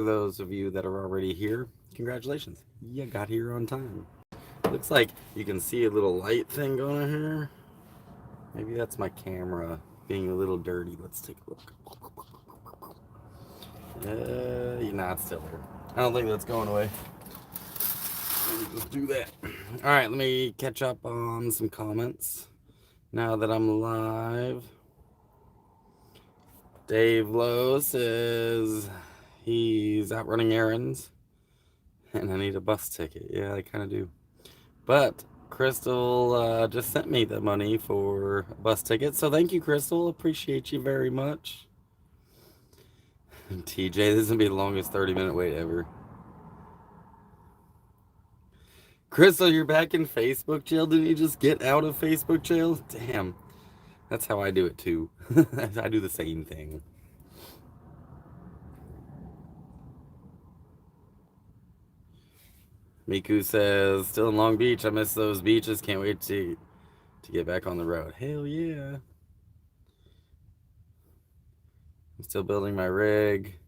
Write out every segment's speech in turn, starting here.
For those of you that are already here, congratulations. You got here on time. Looks like you can see a little light thing going on here. Maybe that's my camera being a little dirty. Let's take a look. It's still there. I don't think that's going away. Let me just do that. All right, let me catch up on some comments now that I'm live. Dave Lowe says he's out running errands and I need a bus ticket. Yeah, I kind of do. But Crystal just sent me the money for a bus ticket. So thank you, Crystal. Appreciate you very much. TJ, this is going to be the longest 30-minute wait ever. Crystal, you're back in Facebook jail? Didn't you just get out of Facebook jail? Damn. That's how I do it too. I do the same thing. Miku says, still in Long Beach. I miss those beaches. Can't wait to get back on the road. Hell yeah. I'm still building my rig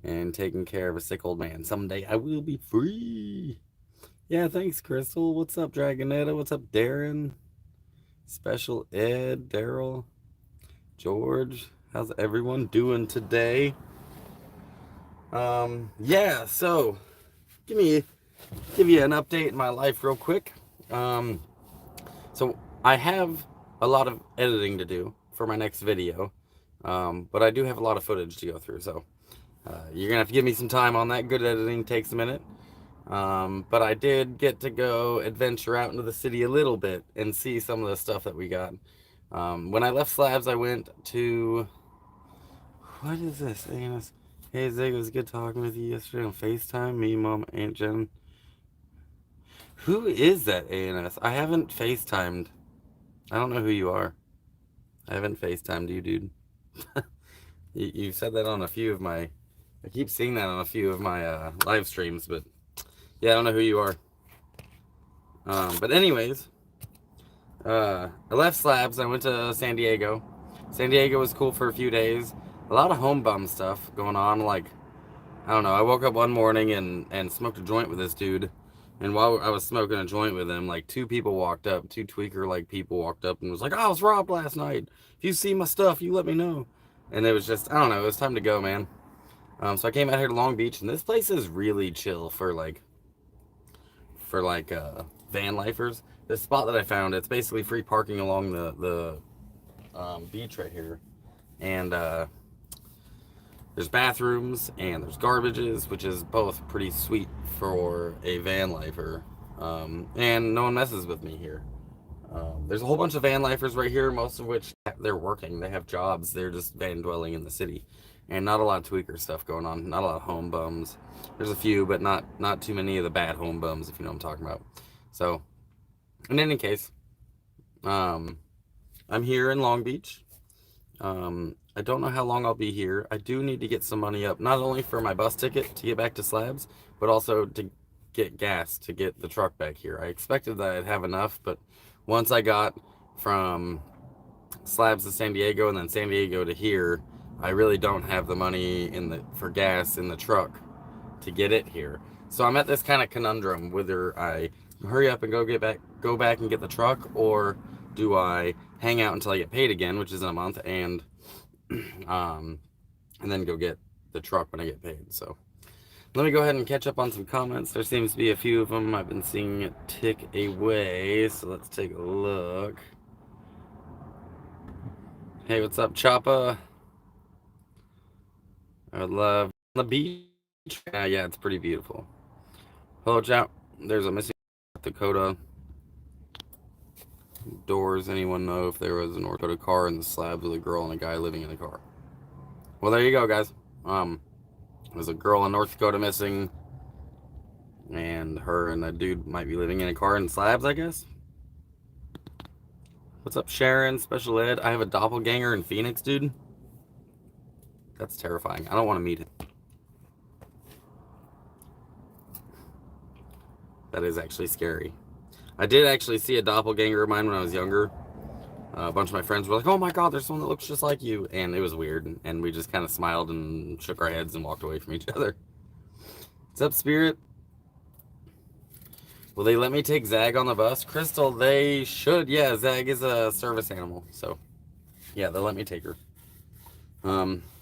and taking care of a sick old man. Someday I will be free. Yeah, thanks, Crystal. What's up, Dragonetta? What's up, Darren? Special Ed, Daryl, George. How's everyone doing today? Yeah, so give you an update in my life real quick. So I have a lot of editing to do for my next video, but I do have a lot of footage to go through, so you're gonna have to give me some time on that. Good editing takes a minute. But I did get to go adventure out into the city a little bit and see some of the stuff that we got. When I left Slabs, I went to, what is this? Hey Zig, it was good talking with you yesterday on FaceTime. Me, Mom, Aunt Jen. Who is that ANS? I haven't FaceTimed. I don't know who you are. I haven't FaceTimed you, dude. You said that on a few of my, I keep seeing that on a few of my live streams, but yeah, I don't know who you are. But anyways, I left Slabs. I went to San Diego. San Diego was cool for a few days. A lot of home bum stuff going on. Like, I don't know. I woke up one morning and smoked a joint with this dude. And while I was smoking a joint with him, like two people walked up, two tweaker-like people walked up and was like, oh, I was robbed last night. If you see my stuff, you let me know. And it was just, I don't know. It was time to go, man. So I came out here to Long Beach, and this place is really chill for van lifers. This spot that I found, it's basically free parking along the beach right here, and there's bathrooms and there's garbages, which is both pretty sweet for a van lifer, and no one messes with me here. There's a whole bunch of van lifers right here, most of which they're working, they have jobs, they're just van dwelling in the city, and not a lot of tweaker stuff going on, not a lot of home bums. There's a few, but not too many of the bad home bums, if you know what I'm talking about. So in any case, I'm here in Long Beach. I don't know how long I'll be here. I do need to get some money up, not only for my bus ticket to get back to Slabs, but also to get gas to get the truck back here. I expected that I'd have enough, but once I got from Slabs to San Diego and then San Diego to here, I really don't have the money for gas in the truck to get it here. So I'm at this kind of conundrum, whether I hurry up and go back and get the truck, or do I hang out until I get paid again, which is in a month, and then go get the truck when I get paid. So let me go ahead and catch up on some comments. There seems to be a few of them. I've been seeing it tick away, so let's take a look. Hey, what's up, Choppa? I would love the beach. Yeah, it's pretty beautiful. Hello, chat. There's a missing Dakota doors. Anyone know if there was a North Dakota car in the Slabs with a girl and a guy living in the car? Well, there you go, guys. There's a girl in North Dakota missing, and her and that dude might be living in a car in Slabs, I guess. What's up, Sharon? Special Ed. I have a doppelganger in Phoenix, dude. That's terrifying. I don't want to meet him. That is actually scary. I did actually see a doppelganger of mine when I was younger. a bunch of my friends were like, "Oh my God, there's someone that looks just like you," and it was weird. And we just kind of smiled and shook our heads and walked away from each other. What's up, Spirit? Will they let me take Zag on the bus? Crystal, they should. Yeah, Zag is a service animal, so yeah, they'll let me take her.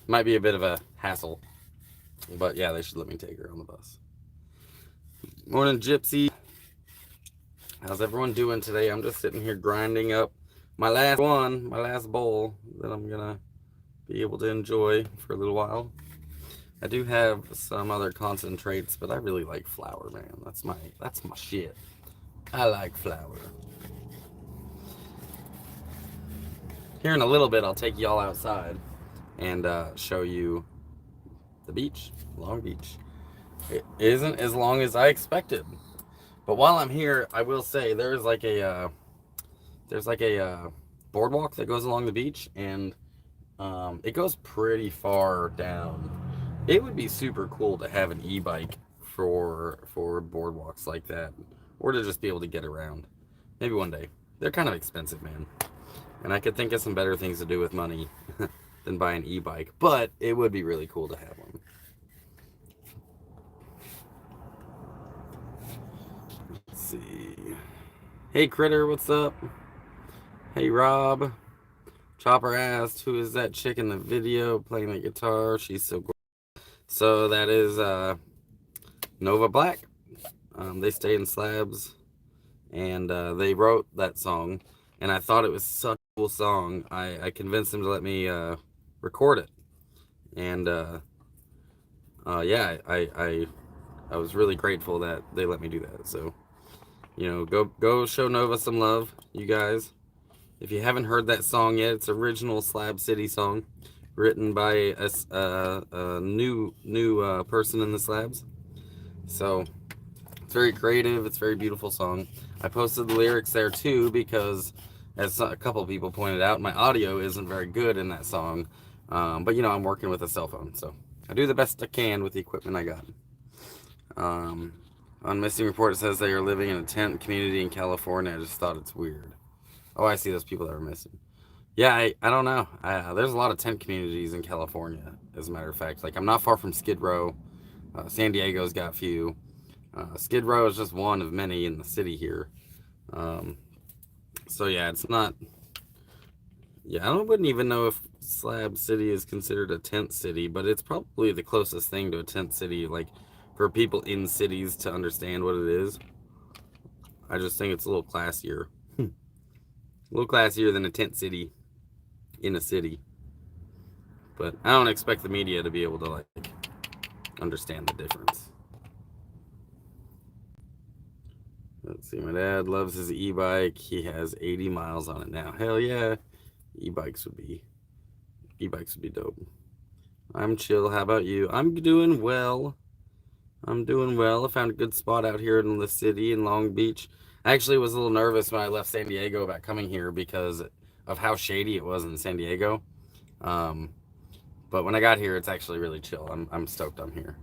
Might be a bit of a hassle, but yeah, they should let me take her on the bus. Morning, Gypsy. How's everyone doing today? I'm just sitting here grinding up my last bowl that I'm gonna be able to enjoy for a little while. I do have some other concentrates, but I really like flour, man. That's my shit. I like flour. Here in a little bit, I'll take y'all outside and show you the beach, Long Beach. It isn't as long as I expected, but while I'm here, I will say there's like a boardwalk that goes along the beach, and it goes pretty far down. It would be super cool to have an e-bike for boardwalks like that, or to just be able to get around. Maybe one day. They're kind of expensive, man, and I could think of some better things to do with money than buy an e-bike, but it would be really cool to have one. Let's see. Hey, Critter, what's up? Hey, Rob. Chopper asked, who is that chick in the video playing the guitar? She's so cool. So that is Nova Black. They stay in Slabs, and they wrote that song, and I thought it was such a cool song. I convinced them to let me record it, and yeah, I was really grateful that they let me do that. So, you know, go show Nova some love, you guys. If you haven't heard that song yet, it's original Slab City song, written by a new person in the Slabs. So it's very creative. It's a very beautiful song. I posted the lyrics there too because, as a couple of people pointed out, my audio isn't very good in that song. But you know, I'm working with a cell phone, so I do the best I can with the equipment I got. On Missing Report, it says they are living in a tent community in California. I just thought it's weird. Oh, I see those people that are missing. Yeah, I don't know. There's a lot of tent communities in California, as a matter of fact. Like, I'm not far from Skid Row. San Diego's got a few. Skid Row is just one of many in the city here. So, yeah, it's not... Yeah, I wouldn't even know if Slab City is considered a tent city, but it's probably the closest thing to a tent city, like, for people in cities to understand what it is. I just think it's a little classier. A little classier than a tent city in a city. But I don't expect the media to be able to, like, understand the difference. Let's see, my dad loves his e-bike. He has 80 miles on it now. Hell yeah. E-bikes would be dope. I'm chill. How about you? I'm doing well. I found a good spot out here in the city in Long Beach. I actually was a little nervous when I left San Diego about coming here because of how shady it was in San Diego. But when I got here, it's actually really chill. I'm stoked I'm here.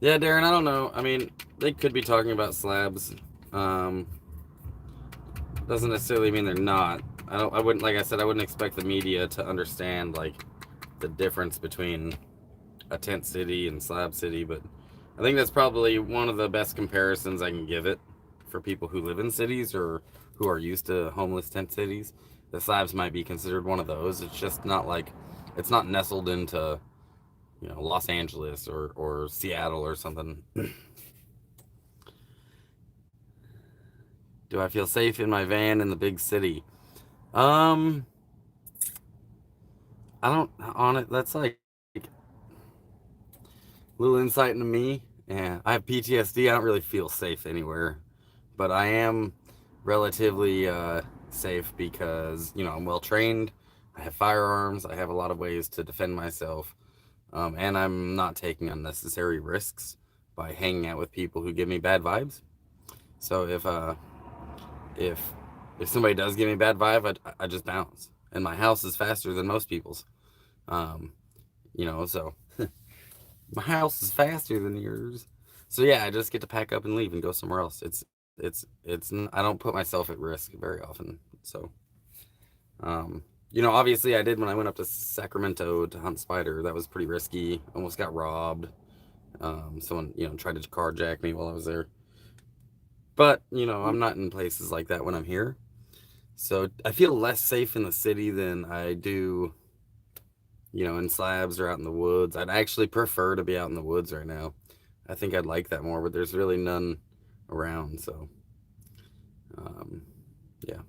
Yeah, Darren, I don't know. I mean, they could be talking about Slabs. Doesn't necessarily mean they're not. I wouldn't, like I said, I wouldn't expect the media to understand, like, the difference between a tent city and Slab City, but I think that's probably one of the best comparisons I can give it for people who live in cities or who are used to homeless tent cities. The Slabs might be considered one of those. It's just not like, it's not nestled into, you know, Los Angeles or Seattle or something. Do I feel safe in my van in the big city? I don't, on it, that's like a little insight into me. Yeah, I have PTSD. I don't really feel safe anywhere, but I am relatively safe because, you know, I'm well trained. I have firearms. I have a lot of ways to defend myself, and I'm not taking unnecessary risks by hanging out with people who give me bad vibes. So if somebody does give me a bad vibe, I just bounce. And my house is faster than most people's. You know, so my house is faster than yours. So yeah, I just get to pack up and leave and go somewhere else. I don't put myself at risk very often. So, you know, obviously I did when I went up to Sacramento to hunt spider. That was pretty risky. Almost got robbed. Someone, you know, tried to carjack me while I was there. But, you know, I'm not in places like that when I'm here. So I feel less safe in the city than I do, you know, in slabs or out in the woods. I'd actually prefer to be out in the woods right now. I think I'd like that more, but there's really none around. So, um, yeah.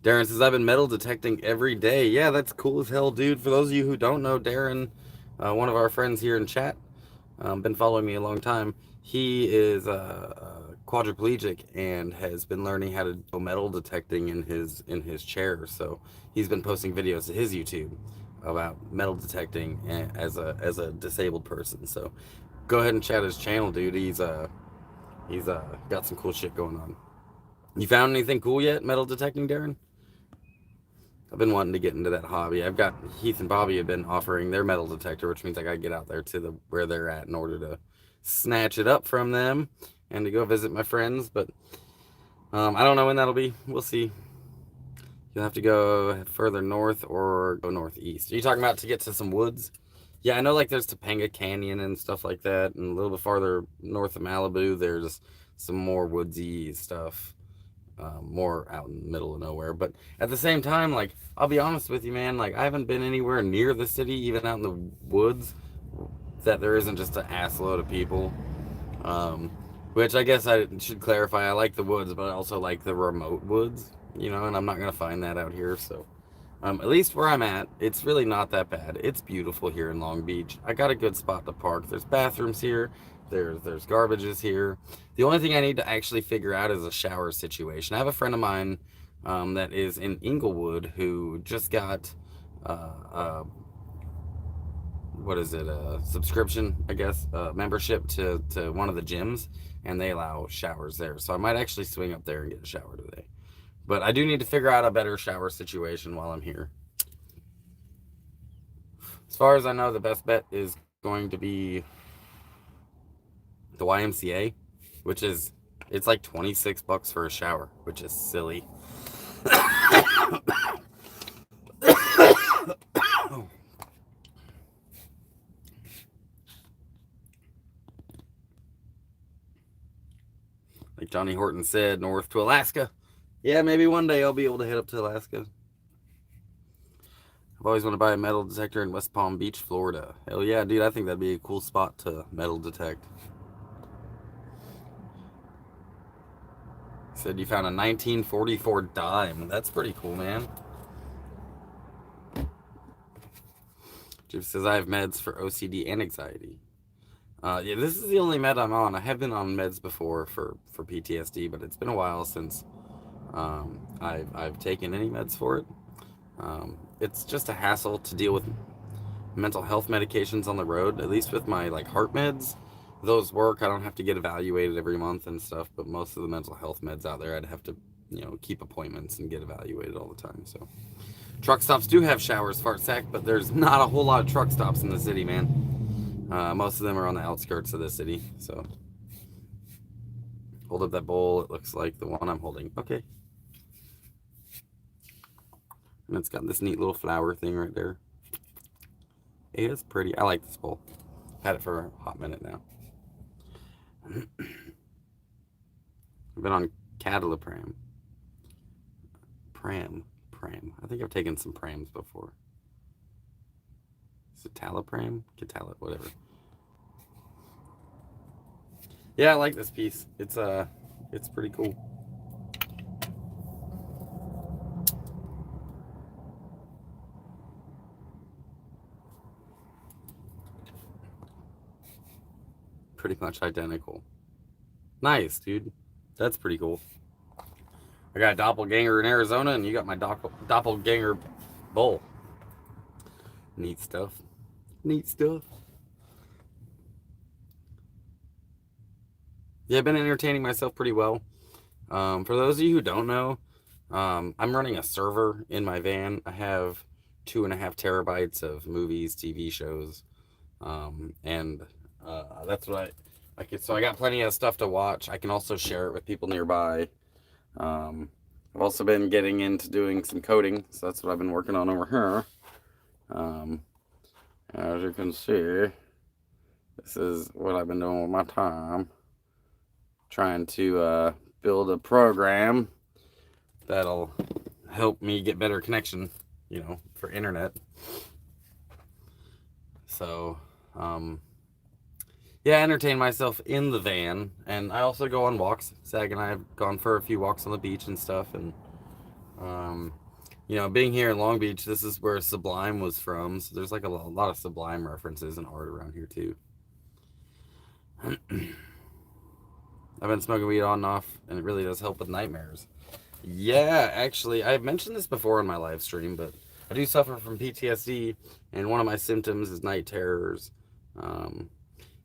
Darren says, I've been metal detecting every day. Yeah, that's cool as hell, dude. For those of you who don't know, Darren, one of our friends here in chat, been following me a long time. He is quadriplegic and has been learning how to do metal detecting in his chair. So he's been posting videos to his YouTube about metal detecting as a disabled person. So go ahead and chat his channel, dude. He's got some cool shit going on. You found anything cool yet, metal detecting, Darren? I've been wanting to get into that hobby. I've got Heath and Bobby have been offering their metal detector, which means I gotta get out there to where they're at in order to snatch it up from them and to go visit my friends. But I don't know when that'll be. We'll see. You'll have to go further north or go northeast. Are you talking about to get to some woods? Yeah, I know like there's Topanga Canyon and stuff like that, and a little bit farther north of Malibu, there's some more woodsy stuff. More out in the middle of nowhere. But at the same time, like, I'll be honest with you, man, like, I haven't been anywhere near the city, even out in the woods, that there isn't just an ass load of people. Um, which I guess I should clarify. I like the woods, but I also like the remote woods, you know, and I'm not going to find that out here. So, at least where I'm at, it's really not that bad. It's beautiful here in Long Beach. I got a good spot to park. There's bathrooms here. There's garbages here. The only thing I need to actually figure out is a shower situation. I have a friend of mine that is in Inglewood who just got what is it, a subscription, I guess, membership to one of the gyms, and they allow showers there. So I might actually swing up there and get a shower today. But I do need to figure out a better shower situation while I'm here. As far as I know, the best bet is going to be the YMCA, which is, it's like 26 bucks for a shower, which is silly. Like Johnny Horton said, north to Alaska. Yeah, maybe one day I'll be able to head up to Alaska. I've always wanted to buy a metal detector in West Palm Beach, Florida. Hell yeah, dude, I think that'd be a cool spot to metal detect. Said you found a 1944 dime. That's pretty cool, man. Jeff says I have meds for OCD and anxiety. Yeah, this is the only med I'm on. I have been on meds before for PTSD, but it's been a while since I've taken any meds for it. It's just a hassle to deal with mental health medications on the road. At least with my like heart meds, those work. I don't have to get evaluated every month and stuff. But most of the mental health meds out there, I'd have to, you know, keep appointments and get evaluated all the time. So truck stops do have showers, fart sack, but there's not a whole lot of truck stops in the city, man. Most of them are on the outskirts of the city. So hold up that bowl. It looks like the one I'm holding. Okay. And it's got this neat little flower thing right there. It is pretty. I like this bowl. I've had it for a hot minute now. I've been on Catalapram. Pram. I think I've taken some prams before. Is it Talapram? Catalap, whatever. Yeah, I like this piece. It's pretty cool. Pretty much identical. Nice, dude. That's pretty cool. I got a doppelganger in Arizona, and you got my doppelganger bowl. Neat stuff. Neat stuff. Yeah, I've been entertaining myself pretty well. For those of you who don't know, I'm running a server in my van. I have 2.5 terabytes of movies, TV shows, and that's what So I got plenty of stuff to watch. I can also share it with people nearby. I've also been getting into doing some coding, so that's what I've been working on over here. As you can see, this is what I've been doing with my time, trying to build a program that'll help me get better connection, for internet. So, yeah, I entertain myself in the van, and I also go on walks. Sag and I have gone for a few walks on the beach and stuff, and being here in Long Beach, this is where Sublime was from, so there's like a lot of Sublime references and art around here too. I've been smoking weed on and off, and it really does help with nightmares. Yeah, actually, I've mentioned this before in my live stream, but I do suffer from PTSD, and one of my symptoms is night terrors.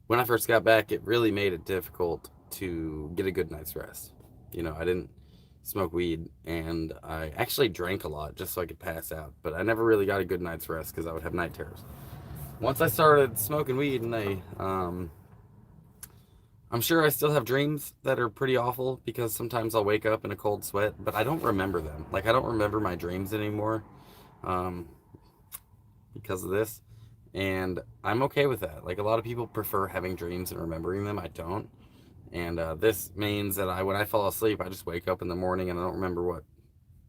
When I first got back, it really made it difficult to get a good night's rest. I didn't smoke weed, and I actually drank a lot just so I could pass out, but I never really got a good night's rest because I would have night terrors. Once I started smoking weed, and I'm sure I still have dreams that are pretty awful because sometimes I'll wake up in a cold sweat, but I don't remember them. Like, I don't remember my dreams anymore because of this, and I'm okay with that. Like, a lot of people prefer having dreams and remembering them. I don't. And this means that when I fall asleep, I just wake up in the morning and I don't remember what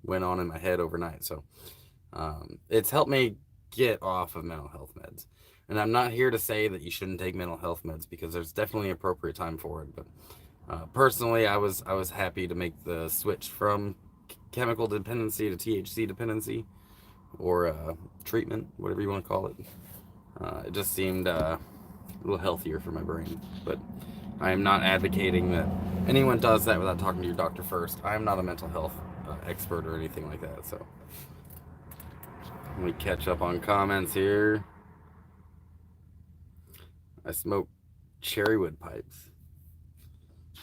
went on in my head overnight. So it's helped me get off of mental health meds. And I'm not here to say that you shouldn't take mental health meds because there's definitely an appropriate time for it. But personally, I was happy to make the switch from chemical dependency to THC dependency, or treatment, whatever you want to call it. It just seemed a little healthier for my brain. But I am not advocating that anyone does that without talking to your doctor first. I am not a mental health expert or anything like that. So let me catch up on comments here. I smoke cherry wood pipes.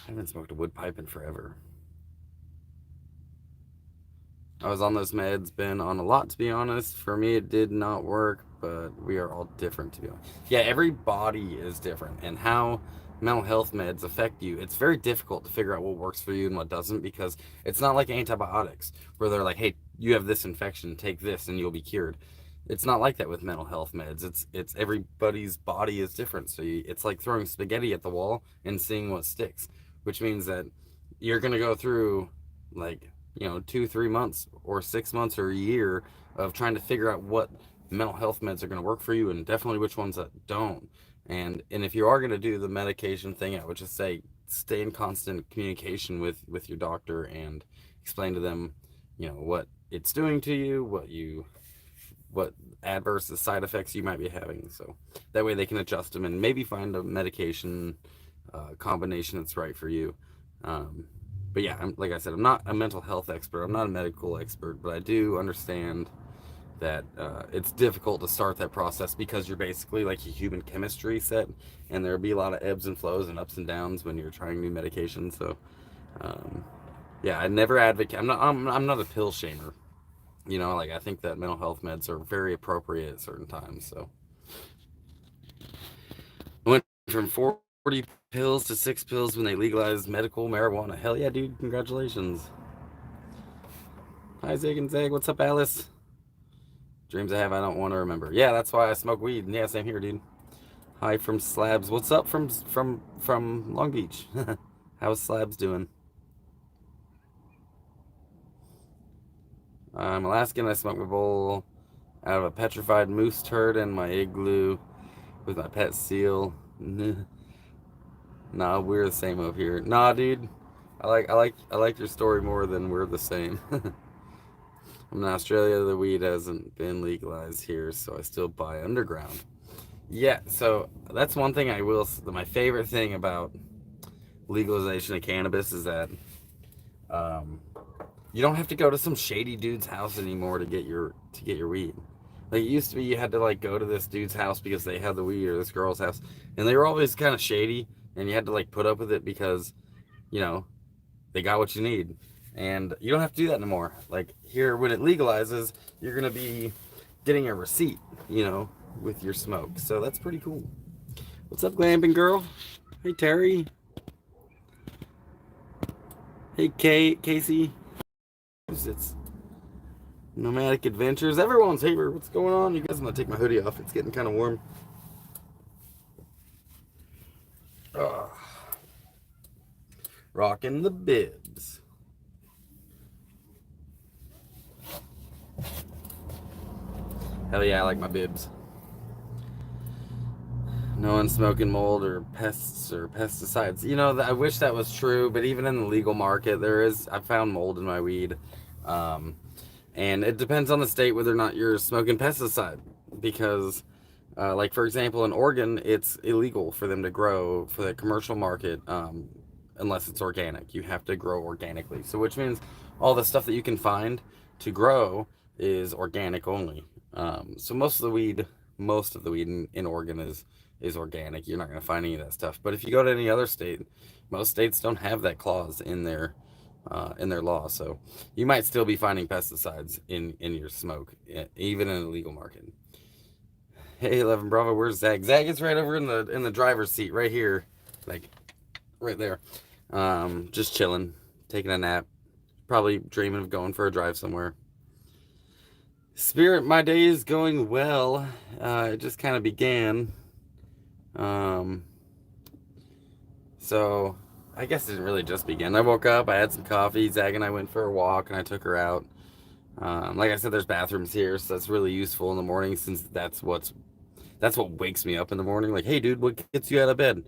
I haven't smoked a wood pipe in forever. I was on those meds, been on a lot, to be honest. For me, it did not work, but we are all different, to be honest. Yeah, every body is different, and how mental health meds affect you, it's very difficult to figure out what works for you and what doesn't, because it's not like antibiotics, where they're like, hey, you have this infection, take this and you'll be cured. It's not like that with mental health meds. It's everybody's body is different, so it's like throwing spaghetti at the wall and seeing what sticks, which means that you're going to go through, like, 2-3 months or 6 months or a year of trying to figure out what mental health meds are going to work for you, and definitely which ones that don't. And if you are going to do the medication thing, I would just say stay in constant communication with your doctor and explain to them, what it's doing to you, what adverse side effects you might be having, so that way they can adjust them and maybe find a medication combination that's right for you. But yeah, like I said, I'm not a mental health expert, I'm not a medical expert, but I do understand that it's difficult to start that process because you're basically like a human chemistry set, and there'll be a lot of ebbs and flows and ups and downs when you're trying new medications. So yeah, I never advocate. I'm not a pill shamer. Like, I think that mental health meds are very appropriate at certain times. So I went from 40 pills to 6 pills when they legalized medical marijuana. Hell yeah, dude! Congratulations. Hi Zig and Zag. What's up, Alice? Dreams I have I don't want to remember. Yeah, that's why I smoke weed. Yeah, same here, dude. Hi from Slabs. What's up from Long Beach? How's Slabs doing? I'm Alaskan. I smoke my bowl out of a petrified moose turd in my igloo with my pet seal. Nah, we're the same over here. Nah, dude. I like your story more than we're the same. I'm in Australia. The weed hasn't been legalized here, so I still buy underground. Yeah, so that's one thing I will. My favorite thing about legalization of cannabis is that you don't have to go to some shady dude's house anymore to get your weed. Like, it used to be, you had to like go to this dude's house because they had the weed, or this girl's house, and they were always kind of shady, and you had to like put up with it because they got what you need. And you don't have to do that anymore. Like, here, when it legalizes, you're gonna be getting a receipt, with your smoke. So that's pretty cool. What's up, glamping girl? Hey, Terry. Hey, Casey. It's Nomadic Adventures. Everyone's here. What's going on? You guys, I'm gonna take my hoodie off. It's getting kind of warm. Rocking the bibs. Hell yeah, I like my bibs. No one's smoking mold or pests or pesticides. You know, I wish that was true, but even in the legal market, I found mold in my weed. And it depends on the state whether or not you're smoking pesticide. Because, like, for example, in Oregon, it's illegal for them to grow for the commercial market unless it's organic. You have to grow organically. So, which means all the stuff that you can find to grow is organic only. So most of the weed in Oregon is organic. You're not going to find any of that stuff. But if you go to any other state, most states don't have that clause in their law. So you might still be finding pesticides in your smoke, even in a legal market. Hey, 11 Bravo, where's Zag? Zag is right over in the driver's seat, right here, like right there. Just chilling, taking a nap, probably dreaming of going for a drive somewhere. Spirit, my day is going well. It just kind of began. So I guess it didn't really just begin. I woke up, I had some coffee, Zag and I went for a walk, and I took her out. Like I said, there's bathrooms here, so that's really useful in the morning, since that's what wakes me up in the morning. Like, hey dude, what gets you out of bed?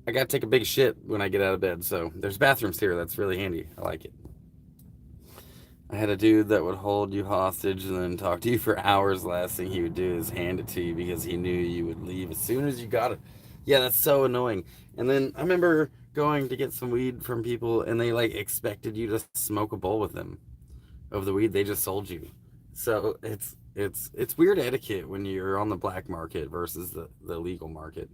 I gotta take a big shit when I get out of bed, so there's bathrooms here. That's really handy. I like it. I had a dude that would hold you hostage and then talk to you for hours. Last thing he would do is hand it to you because he knew you would leave as soon as you got it. Yeah, that's so annoying. And then I remember going to get some weed from people, and they like expected you to smoke a bowl with them of the weed they just sold you. So it's weird etiquette when you're on the black market versus the legal market.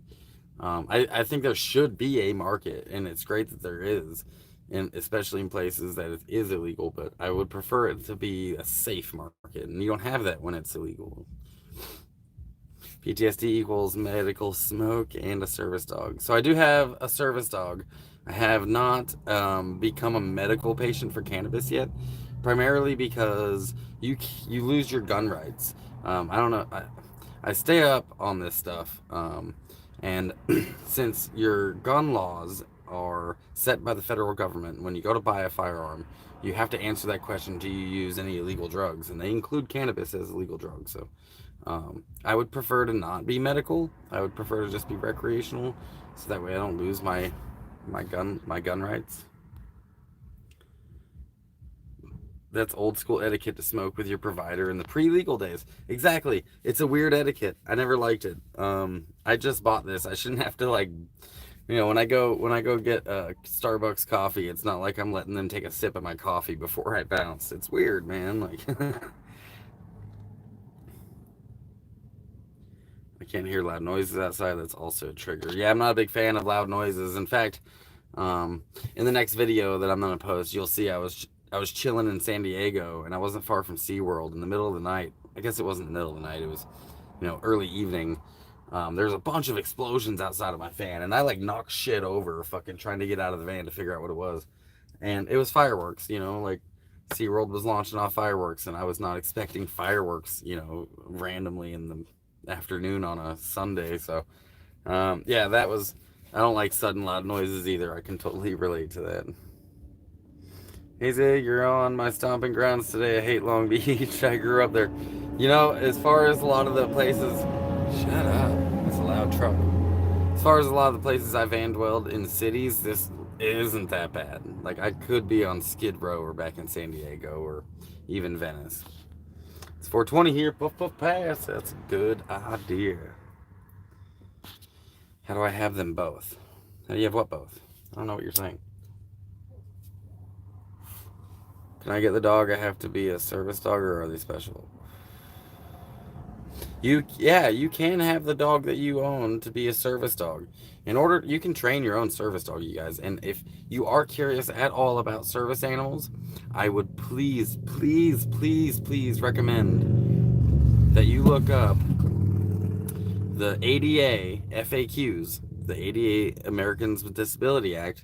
I think there should be a market, and it's great that there is, and especially in places that it is illegal, but I would prefer it to be a safe market, and you don't have that when it's illegal. PTSD equals medical smoke and a service dog. So I do have a service dog. I have not become a medical patient for cannabis yet, primarily because you lose your gun rights. I don't know. I stay up on this stuff, and since your gun laws are set by the federal government, when you go to buy a firearm, you have to answer that question: do you use any illegal drugs? And they include cannabis as a legal drug. So I would prefer to not be medical. I would prefer to just be recreational, so that way I don't lose my gun rights. That's old school etiquette to smoke with your provider in the pre-legal days. Exactly. It's a weird etiquette. I never liked it. I just bought this. I shouldn't have to, like, when I go get a Starbucks coffee, it's not like I'm letting them take a sip of my coffee before I bounce. It's weird, man. Like I can't hear loud noises outside. That's also a trigger. Yeah, I'm not a big fan of loud noises. In fact, in the next video that I'm gonna post, you'll see I was chilling in San Diego, and I wasn't far from SeaWorld in the middle of the night. I guess it wasn't the middle of the night. It was, early evening. There's a bunch of explosions outside of my van, and I like knocked shit over fucking trying to get out of the van to figure out what it was. And it was fireworks, like SeaWorld was launching off fireworks, and I was not expecting fireworks, randomly in the afternoon on a Sunday. So, yeah, I don't like sudden loud noises either. I can totally relate to that. Hey Zig, you're on my stomping grounds today. I hate Long Beach. I grew up there. As far as a lot of the places, shut up. It's a loud truck. As far as a lot of the places I've van dwelled in cities, this isn't that bad. Like, I could be on Skid Row or back in San Diego or even Venice. It's 420 here. Puff puff pass. That's a good idea. How do I have them both? How do you have what both? I don't know what you're saying. Can I get the dog? I have to be a service dog, or are they special? You can have the dog that you own to be a service dog. You can train your own service dog, you guys. And if you are curious at all about service animals, I would please, please, please, please recommend that you look up the ADA FAQs the ADA, Americans with Disability Act,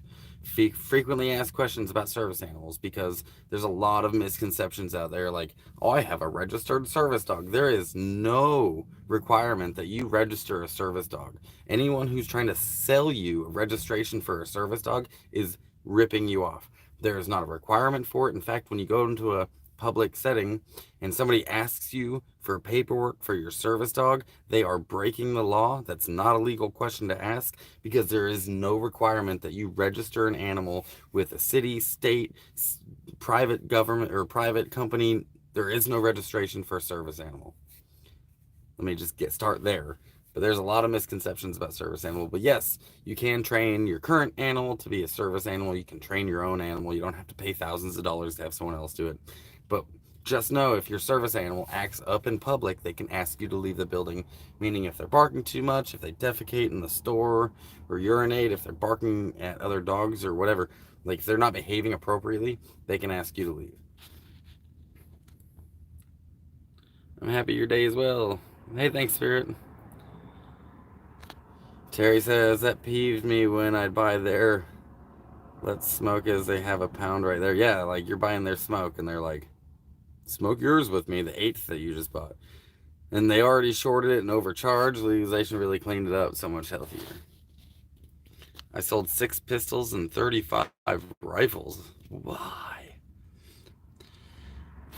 frequently asked questions about service animals because there's a lot of misconceptions out there like, oh, I have a registered service dog. There is no requirement that you register a service dog. Anyone who's trying to sell you a registration for a service dog is ripping you off. There is not a requirement for it. In fact, when you go into a public setting and somebody asks you for paperwork for your service dog, they are breaking the law. That's not a legal question to ask because there is no requirement that you register an animal with a city, state, private government, or private company. There is no registration for a service animal. Let me just start there. But there's a lot of misconceptions about service animal. But yes, you can train your current animal to be a service animal. You can train your own animal. You don't have to pay thousands of dollars to have someone else do it. But just know if your service animal acts up in public, they can ask you to leave the building. Meaning if they're barking too much, if they defecate in the store or urinate, if they're barking at other dogs or whatever, like if they're not behaving appropriately, they can ask you to leave. I'm happy your day as well. Hey, thanks, Spirit. Terry says, that peeved me when I'd buy their Let's Smoke as they have a pound right there. Yeah, like you're buying their smoke and they're like, smoke yours with me, the 8th that you just bought. And they already shorted it and overcharged. Legalization really cleaned it up so much healthier. I sold 6 pistols and 35 rifles. Why?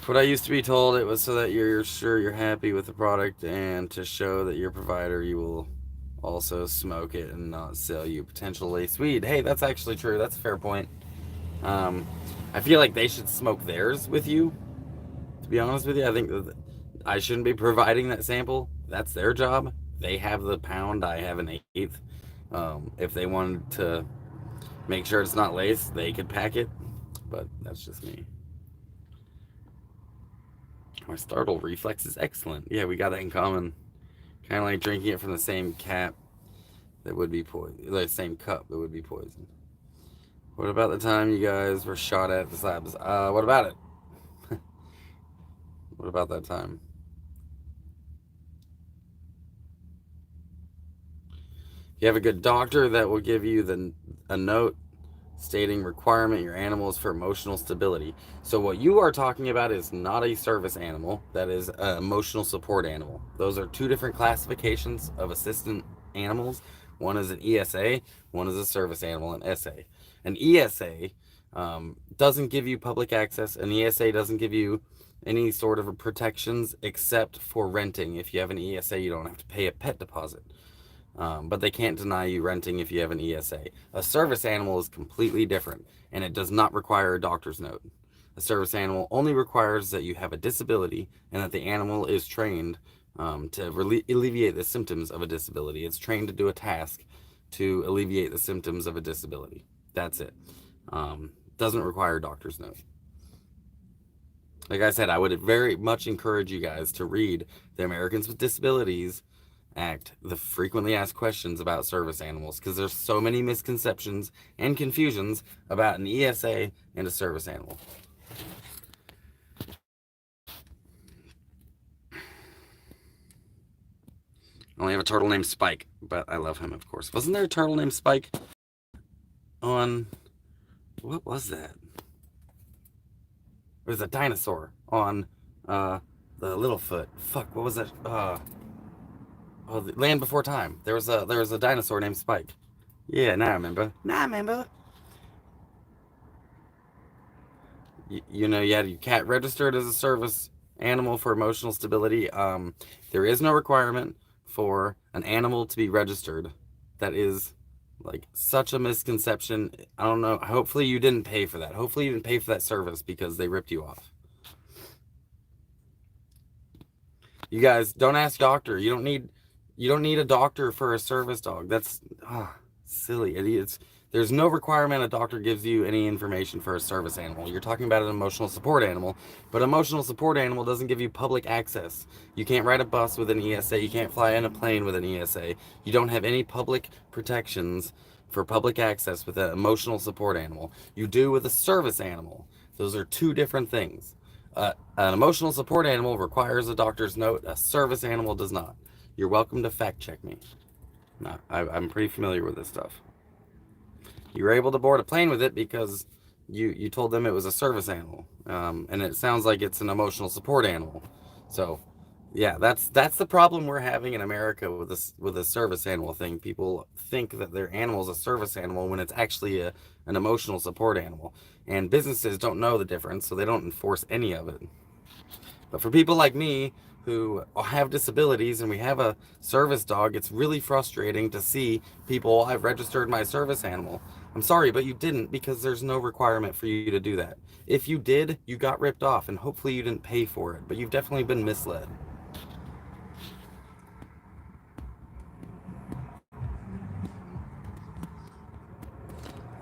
What I used to be told, it was so that you're sure you're happy with the product and to show that your provider you will also smoke it and not sell you potential lace weed. Hey, that's actually true. That's a fair point. I feel like they should smoke theirs with you. To be honest with you, I think that I shouldn't be providing that sample. That's their job. They have the pound. I have an 1/8. If they wanted to make sure it's not lace, they could pack it. But that's just me. My startle reflex is excellent. Yeah, we got that in common. Kind of like drinking it from the same cap that would be poison, the same cup that would be poison. What about the time you guys were shot at the Slabs? What about it? What about that time? You have a good doctor that will give you a note stating requirement your animal is for emotional stability. So what you are talking about is not a service animal. That is an emotional support animal. Those are 2 different classifications of assistant animals. One is an ESA, one is a service animal, an SA. An ESA doesn't give you public access. An ESA doesn't give you any sort of protections except for renting. If you have an ESA, you don't have to pay a pet deposit. But they can't deny you renting if you have an ESA. A service animal is completely different, and it does not require a doctor's note. A service animal only requires that you have a disability and that the animal is trained to alleviate the symptoms of a disability. It's trained to do a task to alleviate the symptoms of a disability. That's it. Doesn't require a doctor's note. Like I said, I would very much encourage you guys to read the Americans with Disabilities Act, the frequently asked questions about service animals, because there's so many misconceptions and confusions about an ESA and a service animal. I only have a turtle named Spike, but I love him, of course. Wasn't there a turtle named Spike on... What was that? It was a dinosaur on the Littlefoot. Fuck, what was that? Oh, the Land Before Time. There was a dinosaur named Spike. Yeah, now I remember. You know, you had your cat registered as a service animal for emotional stability. There is no requirement for an animal to be registered. That is like such a misconception. I don't know. Hopefully you didn't pay for that. Hopefully you didn't pay for that service because they ripped you off. You guys don't ask doctor. You don't need a doctor for a service dog. That's silly. There's no requirement a doctor gives you any information for a service animal. You're talking about an emotional support animal, but emotional support animal doesn't give you public access. You can't ride a bus with an ESA. You can't fly in a plane with an ESA. You don't have any public protections for public access with an emotional support animal. You do with a service animal. Those are 2 different things. An emotional support animal requires a doctor's note. A service animal does not. You're welcome to fact check me. I'm pretty familiar with this stuff. You were able to board a plane with it because you told them it was a service animal, and it sounds like it's an emotional support animal. So, yeah, that's the problem we're having in America with this service animal thing. People think that their animal is a service animal when it's actually an emotional support animal, and businesses don't know the difference, so they don't enforce any of it. But for people like me who have disabilities and we have a service dog, it's really frustrating to see people, I've registered my service animal. I'm sorry, but you didn't because there's no requirement for you to do that. If you did, you got ripped off and hopefully you didn't pay for it, but you've definitely been misled.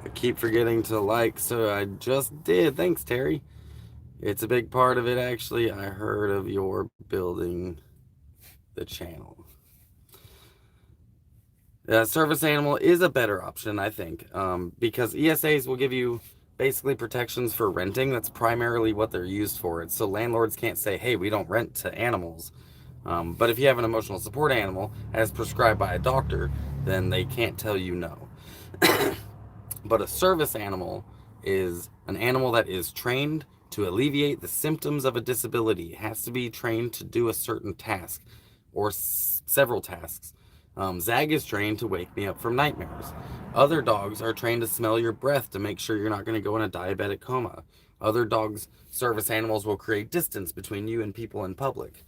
I keep forgetting to like, so I just did. Thanks, Terry. It's a big part of it, actually. I heard of your building the channel. Service animal is a better option, I think, because ESAs will give you basically protections for renting. That's primarily what they're used for. It's so landlords can't say, hey, we don't rent to animals. But if you have an emotional support animal as prescribed by a doctor, then they can't tell you no. But a service animal is an animal that is trained to alleviate the symptoms of a disability. It has to be trained to do a certain task or several tasks. Zag is trained to wake me up from nightmares. Other dogs are trained to smell your breath to make sure you're not going to go in a diabetic coma. Other dogs, service animals, will create distance between you and people in public.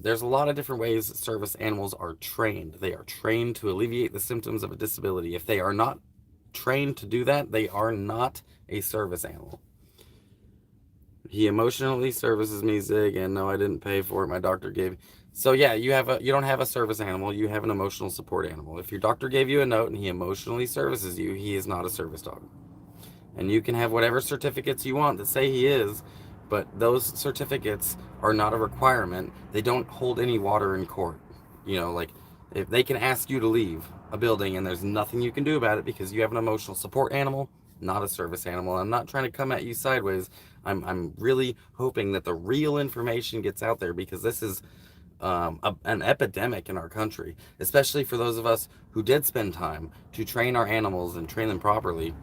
There's a lot of different ways that service animals are trained. They are trained to alleviate the symptoms of a disability. If they are not trained to do that, they are not a service animal. He emotionally services me, Zig, and no, I didn't pay for it. My doctor gave. So yeah, you don't have a service animal. You have an emotional support animal. If your doctor gave you a note and he emotionally services you, he is not a service dog. And you can have whatever certificates you want that say he is, but those certificates are not a requirement. They don't hold any water in court. Like if they can ask you to leave a building and there's nothing you can do about it because you have an emotional support animal, not a service animal. I'm not trying to come at you sideways. I'm really hoping that the real information gets out there because this is an epidemic in our country, especially for those of us who did spend time to train our animals and train them properly.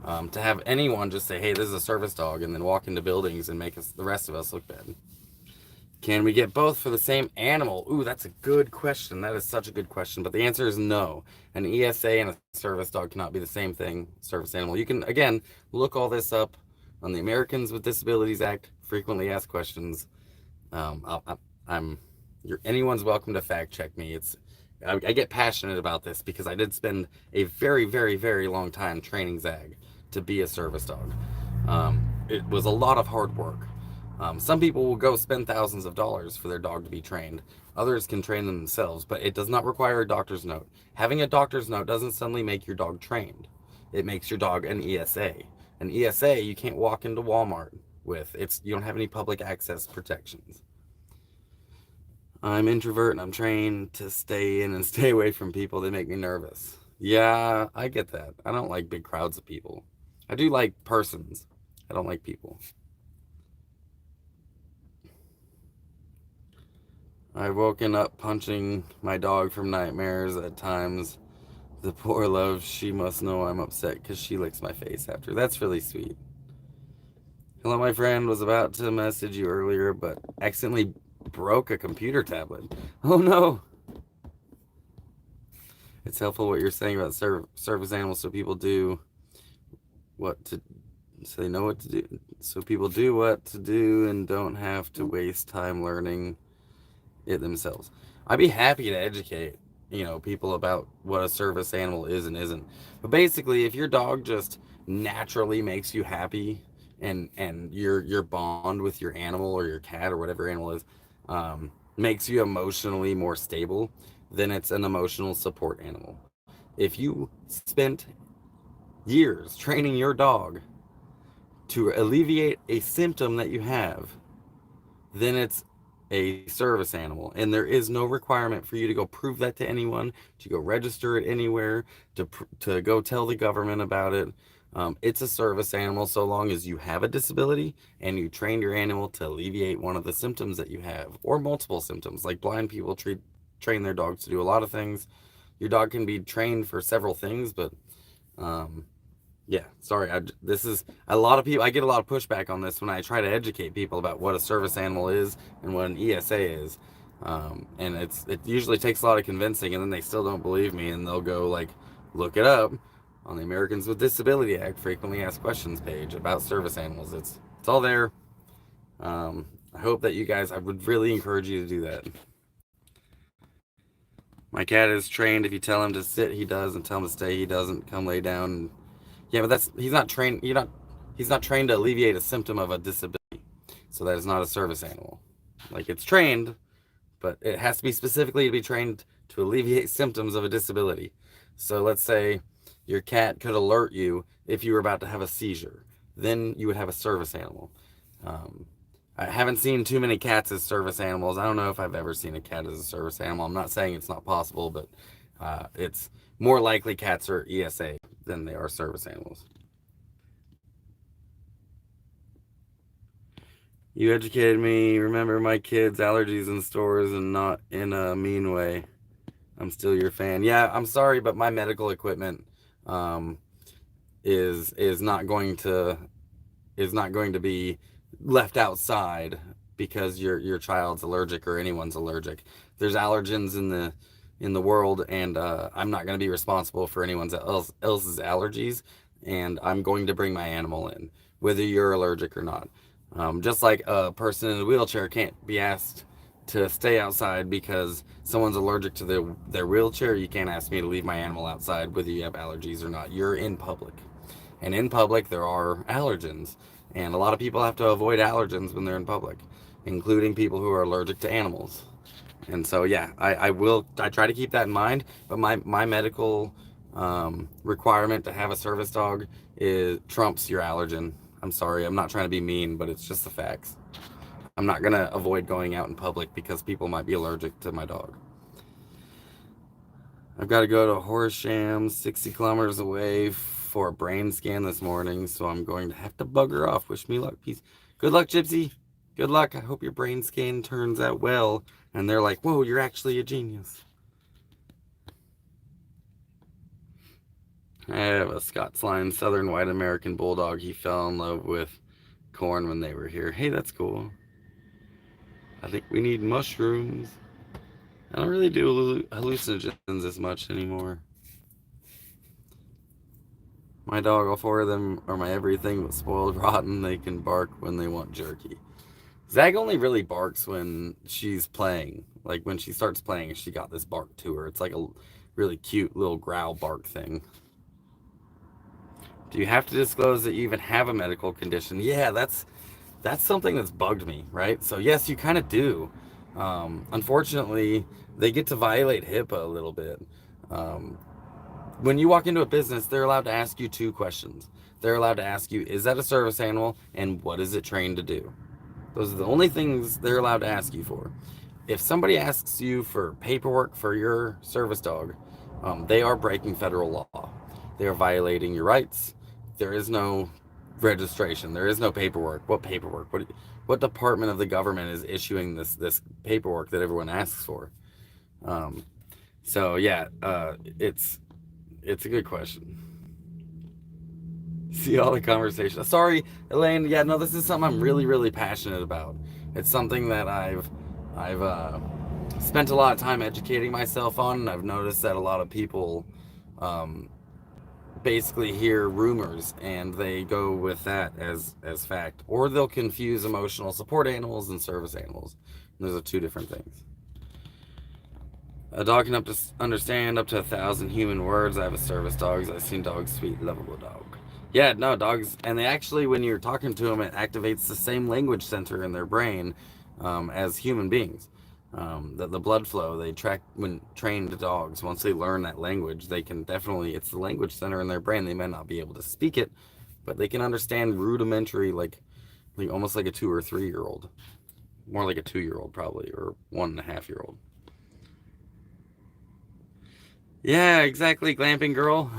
To have anyone just say, hey, this is a service dog, and then walk into buildings and make the rest of us look bad. Can we get both for the same animal? Ooh, that's a good question. That is such a good question. But the answer is no. An ESA and a service dog cannot be the same thing, service animal. You can, again, look all this up on the Americans with Disabilities Act, frequently asked questions. I'm anyone's welcome to fact check me. I get passionate about this because I did spend a very, very, very long time training Zag to be a service dog. It was a lot of hard work. Some people will go spend thousands of dollars for their dog to be trained. Others can train them themselves, but it does not require a doctor's note. Having a doctor's note doesn't suddenly make your dog trained. It makes your dog an ESA. An ESA you can't walk into Walmart with. You don't have any public access protections. I'm introvert and I'm trained to stay in and stay away from people that make me nervous. Yeah, I get that. I don't like big crowds of people. I do like persons. I don't like people. I've woken up punching my dog from nightmares at times. The poor love, she must know I'm upset because she licks my face after. That's really sweet. Hello, my friend. Was about to message you earlier, but accidentally broke a computer tablet. Oh no! It's helpful what you're saying about service animals so people do what to so they know what to do so people do what to do and don't have to waste time learning it themselves. I'd be happy to educate people about what a service animal is and isn't. But basically, if your dog just naturally makes you happy and your bond with your animal or your cat or whatever animal is makes you emotionally more stable, then it's an emotional support animal. If you spent years training your dog to alleviate a symptom that you have, then it's a service animal. And there is no requirement for you to go prove that to anyone, to go register it anywhere, to go tell the government about it. It's a service animal so long as you have a disability and you train your animal to alleviate one of the symptoms that you have, or multiple symptoms. Like blind people train their dogs to do a lot of things. Your dog can be trained for several things, but um, yeah, sorry. This is a lot of people. I get a lot of pushback on this when I try to educate people about what a service animal is and what an ESA is. And it usually takes a lot of convincing, and then they still don't believe me, and they'll go like look it up on the Americans with Disability Act frequently asked questions page about service animals. It's all there. I hope that you guys. I would really encourage you to do that. My cat is trained. If you tell him to sit, he does, and tell him to stay, he doesn't. Come lay down. Yeah, but he's not trained. He's not trained to alleviate a symptom of a disability. So that is not a service animal. Like, it's trained, but it has to be specifically to be trained to alleviate symptoms of a disability. So let's say your cat could alert you if you were about to have a seizure. Then you would have a service animal. Um, I haven't seen too many cats as service animals. I don't know if I've ever seen a cat as a service animal. I'm not saying it's not possible, but it's more likely cats are ESA than they are service animals. You educated me. Remember my kids' allergies in stores and not in a mean way. I'm still your fan. Yeah, I'm sorry, but my medical equipment um, is not going to be left outside because your child's allergic or anyone's allergic. There's allergens in the world, and I'm not going to be responsible for anyone's else's allergies. And I'm going to bring my animal in, whether you're allergic or not. Just like a person in a wheelchair can't be asked to stay outside because someone's allergic to their wheelchair, you can't ask me to leave my animal outside whether you have allergies or not. You're in public. And in public, there are allergens. And a lot of people have to avoid allergens when they're in public, including people who are allergic to animals. And so, yeah, I try to keep that in mind. But my medical requirement to have a service dog trumps your allergen. I'm sorry, I'm not trying to be mean, but it's just the facts. I'm not going to avoid going out in public because people might be allergic to my dog. I've got to go to Horsham, 60 kilometers away for a brain scan this morning, so I'm going to have to bugger off. Wish me luck. Peace. Good luck, Gypsy. Good luck. I hope your brain scan turns out well. And they're like, whoa, you're actually a genius. I have a Scots Line Southern White American Bulldog. He fell in love with corn when they were here. Hey, that's cool. I think we need mushrooms. I don't really do hallucinogens as much anymore. My dog, all four of them are my everything but spoiled rotten. They can bark when they want jerky. Zag only really barks when she's playing. Like when she starts playing, she got this bark to her. It's like a really cute little growl bark thing. Do you have to disclose that you even have a medical condition? Yeah, that's something that's bugged me, right? So yes, you kind of do. Unfortunately, they get to violate HIPAA a little bit. When you walk into a business, they're allowed to ask you two questions. They're allowed to ask you, is that a service animal, and what is it trained to do? Those are the only things they're allowed to ask you for. If somebody asks you for paperwork for your service dog, they are breaking federal law. They are violating your rights. There is no registration. There is no paperwork. What paperwork? What department of the government is issuing this paperwork that everyone asks for? So yeah, it's a good question. See all the conversation. Sorry, Elaine. Yeah, no, this is something I'm really, really passionate about. It's something that I've spent a lot of time educating myself on, and I've noticed that a lot of people basically hear rumors and they go with that as fact, or they'll confuse emotional support animals and service animals. And those are two different things. A dog can understand up to 1,000 human words. I have a service dog. I've seen dogs, sweet, lovable dog. Yeah, no, dogs, and they actually, when you're talking to them, it activates the same language center in their brain as human beings. The blood flow, they track when trained dogs, once they learn that language, they can definitely, it's the language center in their brain. They may not be able to speak it, but they can understand rudimentary, like almost like a 2 or 3 year old. More like a 2-year-old probably, or 1.5-year-old. Yeah, exactly, glamping girl.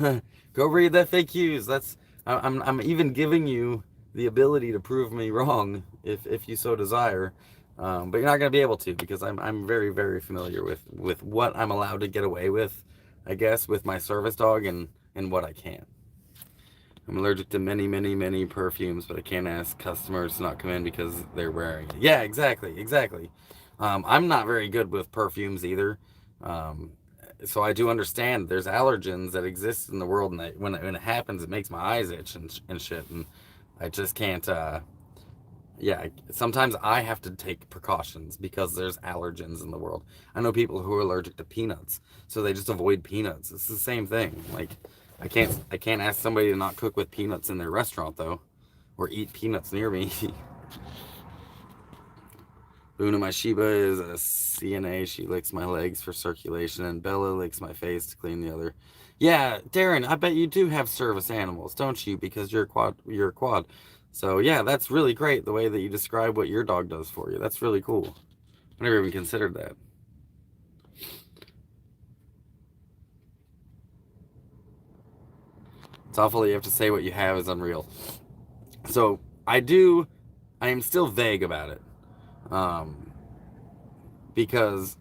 Go read the FAQs. I'm even giving you the ability to prove me wrong if you so desire. But you're not going to be able to, because I'm very, very familiar with what I'm allowed to get away with I guess, with my service dog and what I can. I'm allergic to many, many, many perfumes, but I can't ask customers to not come in because they're wearing it. Yeah, exactly, exactly. I'm not very good with perfumes either. Um, so I do understand there's allergens that exist in the world, and when it happens, it makes my eyes itch and shit, and I just can't. Yeah, sometimes I have to take precautions because there's allergens in the world. I know people who are allergic to peanuts, so they just avoid peanuts. It's the same thing. Like, I can't ask somebody to not cook with peanuts in their restaurant though, or eat peanuts near me. Luna, my Shiba, is a CNA. She licks my legs for circulation, and Bella licks my face to clean the other. Yeah, Darren, I bet you do have service animals, don't you? Because you're a quad. You're a quad. So yeah, that's really great. The way that you describe what your dog does for you. That's really cool. I never even considered that. It's awful that you have to say what you have is unreal. So I do. I am still vague about it. Um, because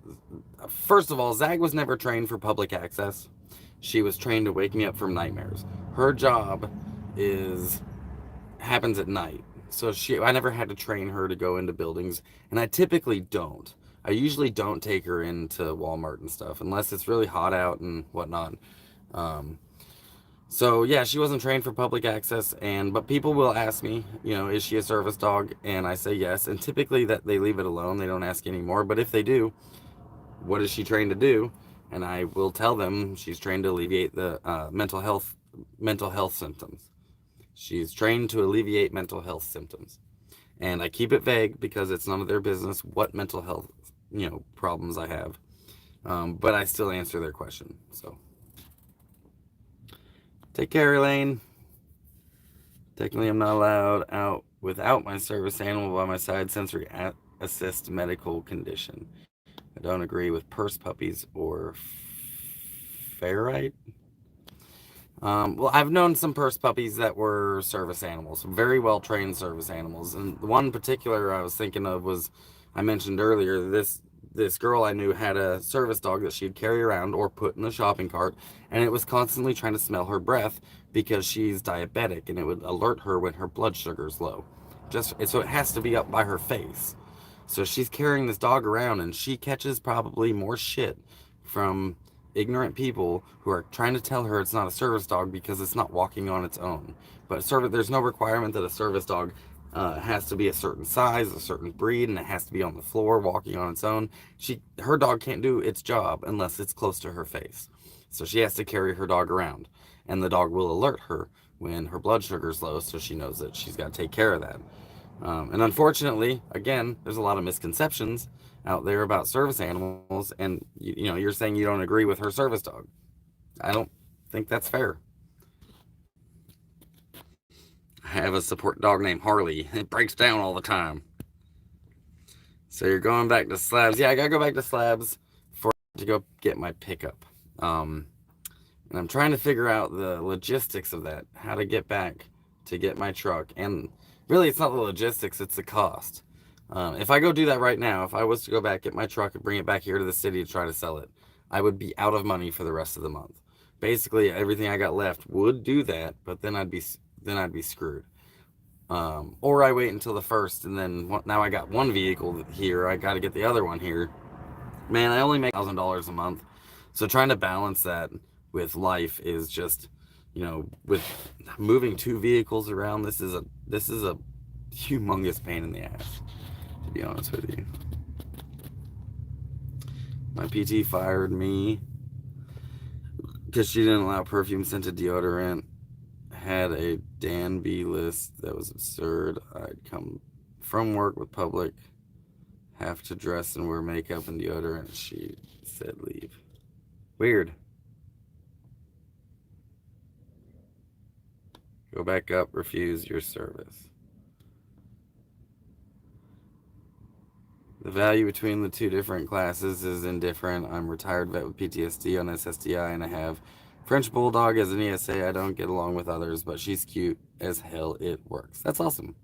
first of all, Zag was never trained for public access. She was trained to wake me up from nightmares. Her job is happens at night. So I never had to train her to go into buildings, and I typically don't. I usually don't take her into Walmart and stuff unless it's really hot out and whatnot. Um, so yeah, she wasn't trained for public access, and but people will ask me, is she a service dog? And I say yes, and typically that they leave it alone. They don't ask anymore. But if they do, what is she trained to do? And I will tell them she's trained to alleviate the mental health symptoms. She's trained to alleviate mental health symptoms. And I keep it vague because it's none of their business what mental health, problems I have. But I still answer their question. So take care, Elaine. Technically, I'm not allowed out without my service animal by my side. Sensory assist medical condition. I don't agree with purse puppies or ferrite. Well, I've known some purse puppies that were service animals, very well trained service animals, and the one in particular I was thinking of was, I mentioned earlier, this girl I knew had a service dog that she'd carry around or put in the shopping cart, and it was constantly trying to smell her breath because she's diabetic, and it would alert her when her blood sugar's low. So it has to be up by her face. So she's carrying this dog around, and she catches probably more shit from ignorant people who are trying to tell her it's not a service dog because it's not walking on its own. But there's no requirement that a service dog has to be a certain size, a certain breed, and it has to be on the floor walking on its own. Her dog can't do its job unless it's close to her face. So she has to carry her dog around, and the dog will alert her when her blood sugar's low, so she knows that she's got to take care of that. And unfortunately, again, there's a lot of misconceptions out there about service animals, and you're saying you don't agree with her service dog. I don't think that's fair. I have a support dog named Harley. It breaks down all the time. So you're going back to Slabs. Yeah, I gotta go back to Slabs to go get my pickup. And I'm trying to figure out the logistics of that, how to get back to get my truck. And really, it's not the logistics, it's the cost. If I go do that right now, if I was to go back, get my truck and bring it back here to the city to try to sell it, I would be out of money for the rest of the month. Basically, everything I got left would do that, but then I'd be screwed. Or I wait until the first, and then now I got one vehicle here. I got to get the other one here. Man, I only make $1,000 a month, so trying to balance that with life is just, with moving two vehicles around. This is a humongous pain in the ass, to be honest with you. My PT fired me because she didn't allow perfume scented deodorant. Had a Dan B list that was absurd. I'd come from work with public, have to dress and wear makeup and deodorant. She said leave. Weird. Go back up, refuse your service. The value between the two different classes is indifferent. I'm retired vet with PTSD on SSDI, and I have French Bulldog as an ESA. I don't get along with others, but she's cute as hell. It works. That's awesome.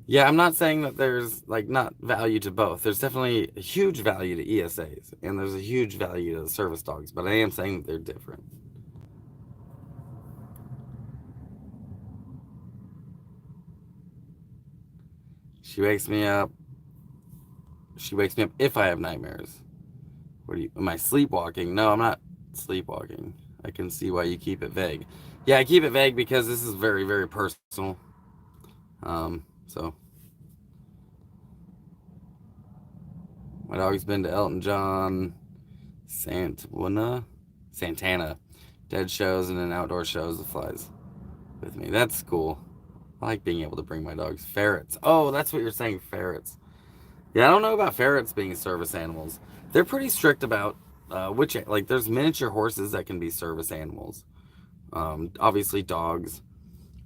Yeah, I'm not saying that there's like not value to both. There's definitely a huge value to ESAs, and there's a huge value to service dogs, but I am saying that they're different. She wakes me up. She wakes me up if I have nightmares. What do you? Am I sleepwalking? No, I'm not sleepwalking. I can see why you keep it vague. Yeah, I keep it vague because this is very, very personal. So my dog's been to Elton John, Santana, dead shows, and then outdoor shows that flies with me. That's cool. I like being able to bring my dogs. Ferrets. Oh, that's what you're saying, ferrets. Yeah, I don't know about ferrets being service animals. They're pretty strict about which, like, there's miniature horses that can be service animals. Obviously, dogs.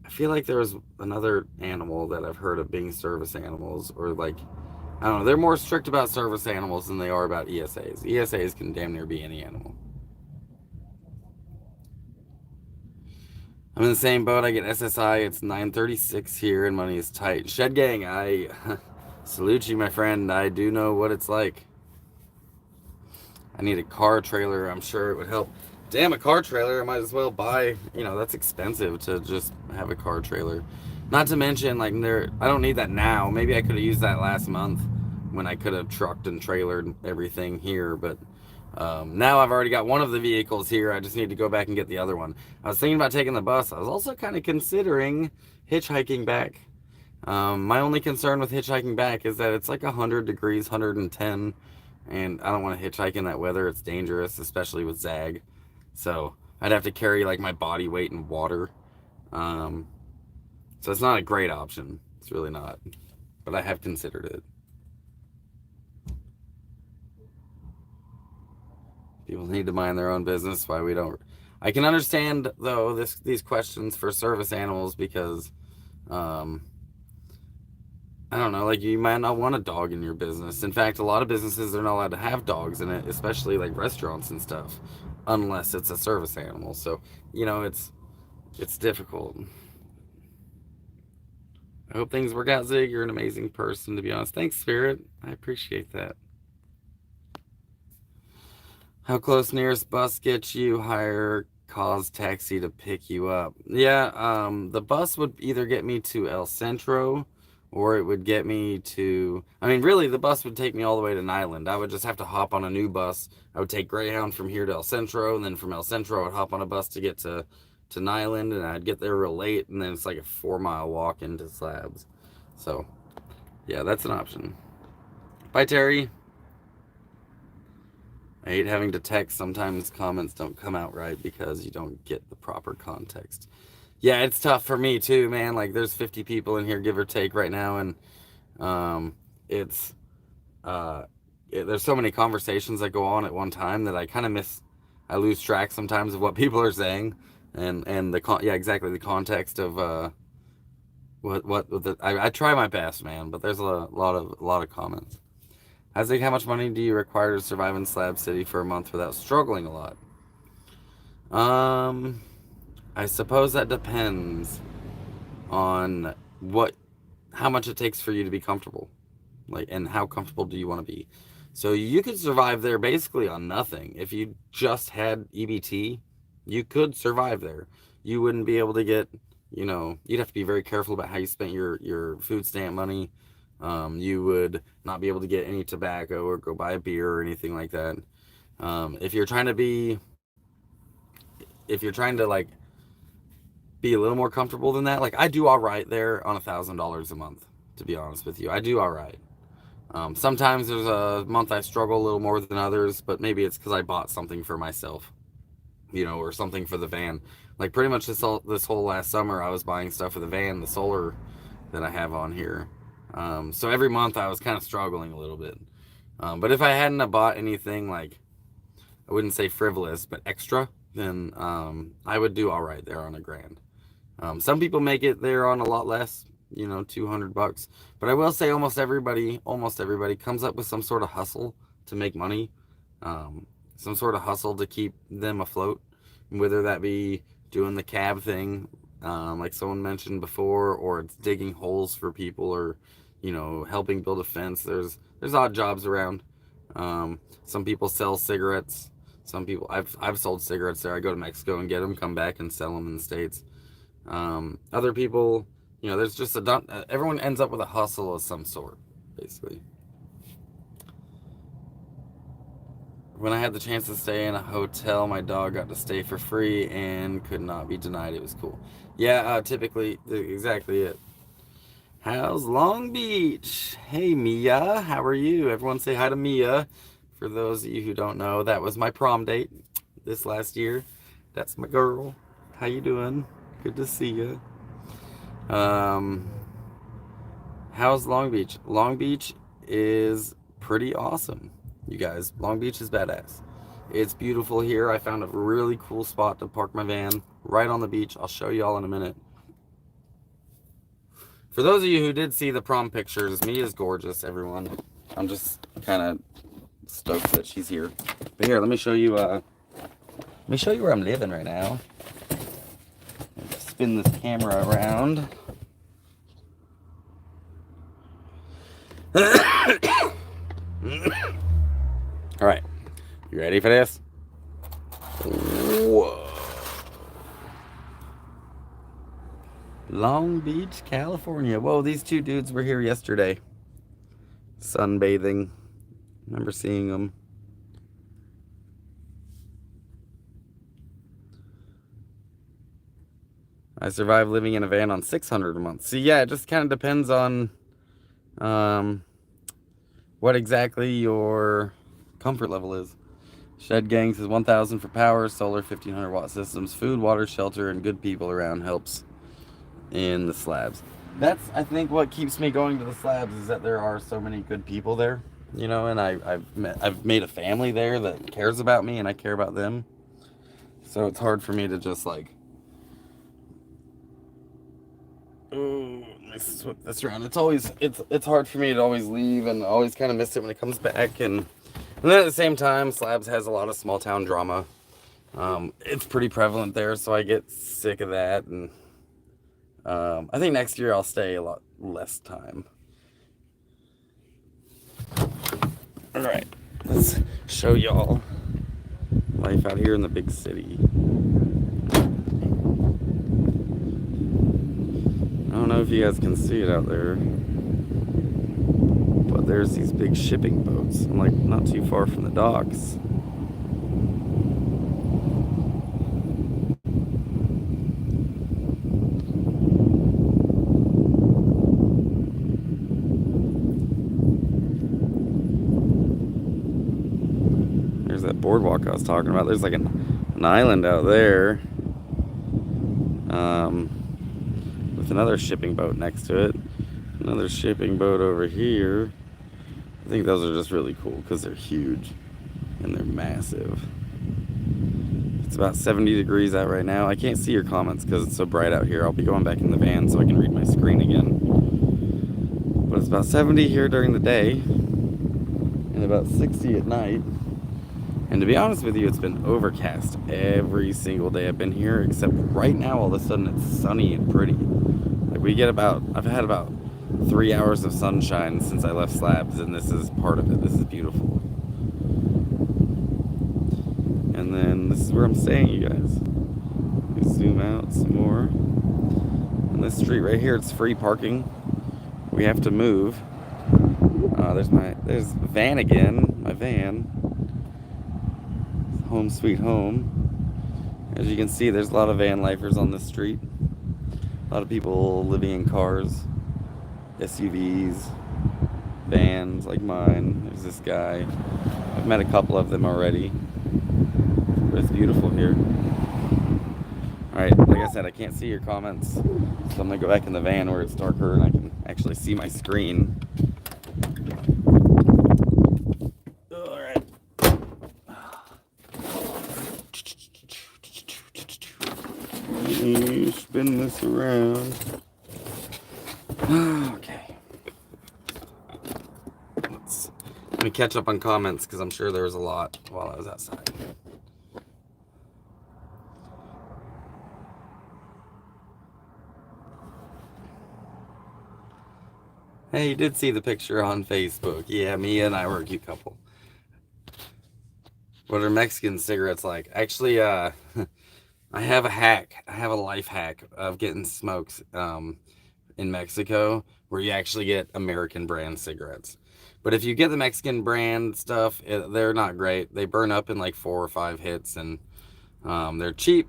I feel like there's another animal that I've heard of being service animals, or like, I don't know. They're more strict about service animals than they are about ESAs. ESAs can damn near be any animal. I'm in the same boat. I get SSI. It's 9:36 here, and money is tight. Shed gang, I salute you, my friend. I do know what it's like. I need a car trailer. I'm sure it would help. Damn, a car trailer. I might as well buy. That's expensive to just have a car trailer. Not to mention, like, I don't need that now. Maybe I could have used that last month when I could have trucked and trailered everything here. But now I've already got one of the vehicles here. I just need to go back and get the other one. I was thinking about taking the bus. I was also kind of considering hitchhiking back. My only concern with hitchhiking back is that it's like 100 degrees, 110, and I don't want to hitchhike in that weather. It's dangerous, especially with Zag. So I'd have to carry like my body weight in water. Um, so it's not a great option. It's really not. But I have considered it. People need to mind their own business. Why we don't? I can understand though these questions for service animals because um, I don't know, like you might not want a dog in your business. In fact, a lot of businesses are not allowed to have dogs in it, especially like restaurants and stuff, unless it's a service animal. So, it's difficult. I hope things work out, Zig. You're an amazing person, to be honest. Thanks, Spirit. I appreciate that. How close nearest bus gets you? Hire cause taxi to pick you up. Yeah, the bus would either get me to El Centro or it would get me to. I mean, really, the bus would take me all the way to Nyland. I would just have to hop on a new bus. I would take Greyhound from here to El Centro, and then from El Centro, I would hop on a bus to get to Nyland, and I'd get there real late, and then it's like a 4 mile walk into Slabs. So, yeah, that's an option. Bye, Terry. I hate having to text. Sometimes comments don't come out right because you don't get the proper context. Yeah, it's tough for me too, man. Like, there's 50 people in here, give or take, right now, and um, it's uh, there's so many conversations that go on at one time that I kind of miss. I lose track sometimes of what people are saying, and yeah, exactly, the context of I try my best, man, but there's a lot of comments. Isaac, how much money do you require to survive in Slab City for a month without struggling a lot? Um, I suppose that depends on how much it takes for you to be comfortable, like, and how comfortable do you want to be. So you could survive there basically on nothing. If you just had EBT, you could survive there. You wouldn't be able to get, you'd have to be very careful about how you spent your food stamp money. You would not be able to get any tobacco or go buy a beer or anything like that. If you're trying to like be a little more comfortable than that, like I do all right there on $1,000 a month. To be honest with you, I do all right. Sometimes there's a month I struggle a little more than others, but maybe it's because I bought something for myself, or something for the van. Like pretty much this whole last summer, I was buying stuff for the van, the solar that I have on here. So every month I was kind of struggling a little bit. But if I hadn't have bought anything like, I wouldn't say frivolous, but extra, then I would do all right there on $1,000. Some people make it there on a lot less, $200. But I will say almost everybody comes up with some sort of hustle to make money, some sort of hustle to keep them afloat, whether that be doing the cab thing, like someone mentioned before, or it's digging holes for people, or helping build a fence. There's odd jobs around. Some people sell cigarettes. Some people, I've sold cigarettes there. I go to Mexico and get them, come back and sell them in the States. Other people, there's just everyone ends up with a hustle of some sort, basically. When I had the chance to stay in a hotel, my dog got to stay for free and could not be denied. It was cool. Yeah, typically, exactly it. How's Long Beach? Hey, Mia, how are you? Everyone say hi to Mia. For those of you who don't know, that was my prom date this last year. That's my girl. How you doing? Good to see you. How's Long Beach? Long Beach is pretty awesome, you guys. Long Beach is badass. It's beautiful here. I found a really cool spot to park my van right on the beach. I'll show you all in a minute. For those of you who did see the prom pictures, Mia's gorgeous, everyone. I'm just kind of stoked that she's here. But here, let me show you where I'm living right now. Spin this camera around. All right, you ready for this? Whoa. Long Beach, California. Whoa, these two dudes were here yesterday. Sunbathing. Remember seeing them. I survived living in a van on $600 a month. See, yeah, it just kind of depends on what exactly your comfort level is. Shed Gang says 1,000 for power, solar, 1,500 watt systems, food, water, shelter, and good people around helps in the Slabs. That's, I think, what keeps me going to the Slabs is that there are so many good people there, and I've made a family there that cares about me and I care about them. So it's hard for me to just like, oh, that's around. It's hard for me to always leave and always kind of miss it when it comes back. And then at the same time, Slabs has a lot of small town drama. It's pretty prevalent there, so I get sick of that. And I think next year I'll stay a lot less time. All right, let's show y'all life out here in the big city. I don't know if you guys can see it out there, but there's these big shipping boats. I'm like not too far from the docks. There's that boardwalk I was talking about. There's like an island out there. With another shipping boat next to it. Another shipping boat over here. I think those are just really cool because they're huge and they're massive. It's about 70 degrees out right now. I can't see your comments because it's so bright out here. I'll be going back in the van so I can read my screen again. But it's about 70 here during the day and about 60 at night. And to be honest with you, it's been overcast every single day I've been here, except right now all of a sudden it's sunny and pretty. Like I've had about 3 hours of sunshine since I left Slabs, and this is part of it. This is beautiful. And then this is where I'm staying, you guys. Let me zoom out some more. On this street right here, it's free parking. We have to move. There's van again, my van. Home sweet home. As you can see, there's a lot of van lifers on this street. A lot of people living in cars, SUVs, vans like mine. There's this guy. I've met a couple of them already. But it's beautiful here. Alright, like I said, I can't see your comments. So I'm going to go back in the van where it's darker and I can actually see my screen. Alright. Spin this around. Okay. Let me catch up on comments because I'm sure there was a lot while I was outside. Hey, you did see the picture on Facebook. Yeah, Mia and I were a cute couple. What are Mexican cigarettes like? Actually, I have a hack. I have a life hack of getting smokes in Mexico where you actually get American brand cigarettes. But if you get the Mexican brand stuff, they're not great. They burn up in like 4 or 5 hits, and they're cheap.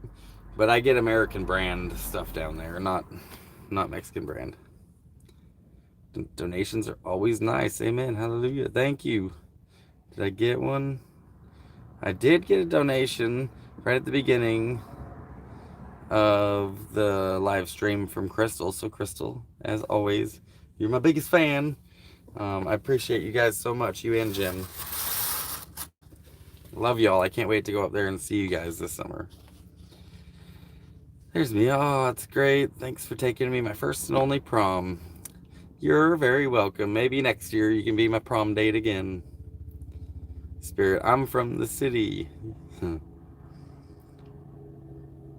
But I get American brand stuff down there, not Mexican brand. Donations are always nice. Amen. Hallelujah. Thank you. Did I get one? I did get a donation right at the beginning of the live stream from Crystal. So Crystal, as always, you're my biggest fan. I appreciate you guys so much, you and Jim. Love y'all. I can't wait to go up there and see you guys this summer. There's me. Oh, that's great. Thanks for taking me my first and only prom. You're very welcome. Maybe next year you can be my prom date again. Spirit, I'm from the city.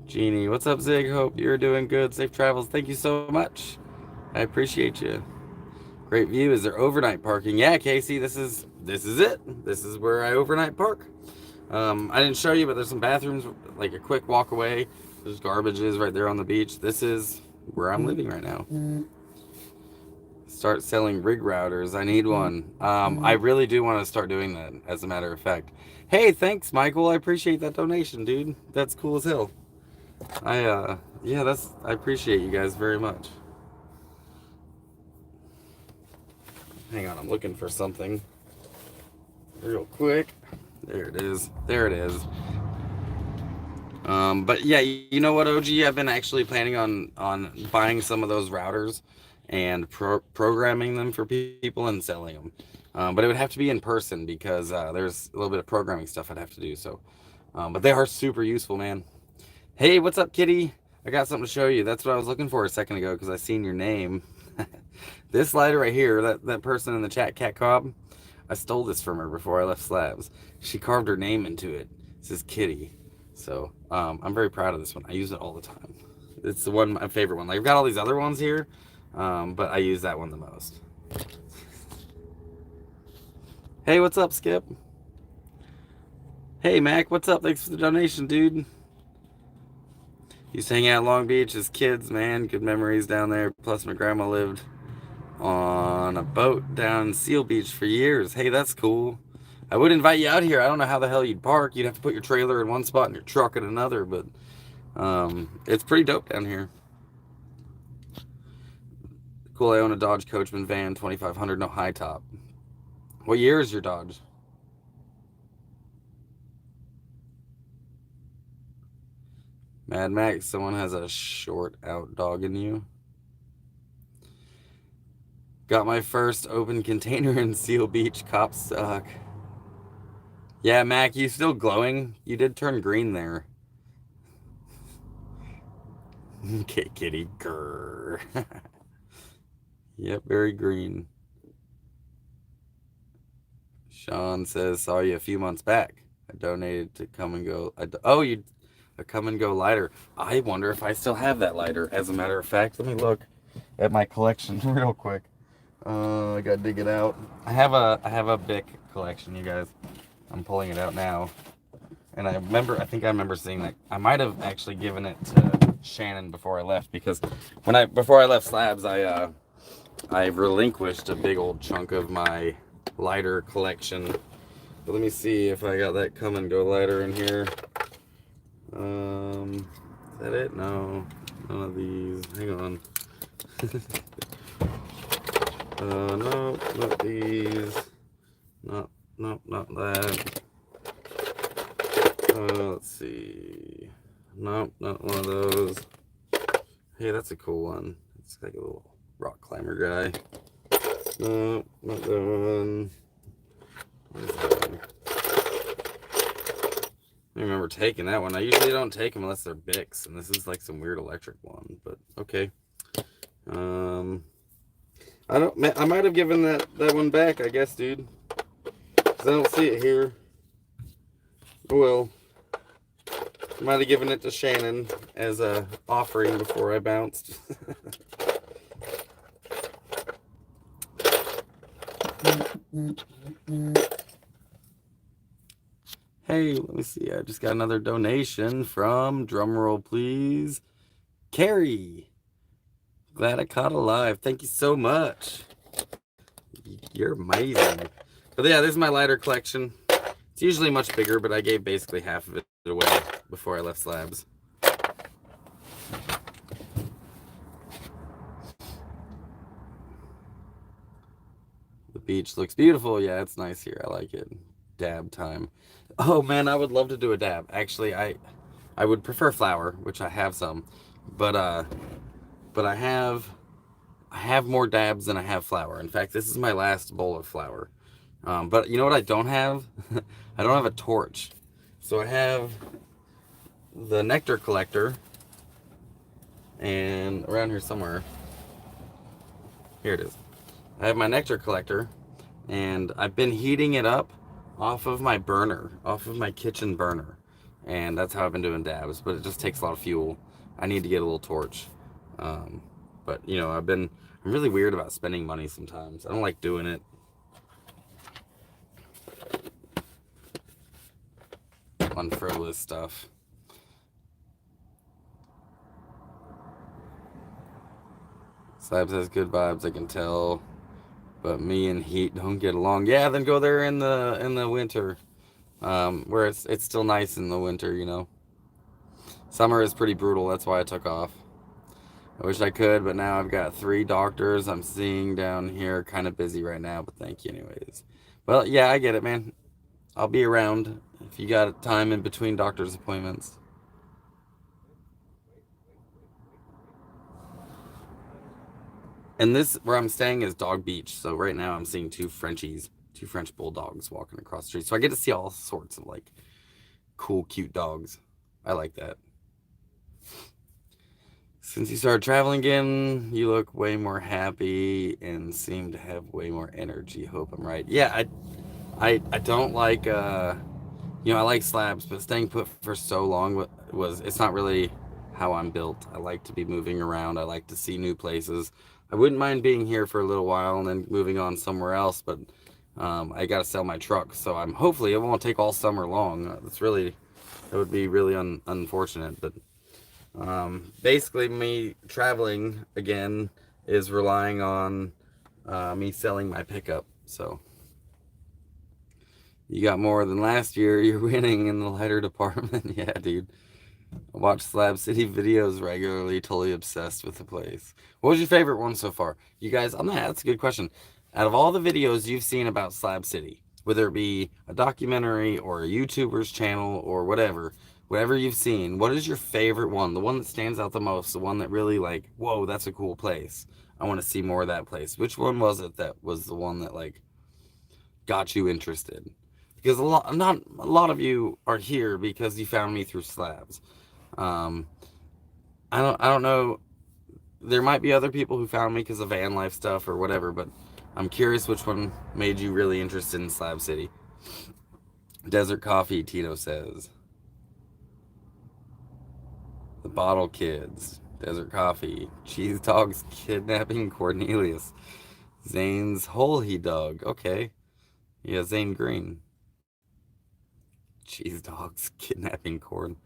Jeannie, what's up, Zig? Hope you're doing good. Safe travels. Thank you so much. I appreciate you. Great view. Is there overnight parking? Yeah, Casey, this is it. This is where I overnight park. I didn't show you, but there's some bathrooms like a quick walk away. There's garbages right there on the beach. This is where I'm living right now. Start selling rig routers. I need one. I really do want to start doing that, as a matter of fact. Hey, thanks, Michael. I appreciate that donation, dude. That's cool as hell. I appreciate you guys very much. Hang on, I'm looking for something real quick. There it is. There it is. But yeah, you know what, OG? I've been actually planning on buying some of those routers and programming them for people and selling them. But it would have to be in person because there's a little bit of programming stuff I'd have to do. So, but they are super useful, man. Hey, what's up, Kitty? I got something to show you. That's what I was looking for a second ago because I seen your name. This lighter right here, that person in the chat, Cat Cobb, I stole this from her before I left Slabs. She carved her name into it. It says Kitty. So I'm very proud of this one. I use it all the time. It's the one, my favorite one. Like, I've got all these other ones here, but I use that one the most. Hey, what's up, Skip? Hey, Mac, what's up? Thanks for the donation, dude. Used to hang out at Long Beach as kids, man. Good memories down there. Plus, my grandma lived on a boat down Seal Beach for years. Hey, that's cool. I would invite you out here. I don't know how the hell you'd park. You'd have to put your trailer in one spot and your truck in another, but it's pretty dope down here. Cool, I own a Dodge Coachman van, 2500, no high top. What year is your Dodge? Mad Max, someone has a short out dog in you. Got my first open container in Seal Beach. Cops suck. Yeah, Mac, you still glowing? You did turn green there. Okay, kitty. Grrr. Yep, very green. Sean says, saw you a few months back. I donated to Come and Go. A Come and Go lighter. I wonder if I still have that lighter. As a matter of fact, let me look at my collection real quick. I gotta dig it out. I have a Bic collection, you guys. I'm pulling it out now. And I think I remember seeing that. I might have actually given it to Shannon before I left, because before I left Slabs, I relinquished a big old chunk of my lighter collection. But let me see if I got that Come and Go lighter in here. Is that it? No, none of these. Hang on. No, not these. Not that. Let's see. Nope, not one of those. Hey, that's a cool one. It's like a little rock climber guy. No, not that one. What is that one? I remember taking that one. I usually don't take them unless they're Bics, and this is like some weird electric one, but okay. I might have given that one back, I guess, dude. Because I don't see it here. Well, I might have given it to Shannon as a offering before I bounced. Hey, let me see. I just got another donation from, drumroll please, Carrie. Glad I caught alive. Thank you so much. You're amazing. But yeah, this is my lighter collection. It's usually much bigger, but I gave basically half of it away before I left Slabs. The beach looks beautiful. Yeah, it's nice here. I like it. Dab time. Oh man, I would love to do a dab. Actually, I would prefer flour, which I have some, but I have more dabs than I have flour. In fact, this is my last bowl of flour. But you know what I don't have? I don't have a torch. So I have the nectar collector, and around here somewhere. Here it is. I have my nectar collector, and I've been heating it up off of my burner, off of my kitchen burner. And that's how I've been doing dabs, but it just takes a lot of fuel. I need to get a little torch. But you know, I'm really weird about spending money sometimes. I don't like doing it. On frivolous stuff. Slabs has good vibes, I can tell. But me and heat don't get along. Yeah, then go there in the winter. Where it's still nice in the winter, you know. Summer is pretty brutal, that's why I took off. I wish I could, but now I've got 3 doctors I'm seeing down here. Kind of busy right now, but thank you anyways. Well, yeah, I get it, man. I'll be around if you got time in between doctor's appointments. And this, where I'm staying, is Dog Beach. So right now I'm seeing 2 Frenchies, 2 French bulldogs walking across the street. So I get to see all sorts of like cool, cute dogs. I like that. Since you started traveling again, you look way more happy and seem to have way more energy. Hope I'm right. Yeah, I don't like you know, I like Slabs, but staying put for so long it's not really how I'm built. I like to be moving around. I like to see new places. I wouldn't mind being here for a little while and then moving on somewhere else, but I got to sell my truck, so hopefully it won't take all summer long. That would be really unfortunate, but basically me traveling again is relying on me selling my pickup. So you got more than last year. You're winning in the lighter department. Yeah, dude. I watch Slab City videos regularly, totally obsessed with the place. What was your favorite one so far? You guys, that's a good question. Out of all the videos you've seen about Slab City, whether it be a documentary or a YouTuber's channel or whatever you've seen, what is your favorite one? The one that stands out the most, the one that really like, whoa, that's a cool place. I want to see more of that place. Which one was it that was the one that like got you interested? Because not a lot of you are here because you found me through Slabs. Um, I don't know. There might be other people who found me because of van life stuff or whatever, but I'm curious which one made you really interested in Slab City. Desert Coffee, Tito says. The Bottle Kids, Desert Coffee, Cheese Dogs Kidnapping Cornelius, Zane's Holy Dog. Okay, yeah, Zane Green. Cheese Dogs Kidnapping Corn.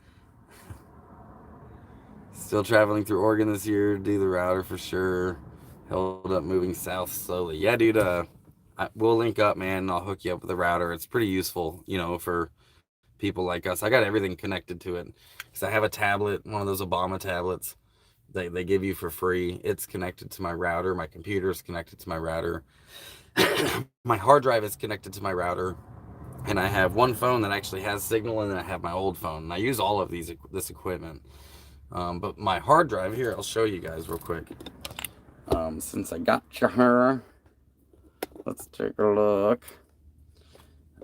Still traveling through Oregon this year. Do the router for sure. Held up moving south slowly. Yeah, dude. We'll link up, man. I'll hook you up with the router. It's pretty useful, you know, for people like us. I got everything connected to it because I have a tablet, one of those Obama tablets they give you for free. It's connected to my router. My computer is connected to my router. My hard drive is connected to my router. And I have one phone that actually has signal, and then I have my old phone. And I use all of this equipment. But my hard drive here, I'll show you guys real quick. Since I got you here, let's take a look.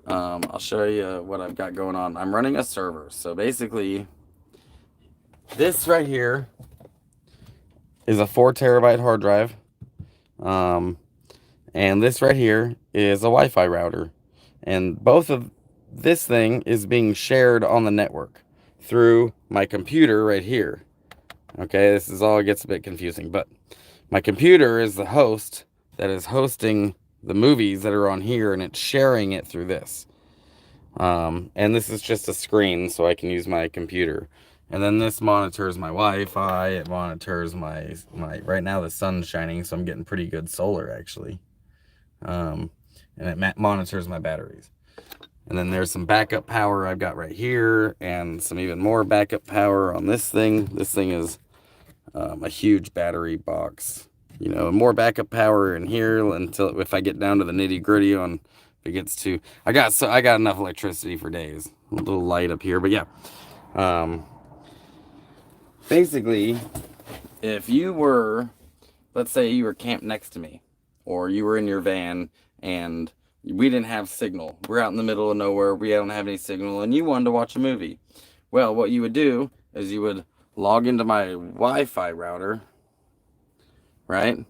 I'll show you what I've got going on. I'm running a server. So basically, this right here is a 4 terabyte hard drive. And this right here is a Wi-Fi router. And both of this thing is being shared on the network through my computer right here. Okay, this is all, it gets a bit confusing, but my computer is the host that is hosting the movies that are on here, and it's sharing it through this. And this is just a screen, so I can use my computer. And then this monitors my Wi-Fi. It monitors my. Right now the sun's shining, so I'm getting pretty good solar actually. And it monitors my batteries. And then there's some backup power I've got right here, and some even more backup power on this thing. This thing is a huge battery box. You know, more backup power in here until if I get down to the nitty gritty on if it gets to. I got enough electricity for days. A little light up here, but yeah. Basically, if you were, let's say you were camped next to me, or you were in your van and we didn't have signal. We're out in the middle of nowhere. We don't have any signal, and you wanted to watch a movie. Well, what you would do is you would log into my Wi-Fi router, right?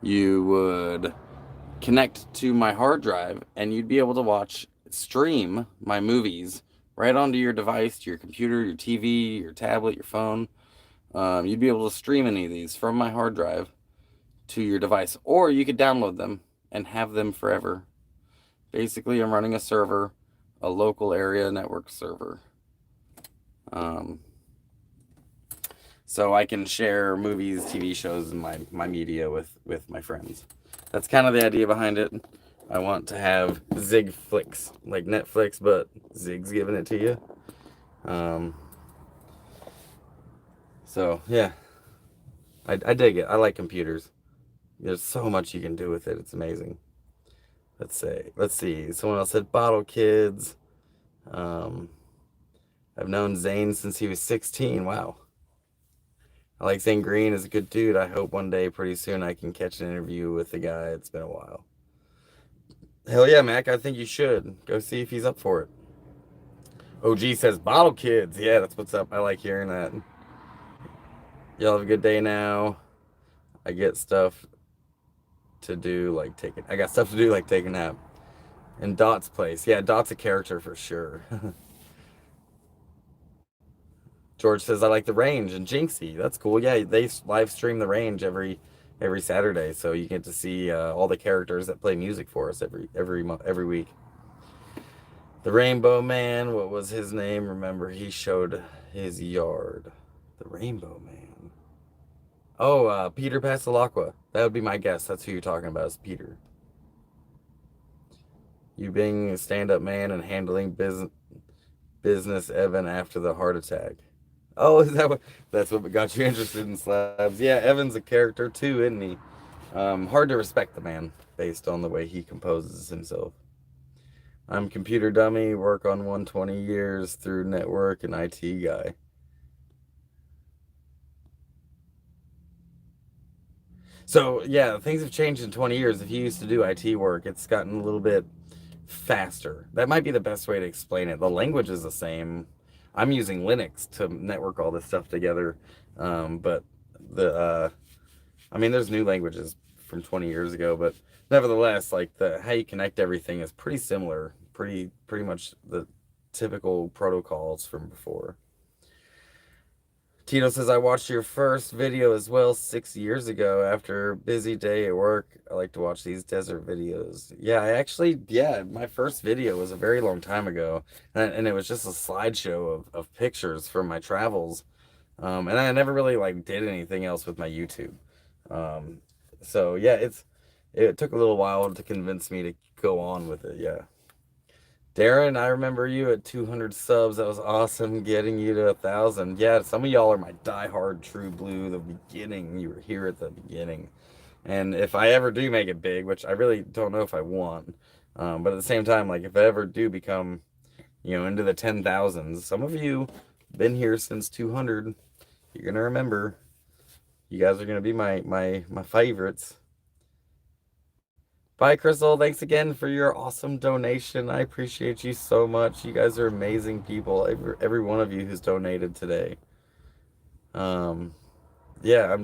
You would connect to my hard drive, and you'd be able to stream my movies right onto your device, to your computer, your TV, your tablet, your phone. You'd be able to stream any of these from my hard drive to your device, or you could download them and have them forever. Basically, I'm running a server, a local area network server. So I can share movies, TV shows, and my media with my friends. That's kind of the idea behind it. I want to have Zig flicks, like Netflix, but Zig's giving it to you. So yeah, I dig it. I like computers. There's so much you can do with it. It's amazing. Let's see. Someone else said Bottle Kids. I've known Zane since he was 16. Wow. I like Zane Green is a good dude. I hope one day, pretty soon, I can catch an interview with the guy. It's been a while. Hell yeah, Mac. I think you should. Go see if he's up for it. OG says Bottle Kids. Yeah, that's what's up. I like hearing that. Y'all have a good day now. I get stuff to do like taking. I got stuff to do like take a nap. And Dot's place. Yeah, Dot's a character for sure. George says I like the range and Jinxie. That's cool. Yeah, they live stream the range every Saturday, so you get to see all the characters that play music for us every week. The Rainbow Man. What was his name? Remember, he showed his yard. The Rainbow Man. Oh, Peter Pastelacqua. That would be my guess. That's who you're talking about, is Peter. You being a stand-up man and handling business Evan after the heart attack. Oh, is that's what got you interested in Slabs? Yeah, Evan's a character too, isn't he? Hard to respect the man based on the way he composes himself. I'm computer dummy, work on 120 years through network and IT guy. So yeah, things have changed in 20 years. If you used to do IT work, it's gotten a little bit faster. That might be the best way to explain it. The language is the same. I'm using Linux to network all this stuff together, but I mean, there's new languages from 20 years ago, but nevertheless, like how you connect everything is pretty similar, pretty much the typical protocols from before. Tito says, I watched your first video as well 6 years ago. After a busy day at work, I like to watch these desert videos. Yeah, my first video was a very long time ago. And it was just a slideshow of pictures from my travels. And I never really like did anything else with my YouTube. So yeah, it took a little while to convince me to go on with it. Yeah. Darren, I remember you at 200 subs. That was awesome, getting you to 1,000. Yeah, some of y'all are my diehard True Blue. The beginning, you were here at the beginning. And if I ever do make it big, which I really don't know if I want, but at the same time, like if I ever do become, into the 10,000s, some of you been here since 200. You're gonna remember. You guys are gonna be my favorites. Bye, Crystal. Thanks again for your awesome donation. I appreciate you so much. You guys are amazing people. Every one of you who's donated today. Yeah,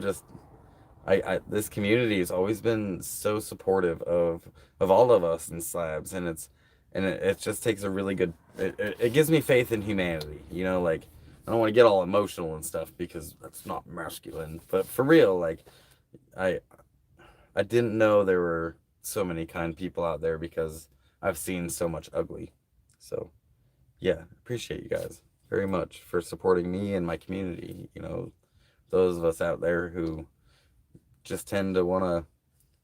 this community has always been so supportive of all of us in Slabs, and it just takes a really good. It gives me faith in humanity. Like I don't want to get all emotional and stuff because that's not masculine, but for real, like I I didn't know there were so many kind people out there because I've seen so much ugly. So yeah, appreciate you guys very much for supporting me and my community. You know, those of us out there who just tend to want to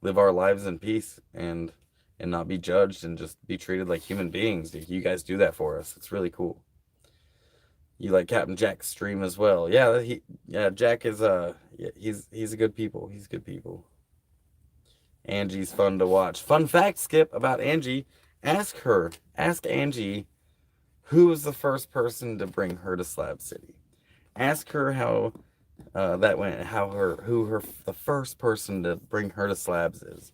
live our lives in peace and not be judged and just be treated like human beings. You guys do that for us. It's really cool. You like Captain Jack's stream as well. Yeah, Jack is yeah, he's a good people. He's good people. Angie's fun to watch. Fun fact, Skip, about Angie. Ask her. Ask Angie who was the first person to bring her to Slab City. Ask her how that went. Who the first person to bring her to Slabs is.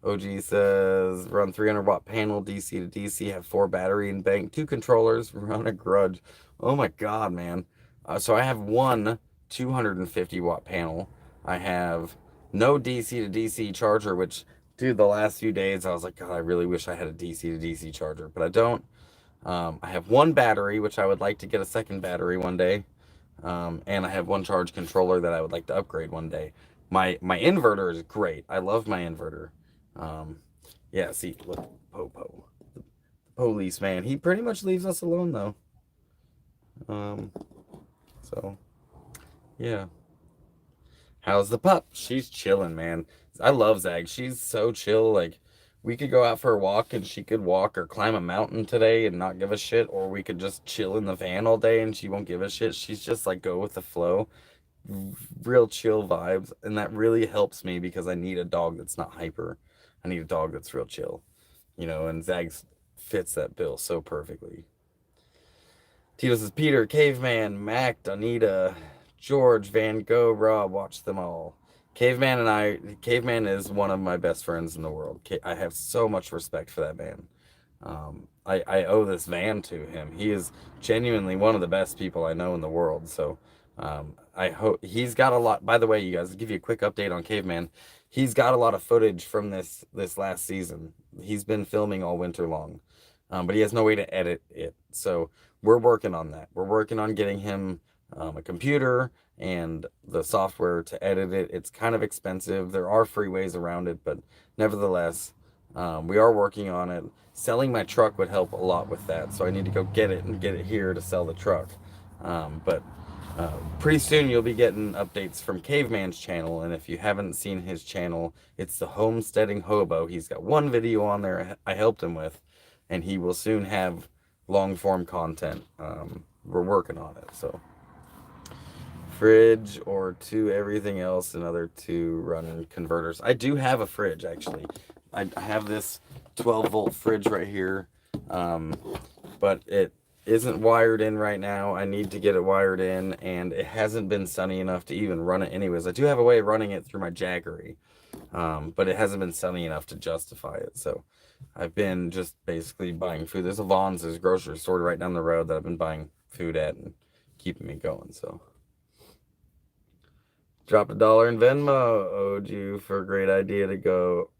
OG says, run 300-watt panel, DC to DC, have 4 battery in bank, 2 controllers, run a grudge. Oh my God, man. So I have one 250-watt panel. I have no DC to DC charger, which, dude, the last few days I was like, God, I really wish I had a DC to DC charger, but I don't. I have one battery, which I would like to get a second battery one day. And I have one charge controller that I would like to upgrade one day. My inverter is great. I love my inverter. Yeah, see, look, Popo. The police man. He pretty much leaves us alone though. So yeah. How's the pup? She's chilling, man. I love Zag. She's so chill. Like, we could go out for a walk and she could walk or climb a mountain today and not give a shit, or we could just chill in the van all day and she won't give a shit. She's just like go with the flow. Real chill vibes, and that really helps me because I need a dog that's not hyper. I need a dog that's real chill, you know, and Zags fits that bill so perfectly. Tito says, Peter, Caveman, Mac, Donita, George, Van Gogh, Rob, watch them all. Caveman is one of my best friends in the world. I have so much respect for that man. I owe this van to him. He is genuinely one of the best people I know in the world. So I hope he's got a lot. By the way, you guys, I'll give you a quick update on Caveman. He's got a lot of footage from this last season. He's been filming all winter long, but he has no way to edit it. So we're working on that. We're working on getting him a computer and the software to edit it. It's kind of expensive. There are free ways around it, but nevertheless, we are working on it. Selling my truck would help a lot with that. So I need to go get it and get it here to sell the truck. But pretty soon you'll be getting updates from Caveman's channel, and if you haven't seen his channel, it's the Homesteading Hobo. He's got one video on there I helped him with, and he will soon have long form content. We're working on it. So fridge or 2 everything else, another 2 running converters. I do have a fridge actually. I have this 12-volt fridge right here, but it isn't wired in right now. I need to get it wired in, and it hasn't been sunny enough to even run it anyways. I do have a way of running it through my Jaggery, but it hasn't been sunny enough to justify it. So I've been just basically buying food. There's a Vaughn's, there's a grocery store right down the road that I've been buying food at and keeping me going. So dropped $1 in Venmo. Owed you for a great idea to go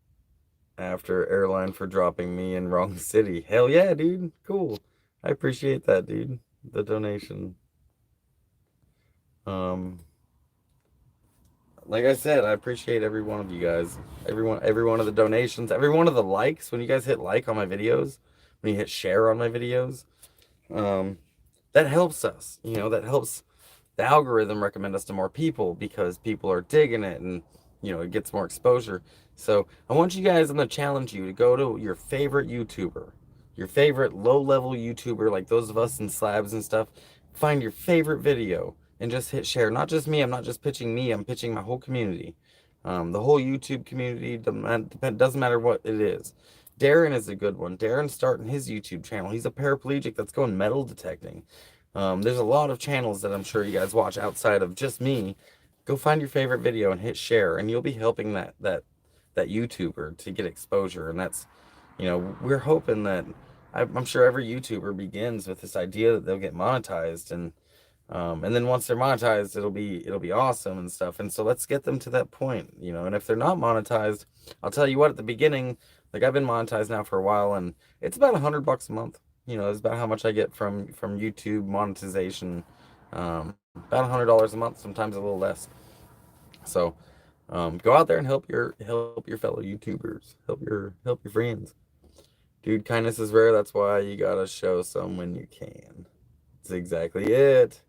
after airline for dropping me in wrong city. Hell yeah, dude. Cool. I appreciate that, dude. The donation. Like I said, I appreciate every one of you guys. Every one of the donations, every one of the likes. When you guys hit like on my videos, when you hit share on my videos, that helps us. You know, that helps the algorithm recommend us to more people because people are digging it, and you know, it gets more exposure. So I want you guys, I'm gonna challenge you to go to your favorite YouTuber, your favorite low-level YouTuber, like those of us in Slabs and stuff. Find your favorite video and just hit share. Not just me. I'm not just pitching me. I'm pitching my whole community. The whole YouTube community, doesn't matter what it is. Darren is a good one. Darren's starting his YouTube channel. He's a paraplegic that's going metal detecting. There's a lot of channels that I'm sure you guys watch outside of just me. Go find your favorite video and hit share, and you'll be helping that YouTuber to get exposure. And that's, you know, we're hoping that, I'm sure every YouTuber begins with this idea that they'll get monetized, and then once they're monetized, it'll be awesome and stuff. And so let's get them to that point, you know. And if they're not monetized, I'll tell you what, at the beginning, Like I've been monetized now for a while, and it's about $100 a month. You know, it's about how much I get from YouTube monetization. About $100 a month, sometimes a little less. So, go out there and help your fellow YouTubers, help your friends. Dude, kindness is rare. That's why you gotta show some when you can. That's exactly it.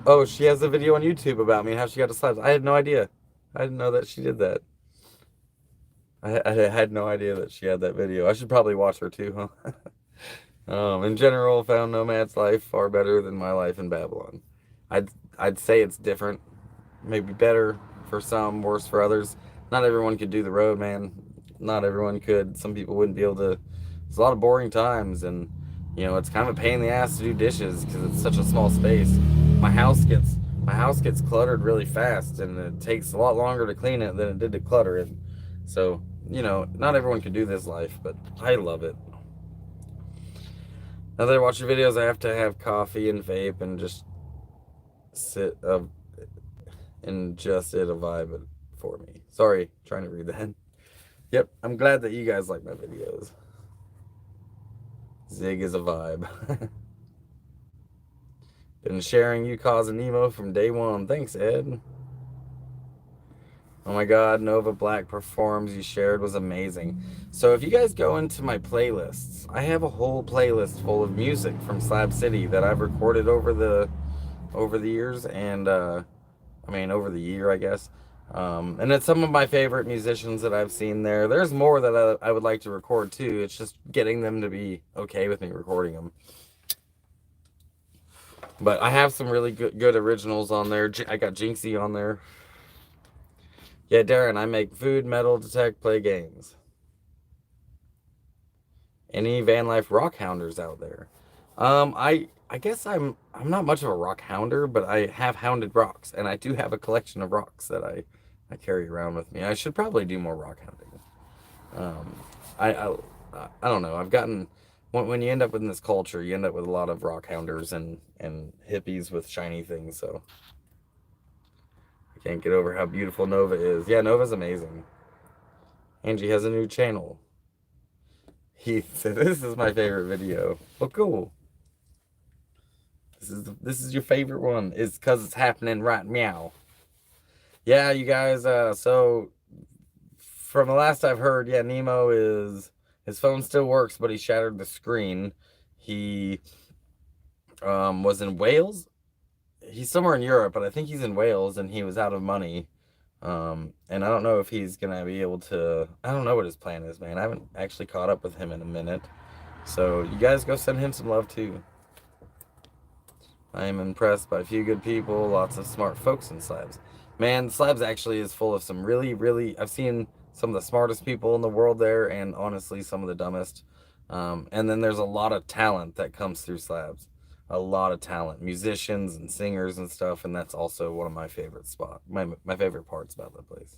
Oh, she has a video on YouTube about me and how she got to slabs. I had no idea. I didn't know that she did that. I had no idea that she had that video. I should probably watch her too, huh? In general, found Nomad's life far better than my life in Babylon. I'd I'd say it's different, maybe better for some, worse for others. Not everyone could do the road, man. Not everyone could. Some people wouldn't be able to. There's a lot of boring times, and it's kind of a pain in the ass to do dishes because it's such a small space. My house gets my house gets cluttered really fast, and it takes a lot longer to clean it than it did to clutter it. So, not everyone can do this life, but I love it. Now that I watch your videos, I have to have coffee and vape and just sit and just it a vibe for me. Sorry, trying to read that. Yep, I'm glad that you guys like my videos. Zig is a vibe. Been sharing you causing Nemo from day one. Thanks, Ed. Oh my god, Nova Black performs you shared was amazing. So if you guys go into my playlists, I have a whole playlist full of music from Slab City that I've recorded over the years, and over the year, I guess. And it's some of my favorite musicians that I've seen there. There's more that I would like to record too. It's just getting them to be okay with me recording them. But I have some really good originals on there. I got Jinxie on there. Yeah, Darren, I make food, metal, detect, play games. Any van life rock hounders out there? I guess I'm not much of a rock hounder, but I have hounded rocks, and I do have a collection of rocks that I carry around with me. I should probably do more rock hounding. Um, I don't know. I've gotten when you end up in this culture, you end up with a lot of rock hounders and hippies with shiny things. So I can't get over how beautiful Nova is. Yeah, Nova's amazing. Angie has a new channel. He said, "This is my favorite video." Well, cool. This is your favorite one. It's because it's happening right meow. Yeah, you guys. So from the last I've heard, yeah, Nemo is his phone still works, but he shattered the screen. He was in Wales. He's somewhere in Europe, but I think he's in Wales, and he was out of money. And I don't know if he's gonna be able to. I don't know what his plan is, man. I haven't actually caught up with him in a minute. So you guys go send him some love too. I am impressed by a few good people, lots of smart folks in Slabs. Man, Slabs actually is full of some really, really. I've seen some of the smartest people in the world there, and honestly, some of the dumbest. And then there's a lot of talent that comes through Slabs. A lot of talent, musicians and singers and stuff, and that's also one of my favorite my favorite parts about that place.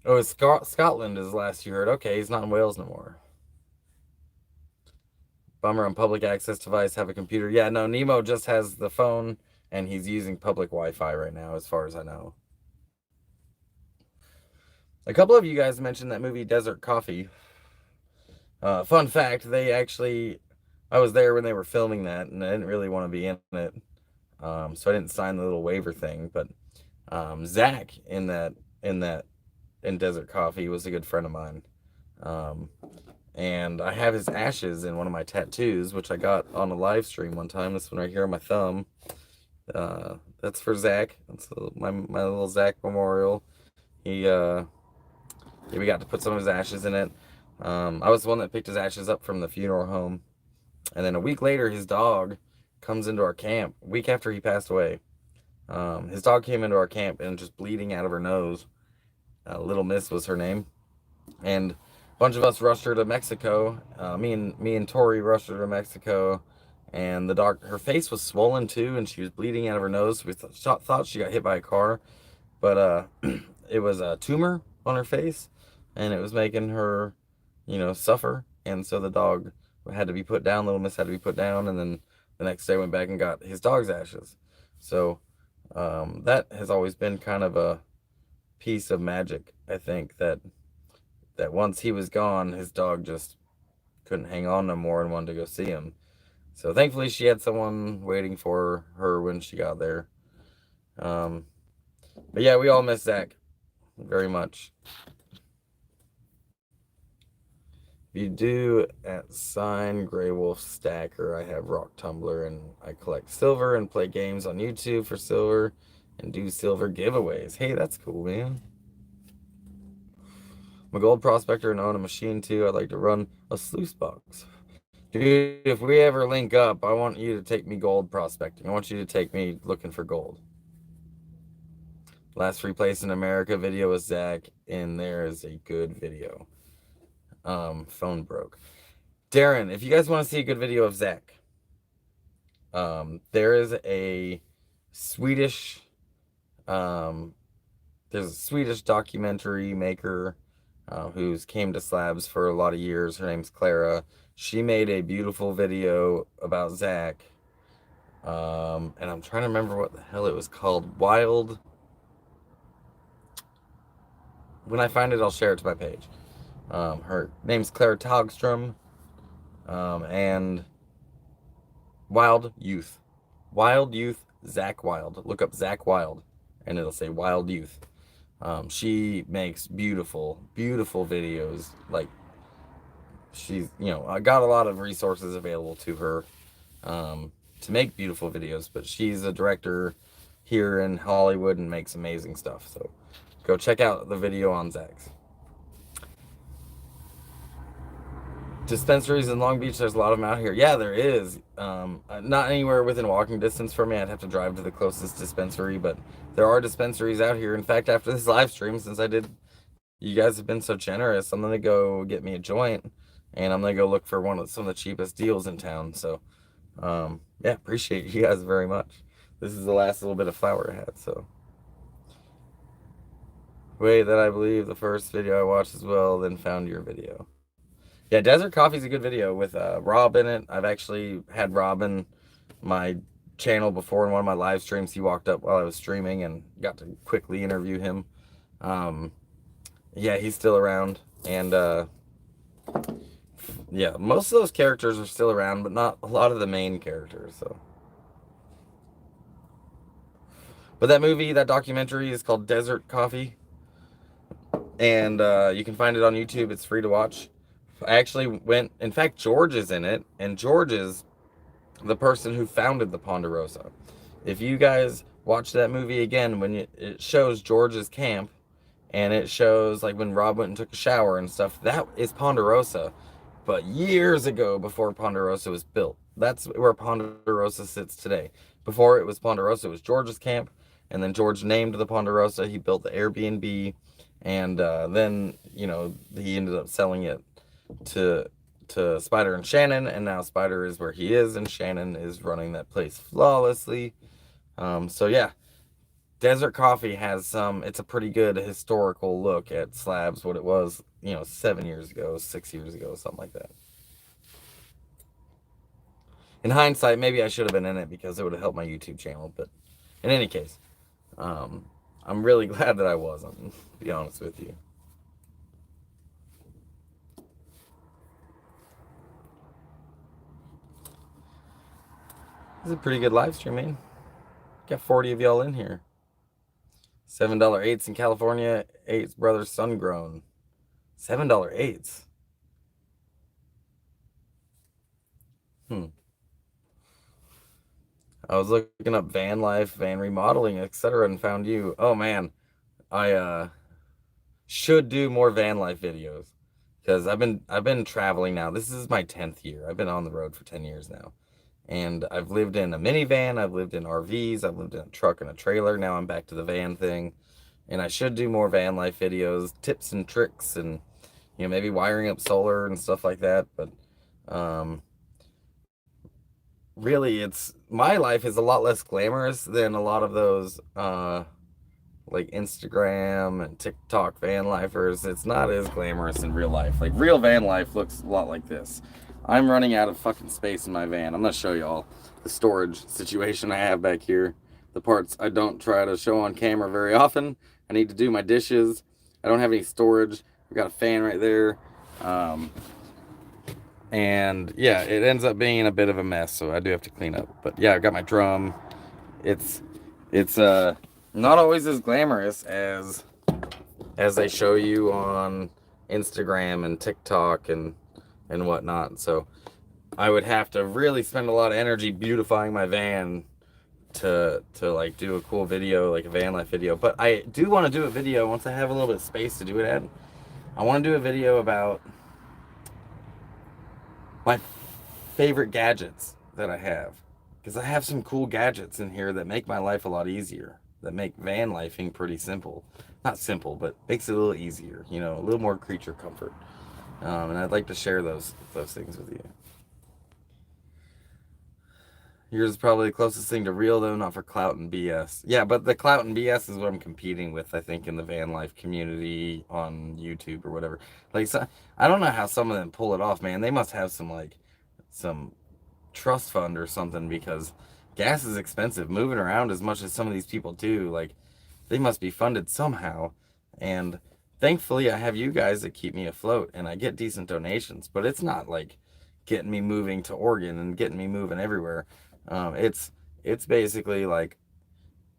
Oh, Scotland is last you heard. Okay, he's not in Wales no more. Bummer on public access device, have a computer. Yeah, no, Nemo just has the phone and he's using public Wi-Fi right now, as far as I know. A couple of you guys mentioned that movie Desert Coffee. Fun fact, I was there when they were filming that, and I didn't really want to be in it. So I didn't sign the little waiver thing, but Zach in Desert Coffee was a good friend of mine. And I have his ashes in one of my tattoos, which I got on a live stream one time. This one right here on my thumb. That's for Zach. That's my little Zach memorial. We got to put some of his ashes in it. I was the one that picked his ashes up from the funeral home, and then a week later, his dog comes into our camp. A week after he passed away, his dog came into our camp and just bleeding out of her nose. Little Miss was her name, and a bunch of us rushed her to Mexico. Me and Tori rushed her to Mexico, and her face was swollen too, and she was bleeding out of her nose. We thought she got hit by a car, but it was a tumor on her face, and it was making her, suffer. And so the dog had to be put down. Little Miss had to be put down, and then the next day went back and got his dog's ashes. So That has always been kind of a piece of magic. I think that once he was gone, his dog just couldn't hang on no more and wanted to go see him. So thankfully, she had someone waiting for her when she got there. Um, but yeah, we all miss Zach very much. If you do at Sign Grey Wolf Stacker, I have Rock Tumbler and I collect silver and play games on YouTube for silver and do silver giveaways. Hey, that's cool, man. I'm a gold prospector and own a machine too. I'd like to run a sluice box. Dude, if we ever link up, I want you to take me gold prospecting. I want you to take me looking for gold. Last free place in America video with Zach, and there is a good video. Phone broke. Darren, if you guys want to see a good video of Zach, there is a Swedish, there's a Swedish documentary maker who's came to Slabs for a lot of years. Her name's Clara. She made a beautiful video about Zach. And I'm trying to remember what the hell it was called. Wild. When I find it, I'll share it to my page. Her name's Claire Togstrom. And Wild Youth. Wild Youth, Zach Wild. Look up Zach Wild, and it'll say Wild Youth. She makes beautiful, beautiful videos. Like, she's, I got a lot of resources available to her to make beautiful videos, but she's a director here in Hollywood and makes amazing stuff. So go check out the video on Zach's. Dispensaries in Long Beach, there's a lot of them out here. Yeah, there is. Not anywhere within walking distance from me. I'd have to drive to the closest dispensary, but there are dispensaries out here. In fact, after this live stream, since you guys have been so generous, I'm gonna go get me a joint, and I'm gonna go look for some of the cheapest deals in town. So, yeah, appreciate you guys very much. This is the last little bit of flour I had. So, wait, that I believe the first video I watched as well, then found your video. Yeah, Desert Coffee's a good video with Rob in it. I've actually had Rob in my channel before in one of my live streams. He walked up while I was streaming and got to quickly interview him. Yeah, he's still around. And yeah, most of those characters are still around, but not a lot of the main characters. So, but that documentary is called Desert Coffee. And you can find it on YouTube. It's free to watch. I actually in fact, George is in it, and George is the person who founded the Ponderosa. If you guys watch that movie again, it shows George's camp, and it shows like when Rob went and took a shower and stuff, that is Ponderosa, but years ago, before Ponderosa was built. That's where Ponderosa sits today. Before it was Ponderosa, it was George's camp, and then George named the Ponderosa. He built the Airbnb, and then, he ended up selling it to Spider and Shannon, and now Spider is where he is, and Shannon is running that place flawlessly. So yeah, Desert Coffee has it's a pretty good historical look at Slabs, what it was, 7 years ago, 6 years ago, something like that. In hindsight, maybe I should have been in it because it would have helped my YouTube channel, but in any case, I'm really glad that I wasn't, to be honest with you. This is a pretty good live stream, man. Got 40 of y'all in here. $7 eights in California. Eights brothers sun grown. $7 eights. I was looking up van life, van remodeling, etc., and found you. Oh man, I should do more van life videos because I've been traveling now. This is my 10th year. I've been on the road for 10 years now. And I've lived in a minivan, I've lived in RVs, I've lived in a truck and a trailer. Now I'm back to the van thing. And I should do more van life videos, tips and tricks, and maybe wiring up solar and stuff like that. But really, my life is a lot less glamorous than a lot of those like Instagram and TikTok van lifers. It's not as glamorous in real life. Like, real van life looks a lot like this. I'm running out of fucking space in my van. I'm gonna show y'all the storage situation I have back here. the parts I don't try to show on camera very often. I need to do my dishes. I don't have any storage. I've got a fan right there. Um, and yeah, it ends up being a bit of a mess, so I do have to clean up. But yeah, I've got my drum. It's it's not always as glamorous as they show you on Instagram and TikTok and whatnot. So I would have to really spend a lot of energy beautifying my van to like do a cool video, like a van life video. But I do want to do a video once I have a little bit of space to do it at. I want to do a video about my favorite gadgets that I have, because I have some cool gadgets in here that make my life a lot easier, that make van lifing pretty simple. Not simple, but makes it a little easier, you know, a little more creature comfort. And I'd like to share those things with you. Yours is probably the closest thing to real, though, not for clout and BS. Yeah, but the clout and BS is what I'm competing with, I think, in the van life community on YouTube or whatever. Like, so, I don't know how some of them pull it off, man. They must have some trust fund or something, because gas is expensive. Moving around as much as some of these people do, like, they must be funded somehow. And thankfully, I have you guys that keep me afloat, and I get decent donations, but it's not like getting me moving to Oregon and getting me moving everywhere. It's basically like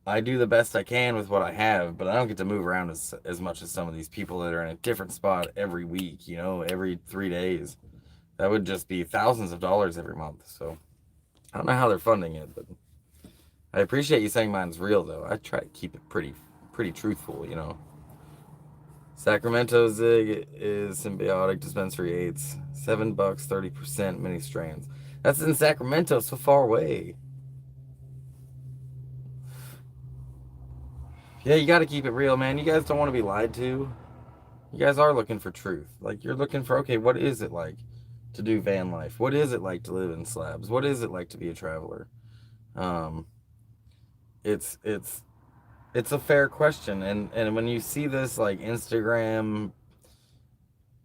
I do the best I can with what I have, but I don't get to move around as much as some of these people that are in a different spot every week, you know, every 3 days. That would just be thousands of dollars every month. So I don't know how they're funding it, but I appreciate you saying mine's real, though. I try to keep it pretty truthful, you know. Sacramento Zig is symbiotic dispensary 8s, $7, 30% mini strands. That's in Sacramento, so far away. Yeah, you got to keep it real, man. You guys don't want to be lied to. You guys are looking for truth. Like, you're looking for, okay, what is it like to do van life? What is it like to live in slabs? What is it like to be a traveler? Um, it's it's it's a fair question, and when you see this like Instagram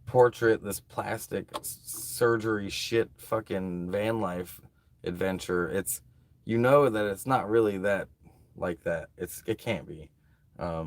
portrait, this plastic surgery shit fucking van life adventure, it's, you know, that it's not really that like that. It can't be.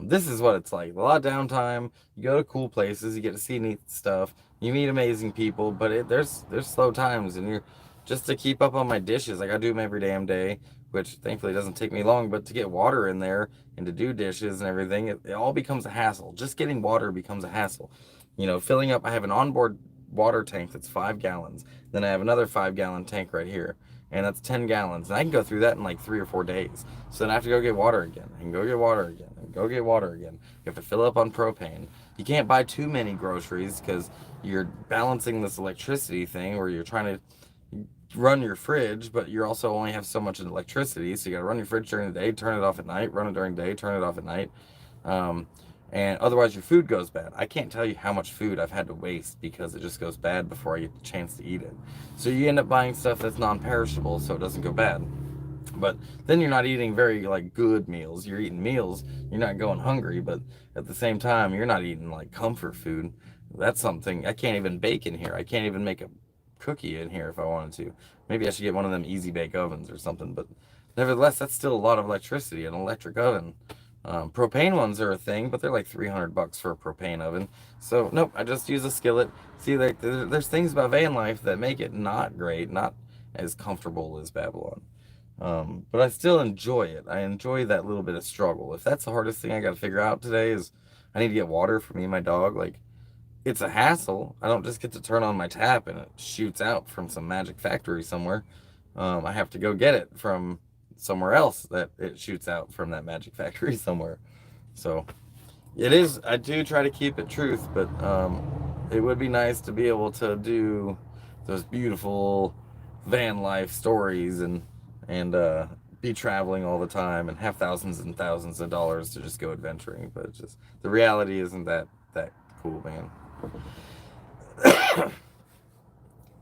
This is what it's like. A lot of downtime. You go to cool places. You get to see neat stuff. You meet amazing people. But there's slow times, and you're just to keep up on my dishes. Like, I do them every damn day, which thankfully doesn't take me long. But to get water in there and to do dishes and everything, it all becomes a hassle. Just getting water becomes a hassle. You know, filling up. I have an onboard water tank that's 5 gallons. Then I have another 5-gallon tank right here, and that's 10 gallons. And I can go through that in like 3 or 4 days. So then I have to go get water again, and go get water again, and go get water again. You have to fill up on propane. You can't buy too many groceries because you're balancing this electricity thing where you're trying to run your fridge, but you also only have so much electricity. So you got to run your fridge during the day, turn it off at night, run it during the day, turn it off at night. And otherwise your food goes bad. I can't tell you how much food I've had to waste because it just goes bad before I get the chance to eat it. So you end up buying stuff that's non-perishable so it doesn't go bad. But then you're not eating very like good meals. You're eating meals, you're not going hungry, but at the same time you're not eating like comfort food. That's something I can't even bake in here. I can't even make a cookie in here if I wanted to. Maybe I should get one of them easy bake ovens or something, but nevertheless, that's still a lot of electricity, an electric oven. Propane ones are a thing, but they're like $300 for a propane oven. So nope, I just use a skillet. See, like there's things about van life that make it not great, not as comfortable as Babylon. But I still enjoy it. I enjoy that little bit of struggle. If that's the hardest thing I got to figure out today is I need to get water for me and my dog, like, it's a hassle. I don't just get to turn on my tap and it shoots out from some magic factory somewhere. I have to go get it from somewhere else that it shoots out from that magic factory somewhere. So it is, I do try to keep it truth, but it would be nice to be able to do those beautiful van life stories and be traveling all the time and have thousands and thousands of dollars to just go adventuring. But it's just, the reality isn't that cool, man.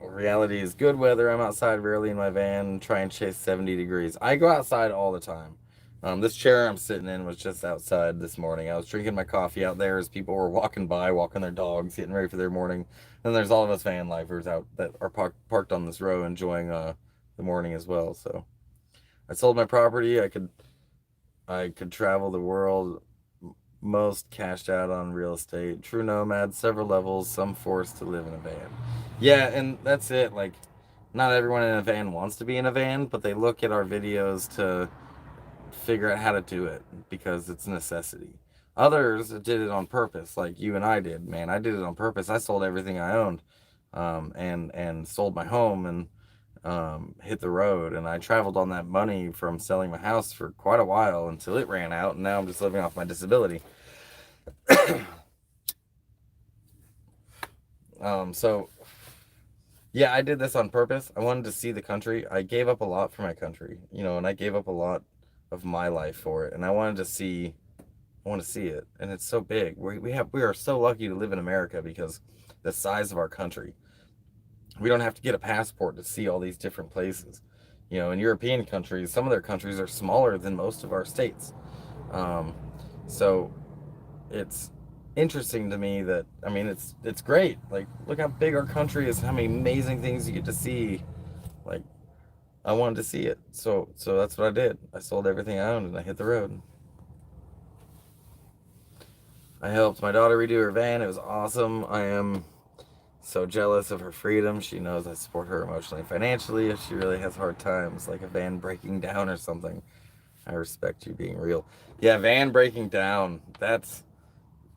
Reality is good weather. I'm outside rarely in my van and try and chase 70 degrees. I go outside all the time. This chair I'm sitting in was just outside this morning. I was drinking my coffee out there as people were walking by, walking their dogs, getting ready for their morning. And there's all of us van lifers out that are parked on this row enjoying the morning as well. So I sold my property. I could I could travel the world, most cashed out on real estate. True nomad, several levels, some forced to live in a van. Yeah, and that's it. Like, not everyone in a van wants to be in a van, but they look at our videos to figure out how to do it because it's a necessity. Others did it on purpose, like you and I did. Man, I did it on purpose. I sold everything I owned, and sold my home and hit the road. And I traveled on that money from selling my house for quite a while until it ran out. And now I'm just living off my disability. So yeah, I did this on purpose. I wanted to see the country. I gave up a lot for my country, and I gave up a lot of my life for it. And I wanted to see, I want to see it. And it's so big. We are so lucky to live in America because the size of our country. We don't have to get a passport to see all these different places. In European countries, some of their countries are smaller than most of our states. Um, so it's interesting to me that, I mean, it's great. Like, look how big our country is, how many amazing things you get to see. Like, I wanted to see it, so that's what I did. I sold everything I owned and I hit the road. I helped my daughter redo her van. It was awesome. I am so jealous of her freedom. She knows I support her emotionally and financially. If she really has hard times, like a van breaking down or something, I respect you being real. Yeah, van breaking down. That's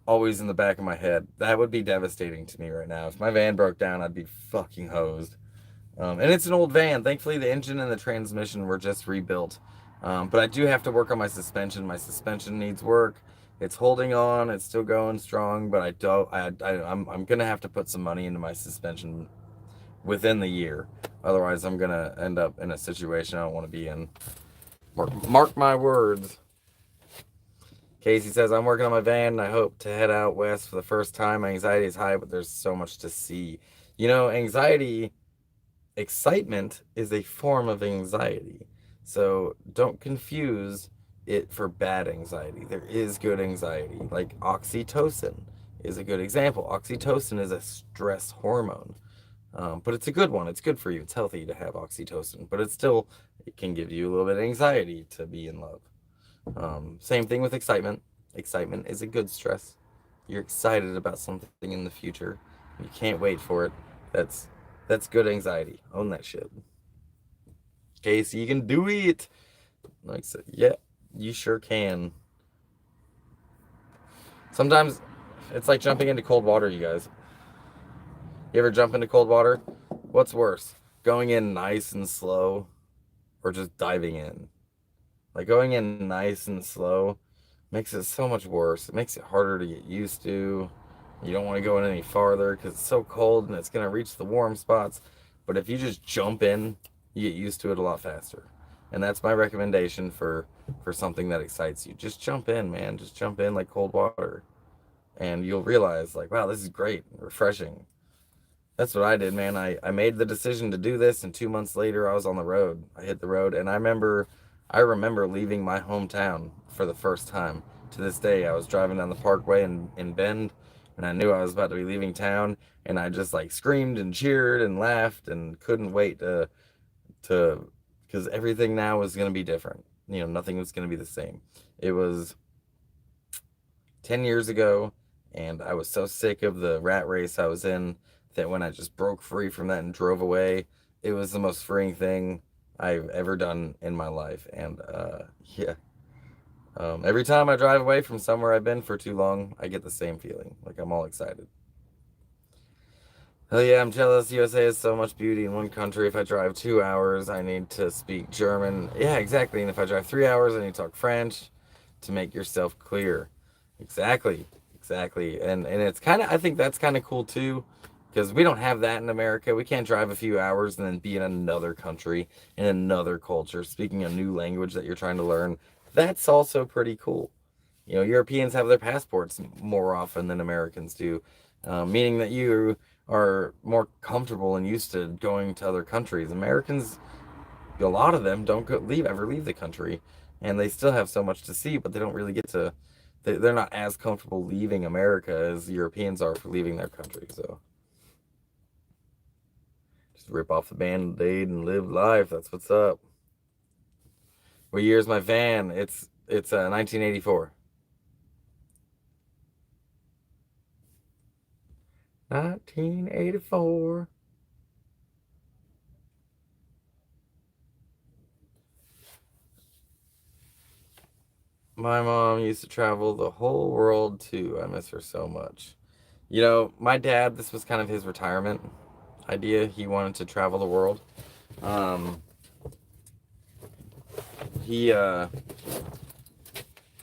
always in the back of my head. That would be devastating to me right now. If my van broke down, I'd be fucking hosed. And it's an old van. Thankfully, the engine and the transmission were just rebuilt. But I do have to work on my suspension. My suspension needs work. It's holding on. It's still going strong. But I don't. I'm gonna have to put some money into my suspension within the year. Otherwise, I'm gonna end up in a situation I don't want to be in. Mark my words. Casey says, I'm working on my van and I hope to head out west for the first time. My anxiety is high, but there's so much to see. Anxiety, excitement is a form of anxiety. So don't confuse it for bad anxiety. There is good anxiety. Like oxytocin is a good example. Oxytocin is a stress hormone. But it's a good one. It's good for you. It's healthy to have oxytocin, but it can give you a little bit of anxiety to be in love. Same thing with excitement. Excitement is a good stress. You're excited about something in the future. You can't wait for it. That's good anxiety. Own that shit. Casey, you can do it. Like I said, yeah, you sure can. Sometimes it's like jumping into cold water, you guys. You ever jump into cold water? What's worse? Going in nice and slow or just diving in? Like going in nice and slow makes it so much worse. It makes it harder to get used to. You don't want to go in any farther because it's so cold and it's going to reach the warm spots. But if you just jump in, you get used to it a lot faster. And that's my recommendation for something that excites you. Just jump in, man. Just jump in like cold water. And you'll realize, like, wow, this is great, refreshing. That's what I did, man. I made the decision to do this, and 2 months later, I was on the road. I hit the road, and I remember leaving my hometown for the first time. To this day, I was driving down the Parkway in Bend, and I knew I was about to be leaving town, and I just like screamed and cheered and laughed and couldn't wait to because everything now was gonna be different. Nothing was gonna be the same. It was 10 years ago, and I was so sick of the rat race I was in that when I just broke free from that and drove away, it was the most freeing thing I've ever done in my life. And yeah, every time I drive away from somewhere I've been for too long, I get the same feeling. Like I'm all excited. Hell yeah, I'm jealous. USA has so much beauty in one country. If I drive 2 hours, I need to speak German. Yeah, exactly. And if I drive 3 hours, I need to talk French to make yourself clear. Exactly. Exactly. And it's kind of, I think that's kind of cool too, because we don't have that in America. We can't drive a few hours and then be in another country, in another culture, speaking a new language that you're trying to learn. That's also pretty cool. Europeans have their passports more often than Americans do, meaning that you are more comfortable and used to going to other countries. Americans, a lot of them don't ever leave the country, and they still have so much to see, but they don't really get to. They're not as comfortable leaving America as Europeans are for leaving their country. So just rip off the band-aid and live life. That's what's up. What year is my van? It's 1984. 1984. My mom used to travel the whole world too. I miss her so much. You know, my dad, this was kind of his retirement idea. He wanted to travel the world. Um, he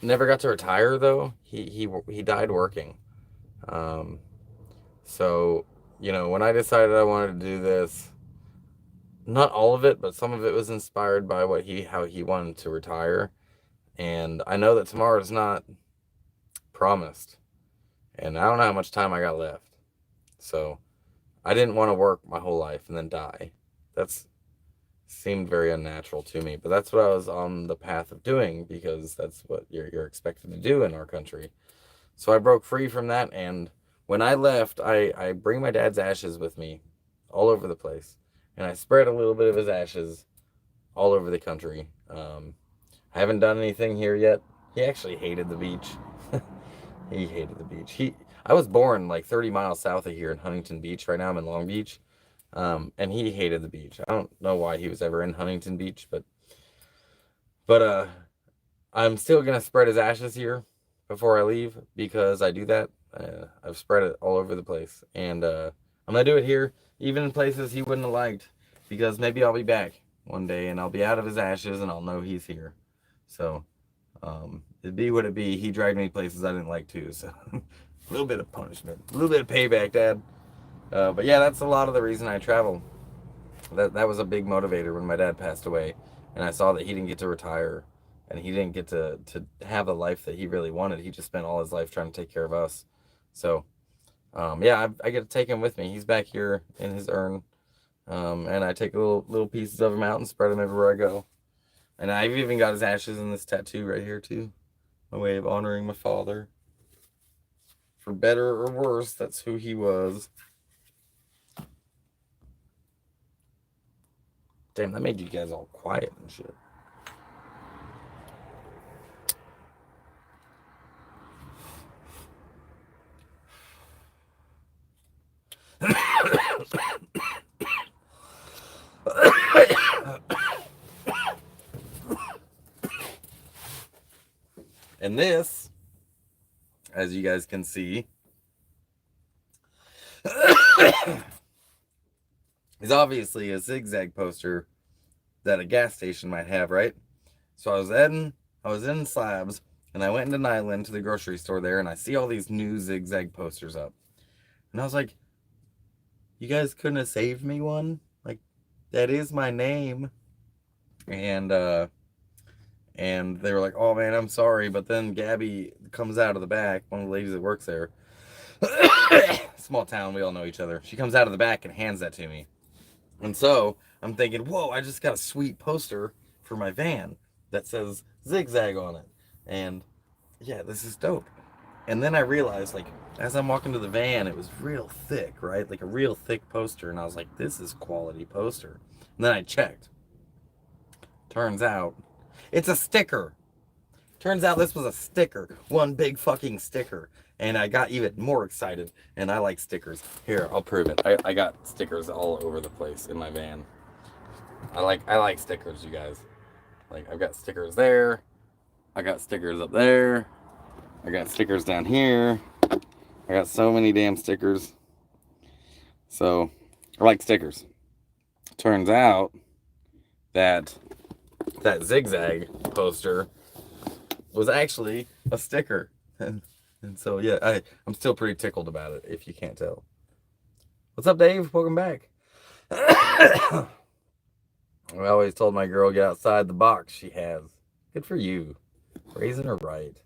never got to retire though. He died working. Um, so you know, when I decided I wanted to do this, not all of it, but some of it was inspired by how he wanted to retire. And I know that tomorrow is not promised, and I don't know how much time I got left. So I didn't want to work my whole life and then die. That's seemed very unnatural to me, but that's what I was on the path of doing because that's what you're expected to do in our country. So I broke free from that, and when I left, I bring my dad's ashes with me all over the place, and I spread a little bit of his ashes all over the country. I haven't done anything here yet. He actually hated the beach. He hated the beach. I was born like 30 miles south of here in Huntington Beach. Right now I'm in Long Beach. And he hated the beach. I don't know why he was ever in Huntington Beach, but I'm still gonna spread his ashes here before I leave because I do that. I've spread it all over the place, and I'm gonna do it here, even in places he wouldn't have liked, because maybe I'll be back one day and I'll be out of his ashes and I'll know he's here. So it'd be what it be. He dragged me places I didn't like too, so a little bit of punishment, a little bit of payback, Dad. But yeah, that's a lot of the reason I travel. That was a big motivator when my dad passed away, and I saw that he didn't get to retire, and he didn't get to have the life that he really wanted. He just spent all his life trying to take care of us. So yeah, I get to take him with me. He's back here in his urn, and I take little pieces of him out and spread them everywhere I go. And I've even got his ashes in this tattoo right here too, my way of honoring my father. For better or worse, that's who he was. Damn, that made you guys all quiet and shit. And this, as you guys can see, is obviously a zigzag poster that a gas station might have, right? So I was in Slabs, and I went into Nyland to the grocery store there, and I see all these new zigzag posters up. And I was like, you guys couldn't have saved me one? Like, that is my name. And they were like, oh man, I'm sorry. But then Gabby comes out of the back, one of the ladies that works there. Small town, we all know each other. She comes out of the back and hands that to me. And so I'm thinking, whoa, I just got a sweet poster for my van that says zigzag on it. And yeah, this is dope. And then I realized, like, as I'm walking to the van, it was real thick, right? Like a real thick poster. And I was like, this is quality poster. And then I checked. Turns out it's a sticker. Turns out this was a sticker. One big fucking sticker. And I got even more excited. And I like stickers. Here, I'll prove it. I got stickers all over the place in my van. I like stickers, you guys. Like, I've got stickers there. I got stickers up there. I got stickers down here. I got so many damn stickers. So, I like stickers. Turns out that zigzag poster was actually a sticker. And so, yeah, I'm still pretty tickled about it, if you can't tell. What's up, Dave? Welcome back. I always told my girl, get outside the box she has. Good for you. Raising her right.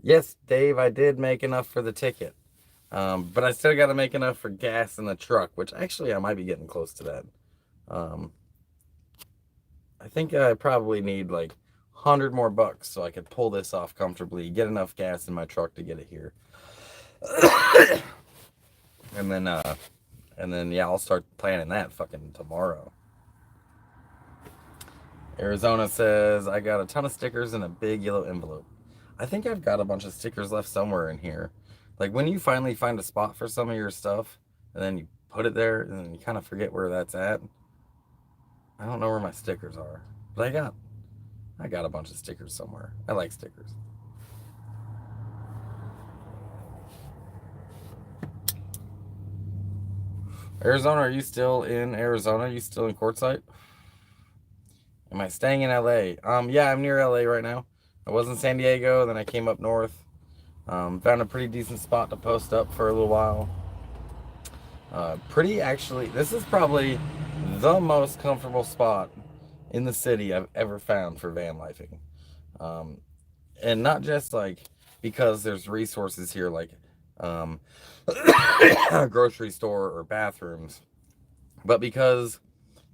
Yes, Dave, I did make enough for the ticket. But I still got to make enough for gas in the truck, which actually I might be getting close to that. I think I probably need like 100 more bucks so I could pull this off comfortably, get enough gas in my truck to get it here. and then yeah, I'll start planning that fucking tomorrow. Arizona says, I got a ton of stickers in a big yellow envelope. I think I've got a bunch of stickers left somewhere in here. Like when you finally find a spot for some of your stuff, and then you put it there, and then you kind of forget where that's at. I don't know where my stickers are, but I got a bunch of stickers somewhere. I like stickers. Arizona, are you still in Arizona? Are you still in Quartzsite? Am I staying in LA? Yeah, I'm near LA right now. I was in San Diego, then I came up north. Found a pretty decent spot to post up for a little while. Actually, this is probably the most comfortable spot in the city I've ever found for van lifing. And not just like because there's resources here like a grocery store or bathrooms, but because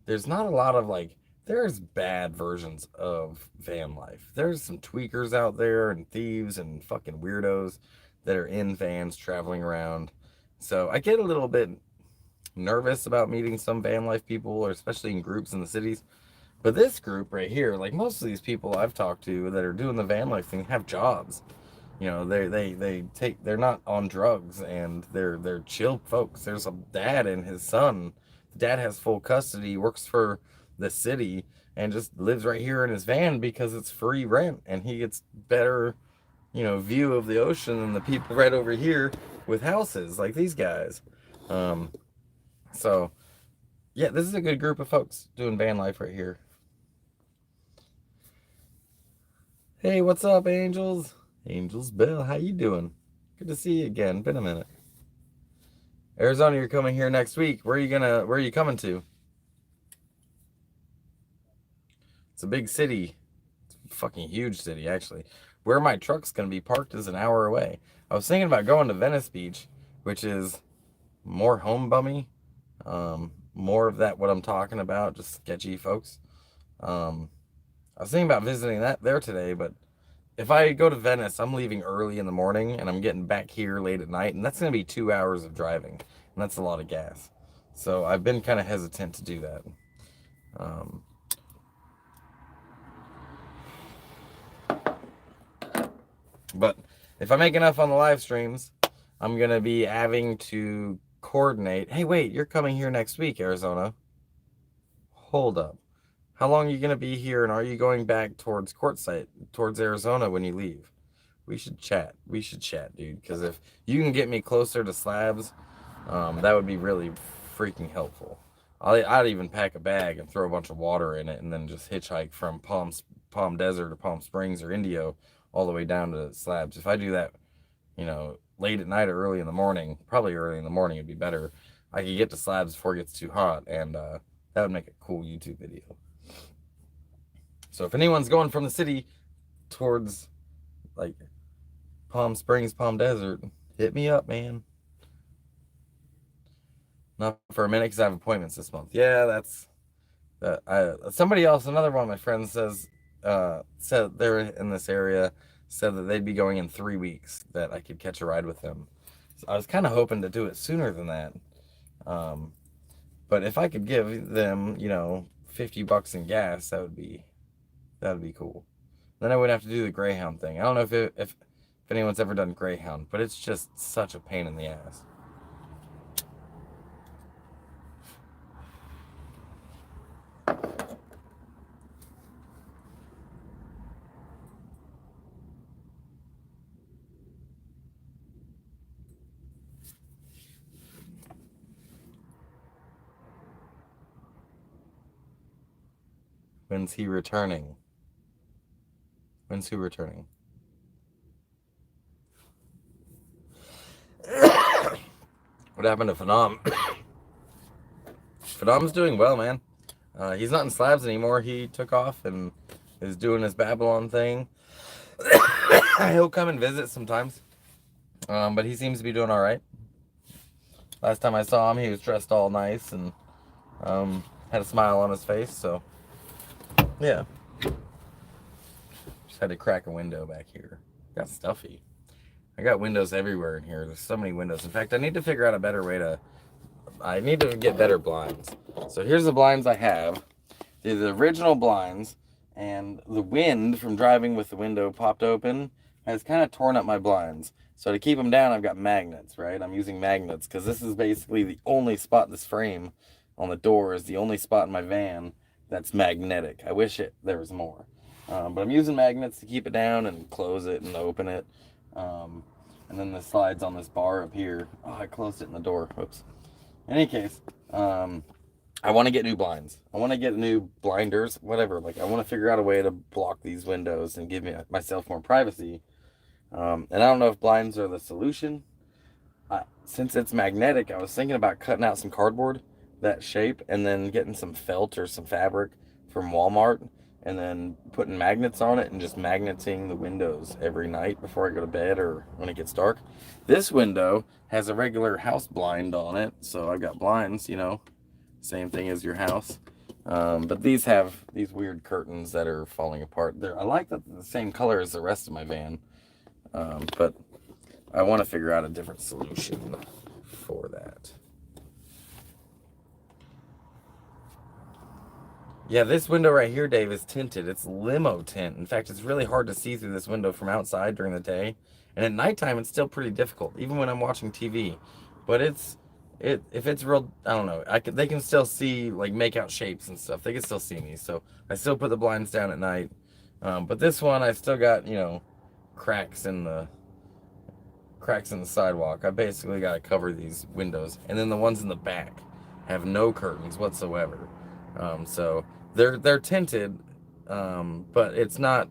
there's not a lot of like, there's bad versions of van life. There's some tweakers out there and thieves and fucking weirdos that are in vans traveling around. So I get a little bit nervous about meeting some van life people, or especially in groups in the cities. But this group right here, like most of these people I've talked to that are doing the van life thing have jobs. You know, they're not on drugs, and they're chill folks. There's a dad and his son. The dad has full custody, works for the city, and just lives right here in his van because it's free rent, and he gets better, view of the ocean than the people right over here with houses like these guys. So yeah, this is a good group of folks doing van life right here. Hey, what's up, Angels? Angels Bell, how you doing? Good to see you again. Been a minute. Arizona, you're coming here next week. Where are you coming to? It's a big city. It's a fucking huge city, actually. Where my truck's gonna be parked is an hour away. I was thinking about going to Venice Beach, which is more home bummy. More of that, what I'm talking about, just sketchy folks. I was thinking about visiting that there today, but if I go to Venice, I'm leaving early in the morning and I'm getting back here late at night, and that's going to be 2 hours of driving, and that's a lot of gas. So I've been kind of hesitant to do that. But if I make enough on the live streams, I'm going to be having to coordinate. Hey, wait, you're coming here next week, Arizona. Hold up. How long are you going to be here, and are you going back towards Quartzsite, towards Arizona when you leave? We should chat. We should chat, dude. Because if you can get me closer to Slabs, that would be really freaking helpful. I'd even pack a bag and throw a bunch of water in it, and then just hitchhike from Palm Desert or Palm Springs or Indio all the way down to Slabs. If I do that, late at night or early in the morning, probably early in the morning would be better. I could get to Slabs before it gets too hot, and that would make a cool YouTube video. So if anyone's going from the city towards like Palm Springs, Palm Desert, hit me up, man. Not for a minute because I have appointments this month. Yeah, that's somebody else, another one of my friends said they're in this area, said that they'd be going in 3 weeks, that I could catch a ride with them. So I was kind of hoping to do it sooner than that. But if I could give them, $50 in gas, that would be cool. Then I wouldn't have to do the Greyhound thing. I don't know if anyone's ever done Greyhound, but it's just such a pain in the ass. When's he returning? When's who returning? What happened to Phenom? Phenom's doing well, man. He's not in Slabs anymore. He took off and is doing his Babylon thing. He'll come and visit sometimes. But he seems to be doing all right. Last time I saw him, he was dressed all nice and had a smile on his face. So, yeah. Just had to crack a window back here. Got stuffy. I got windows everywhere in here. There's so many windows. In fact, I need to figure out a better way to... I need to get better blinds. So here's the blinds I have. They're the original blinds. and the wind from driving with the window popped open has kind of torn up my blinds. So to keep them down, I've got magnets, right? I'm using magnets because this is basically the only spot, this frame on the door is the only spot in my van that's magnetic. I wish there was more. But I'm using magnets to keep it down and close it and open it. And then the slides on this bar up here. Oh, I closed it in the door. Oops. In any case, I want to get new blinds. I want to get new blinders, whatever. Like, I want to figure out a way to block these windows and give myself more privacy. And I don't know if blinds are the solution. Since it's magnetic, I was thinking about cutting out some cardboard that shape and then getting some felt or some fabric from Walmart and then putting magnets on it and just magneting the windows every night before I go to bed or when it gets dark. This window has a regular house blind on it, so I've got blinds, same thing as your house. But these have these weird curtains that are falling apart. I like that they're the same color as the rest of my van, but I want to figure out a different solution for that. Yeah, this window right here, Dave, is tinted. It's limo tint. In fact, it's really hard to see through this window from outside during the day. And at nighttime, it's still pretty difficult, even when I'm watching TV. But if it's real, I don't know. They can still see, like, make out shapes and stuff. They can still see me. So I still put the blinds down at night. But this one, I still got, cracks in the sidewalk. I basically got to cover these windows. And then the ones in the back have no curtains whatsoever. So they're tinted, but it's not,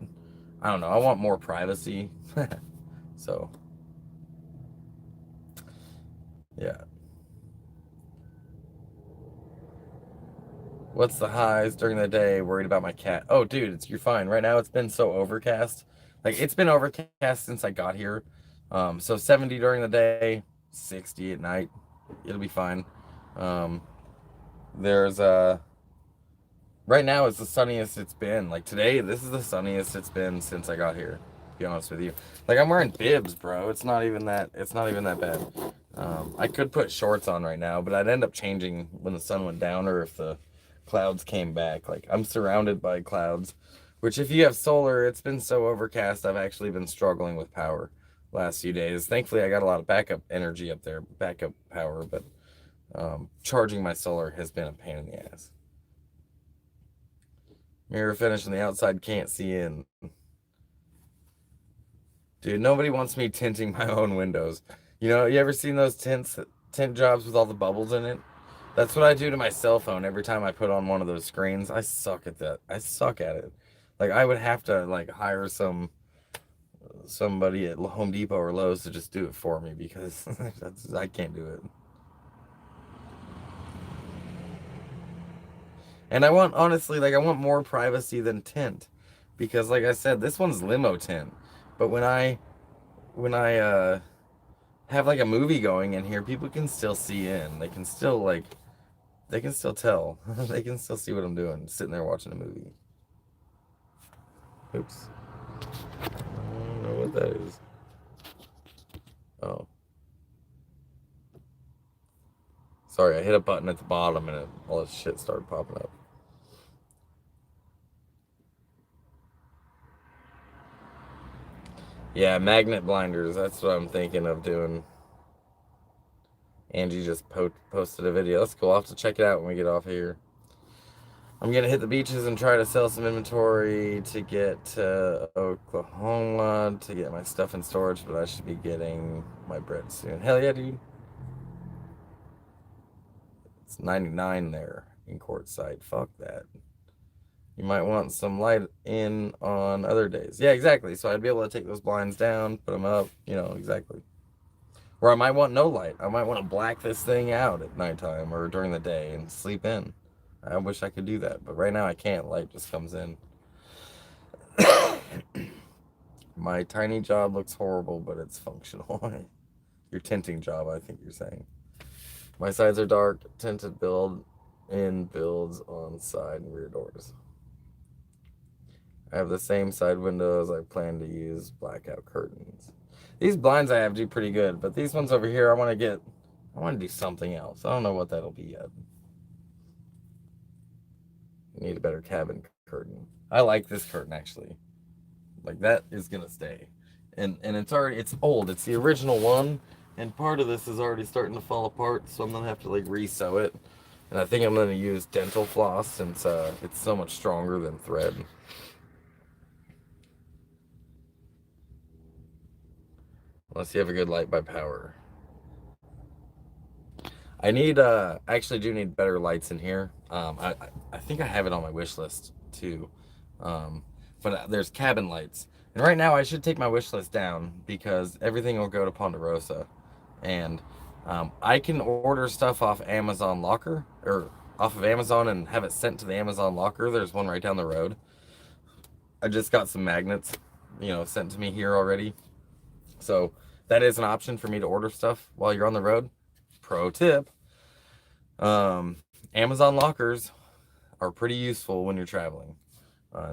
I don't know, I want more privacy. So, yeah. What's the highs during the day? Worried about my cat. Oh, dude, you're fine. Right now it's been so overcast. Like, it's been overcast since I got here. So 70 during the day, 60 at night. It'll be fine. There's right now it's the sunniest it's been. Like, today, this is the sunniest it's been since I got here, to be honest with you. Like, I'm wearing bibs, bro. It's not even that bad. I could put shorts on right now, but I'd end up changing when the sun went down or if the clouds came back. Like, I'm surrounded by clouds, which if you have solar, it's been so overcast, I've actually been struggling with power last few days. Thankfully, I got a lot of backup energy up there, backup power, but charging my solar has been a pain in the ass. Mirror finish on the outside, can't see in. Dude, nobody wants me tinting my own windows. You ever seen those tint jobs with all the bubbles in it? That's what I do to my cell phone every time I put on one of those screens. I suck at that. I suck at it. Like, I would have to, like, hire somebody at Home Depot or Lowe's to just do it for me because I can't do it. And I want, honestly, like, I want more privacy than tint. Because, like I said, this one's limo tint. But when I have, like, a movie going in here, people can still see in. They can still, like, they can still tell. They can still see what I'm doing, sitting there watching a movie. Oops. I don't know what that is. Oh. Sorry, I hit a button at the bottom and all this shit started popping up. Yeah, magnet blinders. That's what I'm thinking of doing. Angie just posted a video. That's cool. I'll have to check it out when we get off here. I'm going to hit the beaches and try to sell some inventory to get to Oklahoma to get my stuff in storage, but I should be getting my bread soon. Hell yeah, dude. It's 99 there in Quartzsite. Fuck that. You might want some light in on other days. Yeah, exactly. So I'd be able to take those blinds down, put them up, exactly. Or I might want no light. I might want to black this thing out at nighttime or during the day and sleep in. I wish I could do that, but right now I can't. Light just comes in. My tiny job looks horrible, but it's functional. Your tinting job, I think you're saying. My sides are dark, tinted builds on side and rear doors. I have the same side windows. I plan to use blackout curtains. These blinds I have do pretty good, but these ones over here I want to do something else. I don't know what that'll be yet. Need a better cabin curtain. I like this curtain actually. Like that is gonna stay, and it's old. It's the original one, and part of this is already starting to fall apart. So I'm gonna have to like re-sew it, and I think I'm gonna use dental floss since it's so much stronger than thread. Unless you have a good light by power. I need actually do need better lights in here. I think I have it on my wish list too. Um, but there's cabin lights. And right now I should take my wish list down because everything will go to Ponderosa. And I can order stuff off Amazon Locker or off of Amazon and have it sent to the Amazon Locker. There's one right down the road. I just got some magnets, sent to me here already. So that is an option for me to order stuff while you're on the road. Pro tip. Um, Amazon lockers are pretty useful when you're traveling.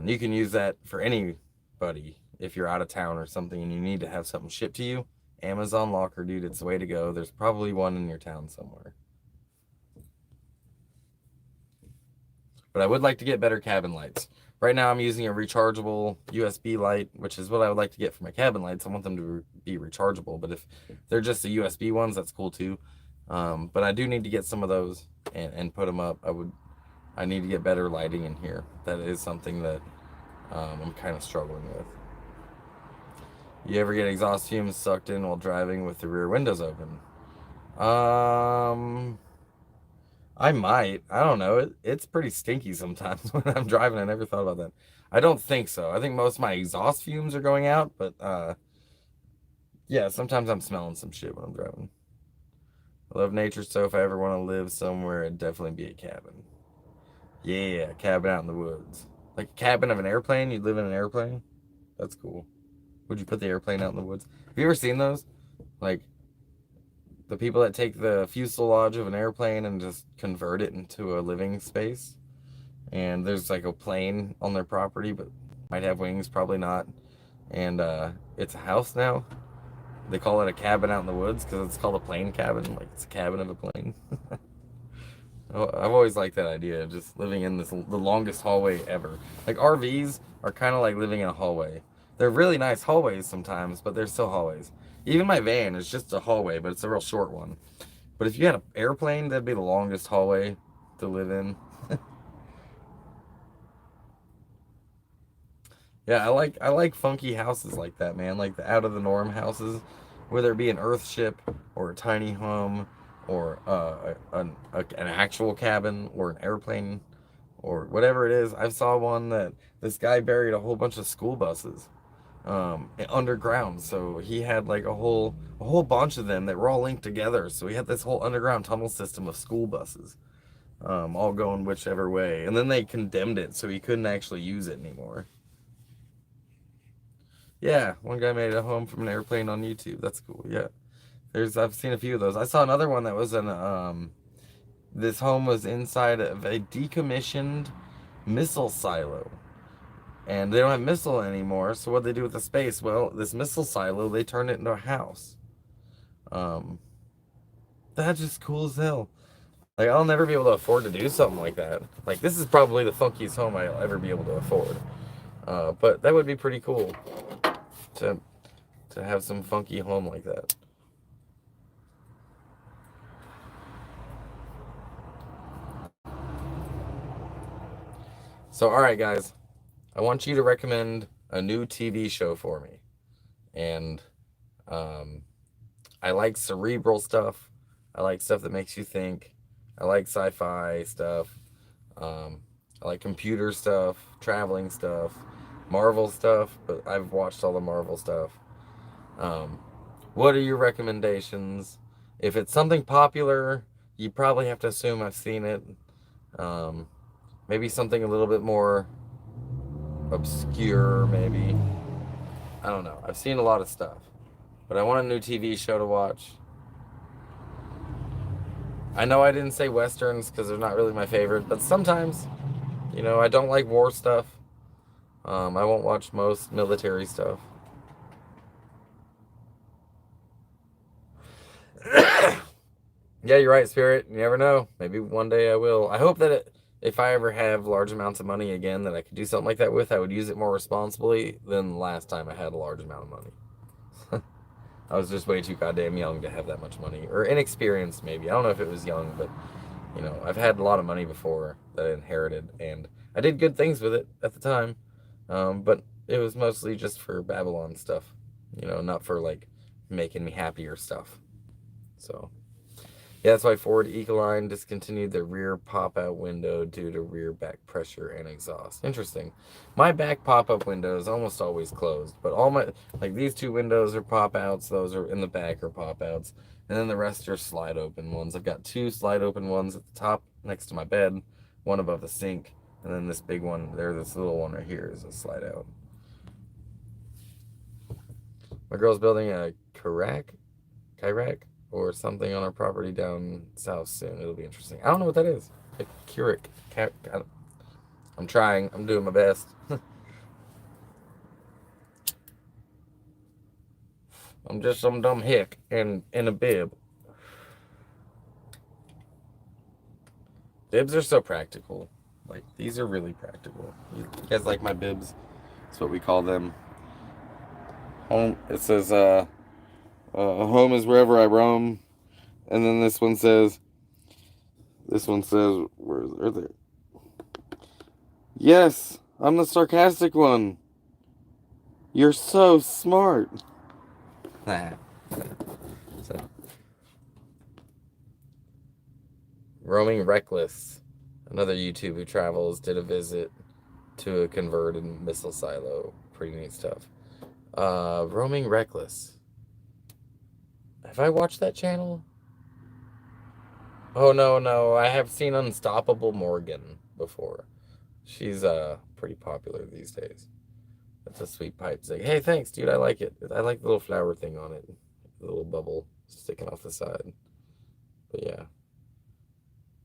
You can use that for anybody if you're out of town or something and you need to have something shipped to you. Amazon locker, dude, it's the way to go. There's probably one in your town somewhere. But I would like to get better cabin lights. Right now I'm using a rechargeable USB light, which is what I would like to get for my cabin lights. I want them to be rechargeable, but if they're just the USB ones, that's cool too. But I do need to get some of those and put them up. I need to get better lighting in here. That is something that I'm kind of struggling with. You ever get exhaust fumes sucked in while driving with the rear windows open? I might. I don't know. It's pretty stinky sometimes when I'm driving. I never thought about that. I don't think so. I think most of my exhaust fumes are going out, but yeah, sometimes I'm smelling some shit when I'm driving. I love nature, so if I ever want to live somewhere, it'd definitely be a cabin. Yeah, cabin out in the woods. Like a cabin of an airplane? You'd live in an airplane? That's cool. Would you put the airplane out in the woods? Have you ever seen those? Like the people that take the fuselage of an airplane and just convert it into a living space? And there's like a plane on their property, but might have wings, probably not. And it's a house now. They call it a cabin out in the woods because it's called a plane cabin. Like it's a cabin of a plane. I've always liked that idea, just living in the longest hallway ever. Like RVs are kind of like living in a hallway. They're really nice hallways sometimes, but they're still hallways. Even my van is just a hallway, but it's a real short one. But if you had an airplane, that'd be the longest hallway to live in. Yeah, I like funky houses like that, man. Like the out of the norm houses, whether it be an earth ship or a tiny home or an actual cabin or an airplane or whatever it is. I saw one that this guy buried a whole bunch of school buses underground. So he had like a whole bunch of them that were all linked together. So he had this whole underground tunnel system of school buses, all going whichever way. And then they condemned it, so he couldn't actually use it anymore. Yeah, one guy made a home from an airplane on YouTube. That's cool. Yeah, I've seen a few of those. I saw another one that was this home was inside of a decommissioned missile silo, and they don't have missile anymore. So what they do with the space? Well, this missile silo, they turned it into a house. Um, that's just cool as hell. Like I'll never be able to afford to do something like that. Like this is probably the funkiest home I'll ever be able to afford. But that would be pretty cool to have some funky home like that. So, all right, guys, I want you to recommend a new TV show for me. And um, I like cerebral stuff. I like stuff that makes you think. I like sci-fi stuff. Um, I like computer stuff, traveling stuff, Marvel stuff. But I've watched all the Marvel stuff. Um, what are your recommendations? If it's something popular, you probably have to assume I've seen it. Um, maybe something a little bit more obscure, maybe. I don't know. I've seen a lot of stuff, but I want a new TV show to watch. I know I didn't say westerns because they're not really my favorite, but sometimes, I don't like war stuff. I won't watch most military stuff. Yeah, you're right, Spirit. You never know. Maybe one day I will. I hope that if I ever have large amounts of money again that I could do something like that with, I would use it more responsibly than the last time I had a large amount of money. I was just way too goddamn young to have that much money. Or inexperienced, maybe. I don't know if it was young, but, you know, I've had a lot of money before that I inherited, and I did good things with it at the time. But it was mostly just for Babylon stuff, you know, not for, like, making me happier stuff. So, yeah, that's why Ford Ecoline discontinued the rear pop-out window due to rear back pressure and exhaust. Interesting. My back pop-up window is almost always closed, but all my, like these two windows are pop-outs, those are in the back are pop-outs, and then the rest are slide-open ones. I've got two slide-open ones at the top next to my bed, one above the sink, and then this big one, this little one right here is a slide-out. My girl's building a Kayak or something on our property down south soon. It'll be interesting. I don't know what that is. A Keurig. I'm trying. I'm doing my best. I'm just some dumb hick in a bib. Bibs are so practical. Like, these are really practical. You guys like my bibs? That's what we call them. Home. It says, home is wherever I roam. And then this one says, where are they? Yes, I'm the sarcastic one. You're so smart. So, Roaming Reckless, another YouTube who travels, did a visit to a converted missile silo. Pretty neat stuff. Roaming Reckless. Have I watched that channel? Oh, no. I have seen Unstoppable Morgan before. She's pretty popular these days. That's a sweet pipe zig. Hey, thanks, dude. I like it. I like the little flower thing on it. The little bubble sticking off the side. But yeah.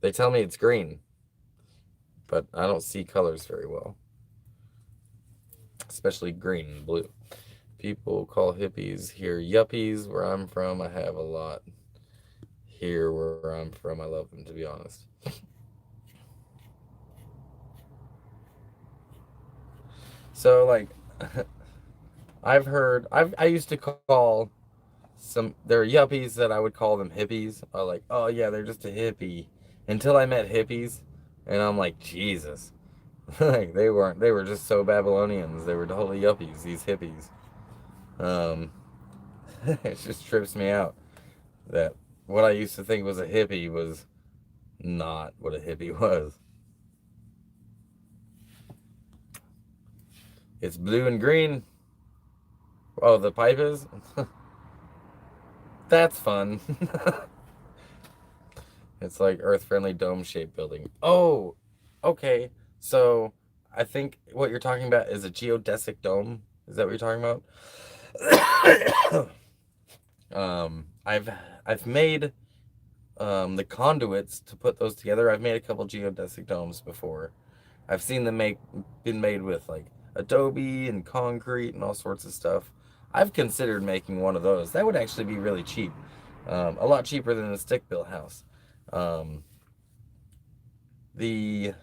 They tell me it's green. But I don't see colors very well. Especially green and blue. People call hippies here yuppies. Where I'm from, I have a lot. Here where I'm from, I love them, to be honest. So, like, I used to call there are yuppies that I would call them hippies. I like, oh yeah, they're just a hippie. Until I met hippies, and I'm like, Jesus. Like, they were just so Babylonians. They were totally yuppies, these hippies. It just trips me out that what I used to think was a hippie was not what a hippie was. It's blue and green. Oh, the pipe is? That's fun. It's like earth-friendly dome-shaped building. Oh, okay. So I think what you're talking about is a geodesic dome. Is that what you're talking about? I've made the conduits to put those together. I've made a couple geodesic domes before. I've seen them been made with like adobe and concrete and all sorts of stuff. I've considered making one of those. That would actually be really cheap. A lot cheaper than a stick-built house. The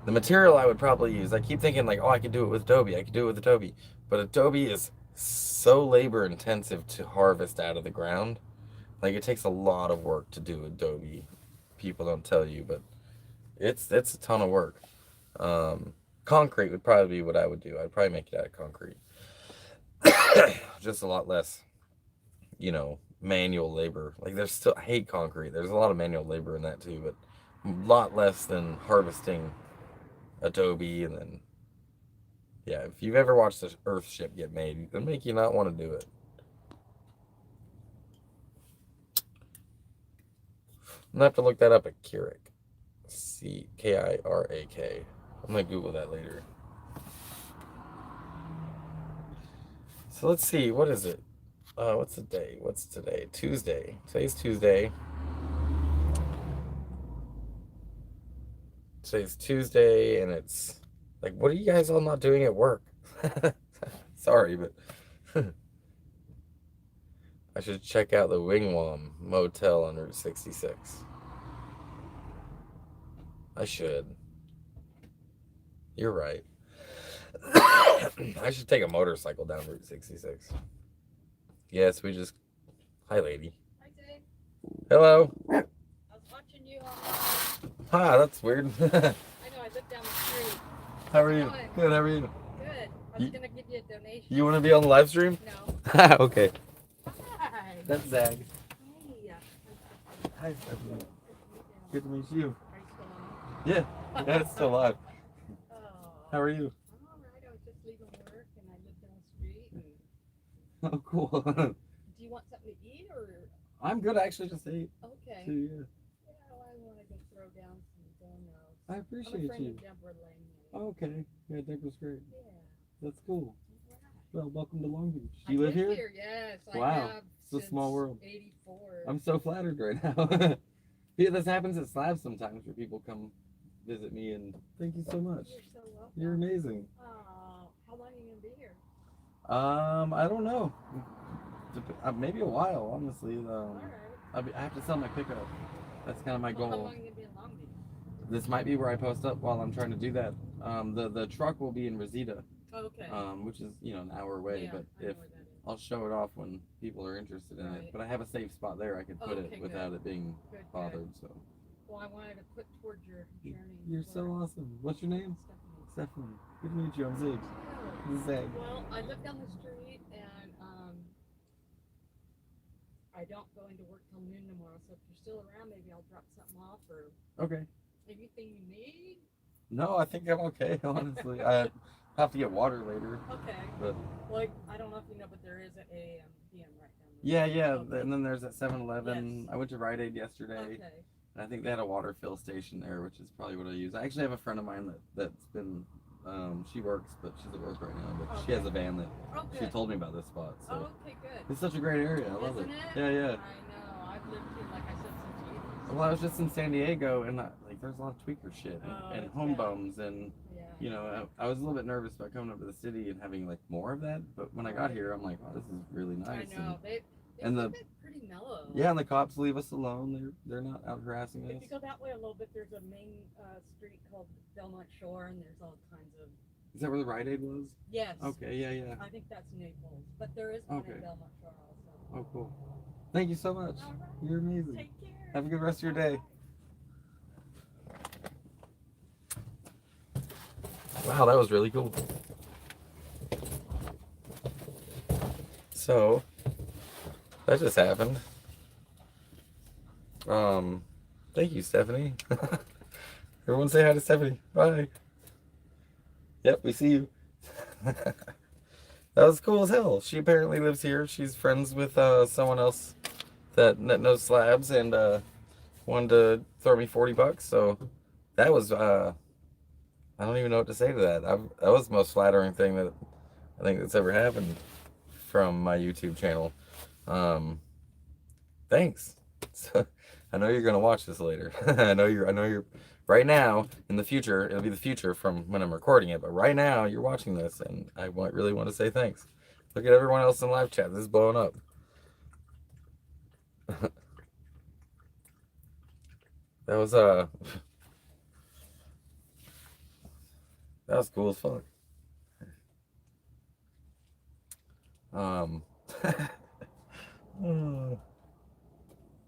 material I would probably use, I keep thinking like, oh, I could do it with Adobe. But Adobe is so labor intensive to harvest out of the ground. Like, it takes a lot of work to do Adobe. People don't tell you, but it's a ton of work. Concrete would probably be what I would do. I'd probably make it out of concrete. Just a lot less, you know, manual labor. Like, I hate concrete. There's a lot of manual labor in that too, but a lot less than harvesting Adobe. And then, yeah, if you've ever watched the Earthship get made, it'll make you not want to do it. I'm gonna have to look that up at Kirak. Kirak. I'm gonna Google that later. So let's see, what is it? What's the day? What's today? Tuesday. Today's Tuesday. Today's Tuesday, and it's like, what are you guys all not doing at work? Sorry, but I should check out the Wigwam Motel on Route 66. I should. You're right. I should take a motorcycle down Route 66. Yes, we just... Hi, lady. Hi, Zig. Hello. I was watching you online. Hi, that's weird. I know, I lived down the street. How are you? Doing? Good, how are you? Good. I was going to give you a donation. You want to be on the live stream? No. Okay. Hi. That's Zag. Hey. Hi, Stephanie. Good to meet you. Are you still on? Yeah, that's still live. Oh. How are you? I'm all right. I was just leaving work and I lived down the street. And... Oh, cool. Do you want something to eat or? I'm good, actually, just ate. Okay. Too, yeah. Yeah, well, I want to go throw down some donuts. I I'm a appreciate friend you. of Deborah Langley. Oh, okay. Yeah, Deborah's great. Yeah. That's cool. Right. Well, welcome to Long Beach. I You live live here? Yes. Wow. I have It's a small world. '84. I'm so flattered right now. Yeah, this happens at Slabs sometimes where people come visit me, and thank you so much. You're so welcome. You're amazing. How long are you gonna be here? I don't know. Maybe a while, honestly. All right. I have to sell my pickup. That's kind of my Well, how goal. long are you gonna be in Long Beach? This might be where I post up while I'm trying to do that. The truck will be in Reseda, Okay. which is an hour away. Yeah, But I know if where that is. I'll show it off when people are interested in it. Right. But I have a safe spot there I could put Okay, it without it being Good. bothered. So Well, I wanted to put towards your journey. you're so awesome. What's your name? Stephanie. Stephanie. Good to meet you. I'm Zig. Oh, This is Zag. well, I live down the street and I don't go into work till noon tomorrow. So if you're still around, maybe I'll drop something off or Okay. anything you need. No, I think I'm okay. Honestly, I have to get water later. Okay. But Like I don't know if you know, but there is an AM PM right down there. yeah. Okay. And then there's that 7-Eleven. Yes. I went to Rite Aid yesterday. Okay. And I think they had a water fill station there, which is probably what I use. I actually have a friend of mine that's been, she works, but she's at work right now. But she has a van that she good. told me about this spot. So Oh, okay, good. it's such a great area. I love Isn't it. it? Yeah. I know. I've lived here, like I said, since '80s. Well, I was just in San Diego, and there's a lot of tweaker shit and it's home bad. bums, and I was a little bit nervous about coming up to the city and having like more of that. But when I got here, I'm like, wow, this is really nice. I know. They and keep it pretty mellow. Yeah, and the cops leave us alone. They're not out harassing us. If you go that way a little bit, there's a main street called Belmont Shore, and there's all kinds of. Is that where the Rite Aid was? Yes. Okay, yeah. I think that's Naples, but there is one Okay. in Belmont Shore also. Oh, cool. Thank you so much. All right. You're amazing. Take care. Have a good rest of your day. Wow, that was really cool. So, that just happened. Thank you, Stephanie. Everyone say hi to Stephanie. Bye. Yep, we see you. That was cool as hell. She apparently lives here. She's friends with someone else that knows Slabs and wanted to throw me $40. So that was I don't even know what to say to that. That was the most flattering thing that I think that's ever happened from my YouTube channel. Thanks. So, I know you're gonna watch this later. I know you're right now in the future. It'll be the future from when I'm recording it, but right now you're watching this, and I really want to say thanks. Look at everyone else in live chat. This is blowing up. That was cool as fuck.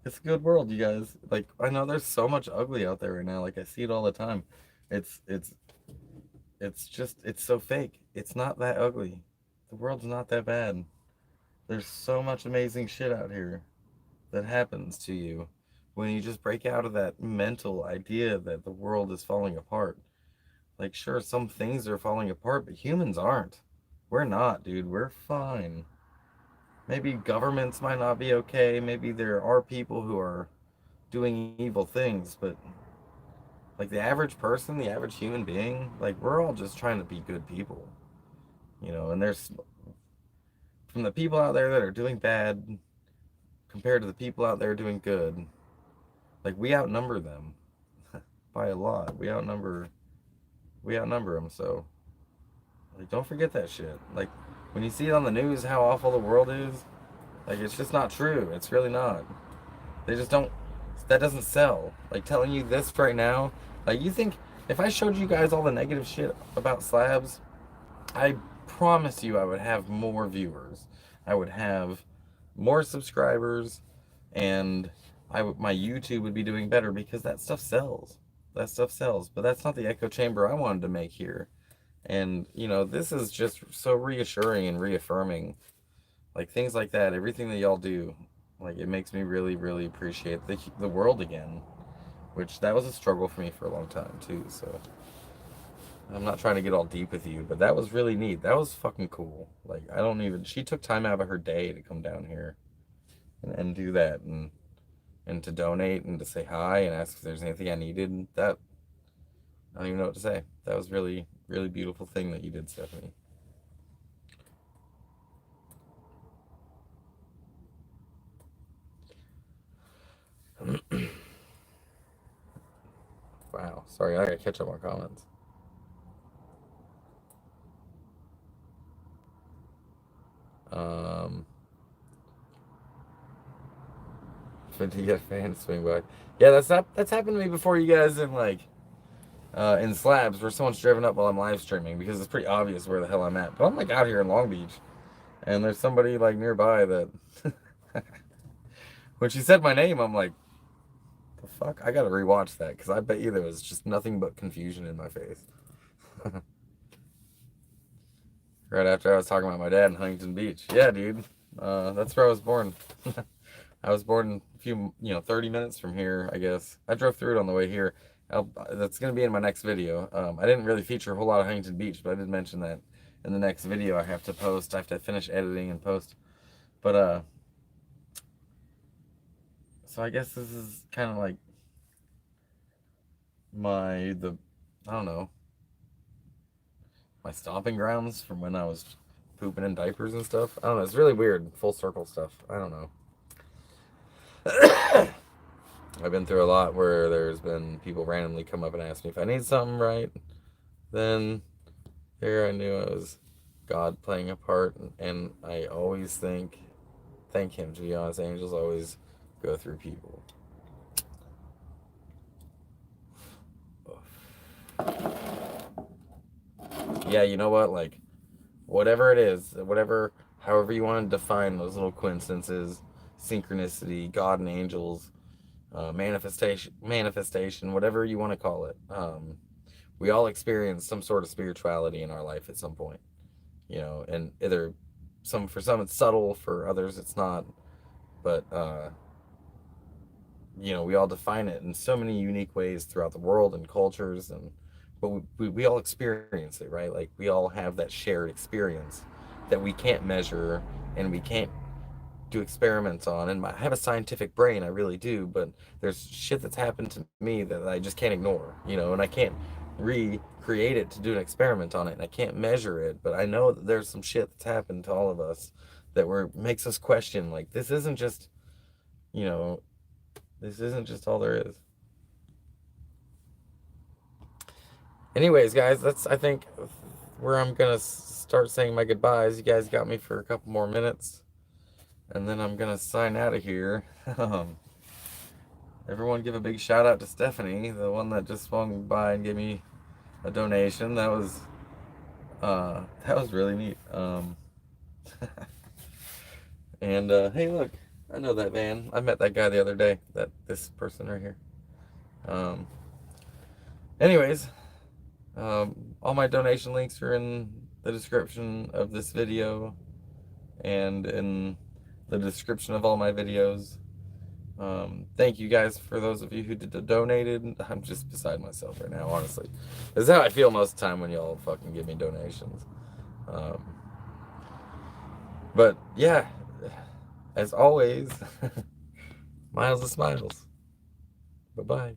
It's a good world, you guys. Like, I know there's so much ugly out there right now. Like, I see it all the time. It's so fake. It's not that ugly. The world's not that bad. There's so much amazing shit out here that happens to you when you just break out of that mental idea that the world is falling apart. Like, sure, some things are falling apart, but humans aren't. We're not, dude. We're fine. Maybe governments might not be okay. Maybe there are people who are doing evil things, but like the average person, the average human being, like we're all just trying to be good people. And there's from the people out there that are doing bad compared to the people out there doing good, like we outnumber them by a lot. We outnumber them, so like don't forget that shit. Like when you see it on the news how awful the world is, like it's just not true. It's really not. They just don't, that doesn't sell. Like telling you this right now Like, you think if I showed you guys all the negative shit about Slabs, I promise you I would have more viewers. I would have more subscribers, and my YouTube would be doing better because that stuff sells. That stuff sells. But that's not the echo chamber I wanted to make here. And, you know, this is just so reassuring and reaffirming. Like, things like that, everything that y'all do, like, it makes me really, really appreciate the world again. Which, that was a struggle for me for a long time, too, so. I'm not trying to get all deep with you, but that was really neat. That was fucking cool. Like, I don't even, she took time out of her day to come down here and do that, and to donate and to say hi and ask if there's anything I needed. That, I don't even know what to say. That was really, really beautiful thing that you did, Stephanie. Wow. Sorry, I gotta catch up on comments. Um, to get fans swing by. Yeah, that's happened to me before, you guys, in Slabs, where someone's driven up while I'm live streaming, because it's pretty obvious where the hell I'm at. But I'm like out here in Long Beach, and there's somebody like nearby that when she said my name, I'm like, the fuck? I gotta rewatch that, because I bet you there was just nothing but confusion in my face. Right after I was talking about my dad in Huntington Beach. Yeah, dude. That's where I was born. I was born a few, 30 minutes from here, I guess. I drove through it on the way here. That's going to be in my next video. I didn't really feature a whole lot of Huntington Beach, but I did mention that in the next video I have to post. I have to finish editing and post. But, so I guess this is kind of like I don't know, my stomping grounds from when I was pooping in diapers and stuff. I don't know. It's really weird. Full circle stuff. I don't know. I've been through a lot where there's been people randomly come up and ask me if I need something, right? Then here I knew it was God playing a part, and I always thank Him, to be honest. Angels always go through people. Yeah, you know what? Like, whatever it is, however you want to define those little coincidences, synchronicity, God and angels, manifestation, whatever you want to call it. We all experience some sort of spirituality in our life at some point, and either for some it's subtle, for others it's not, but we all define it in so many unique ways throughout the world and cultures, but we all experience it, right? Like, we all have that shared experience that we can't measure and we can't do experiments on. And I have a scientific brain, I really do, but there's shit that's happened to me that I just can't ignore, and I can't recreate it to do an experiment on it, and I can't measure it, but I know that there's some shit that's happened to all of us that makes us question, like, this isn't just all there is. Anyways, guys, that's, I think, where I'm gonna start saying my goodbyes. You guys got me for a couple more minutes, and then I'm gonna sign out of here. Everyone give a big shout out to Stephanie, the one that just swung by and gave me a donation. That was really neat. And hey, look, I know that van. I met that guy the other day. This person right here. Anyways, all my donation links are in the description of this video and in the description of all my videos. Thank you guys for those of you who donated. I'm just beside myself right now, honestly. This is how I feel most of the time when y'all fucking give me donations. But yeah, as always, miles of smiles. Bye-bye.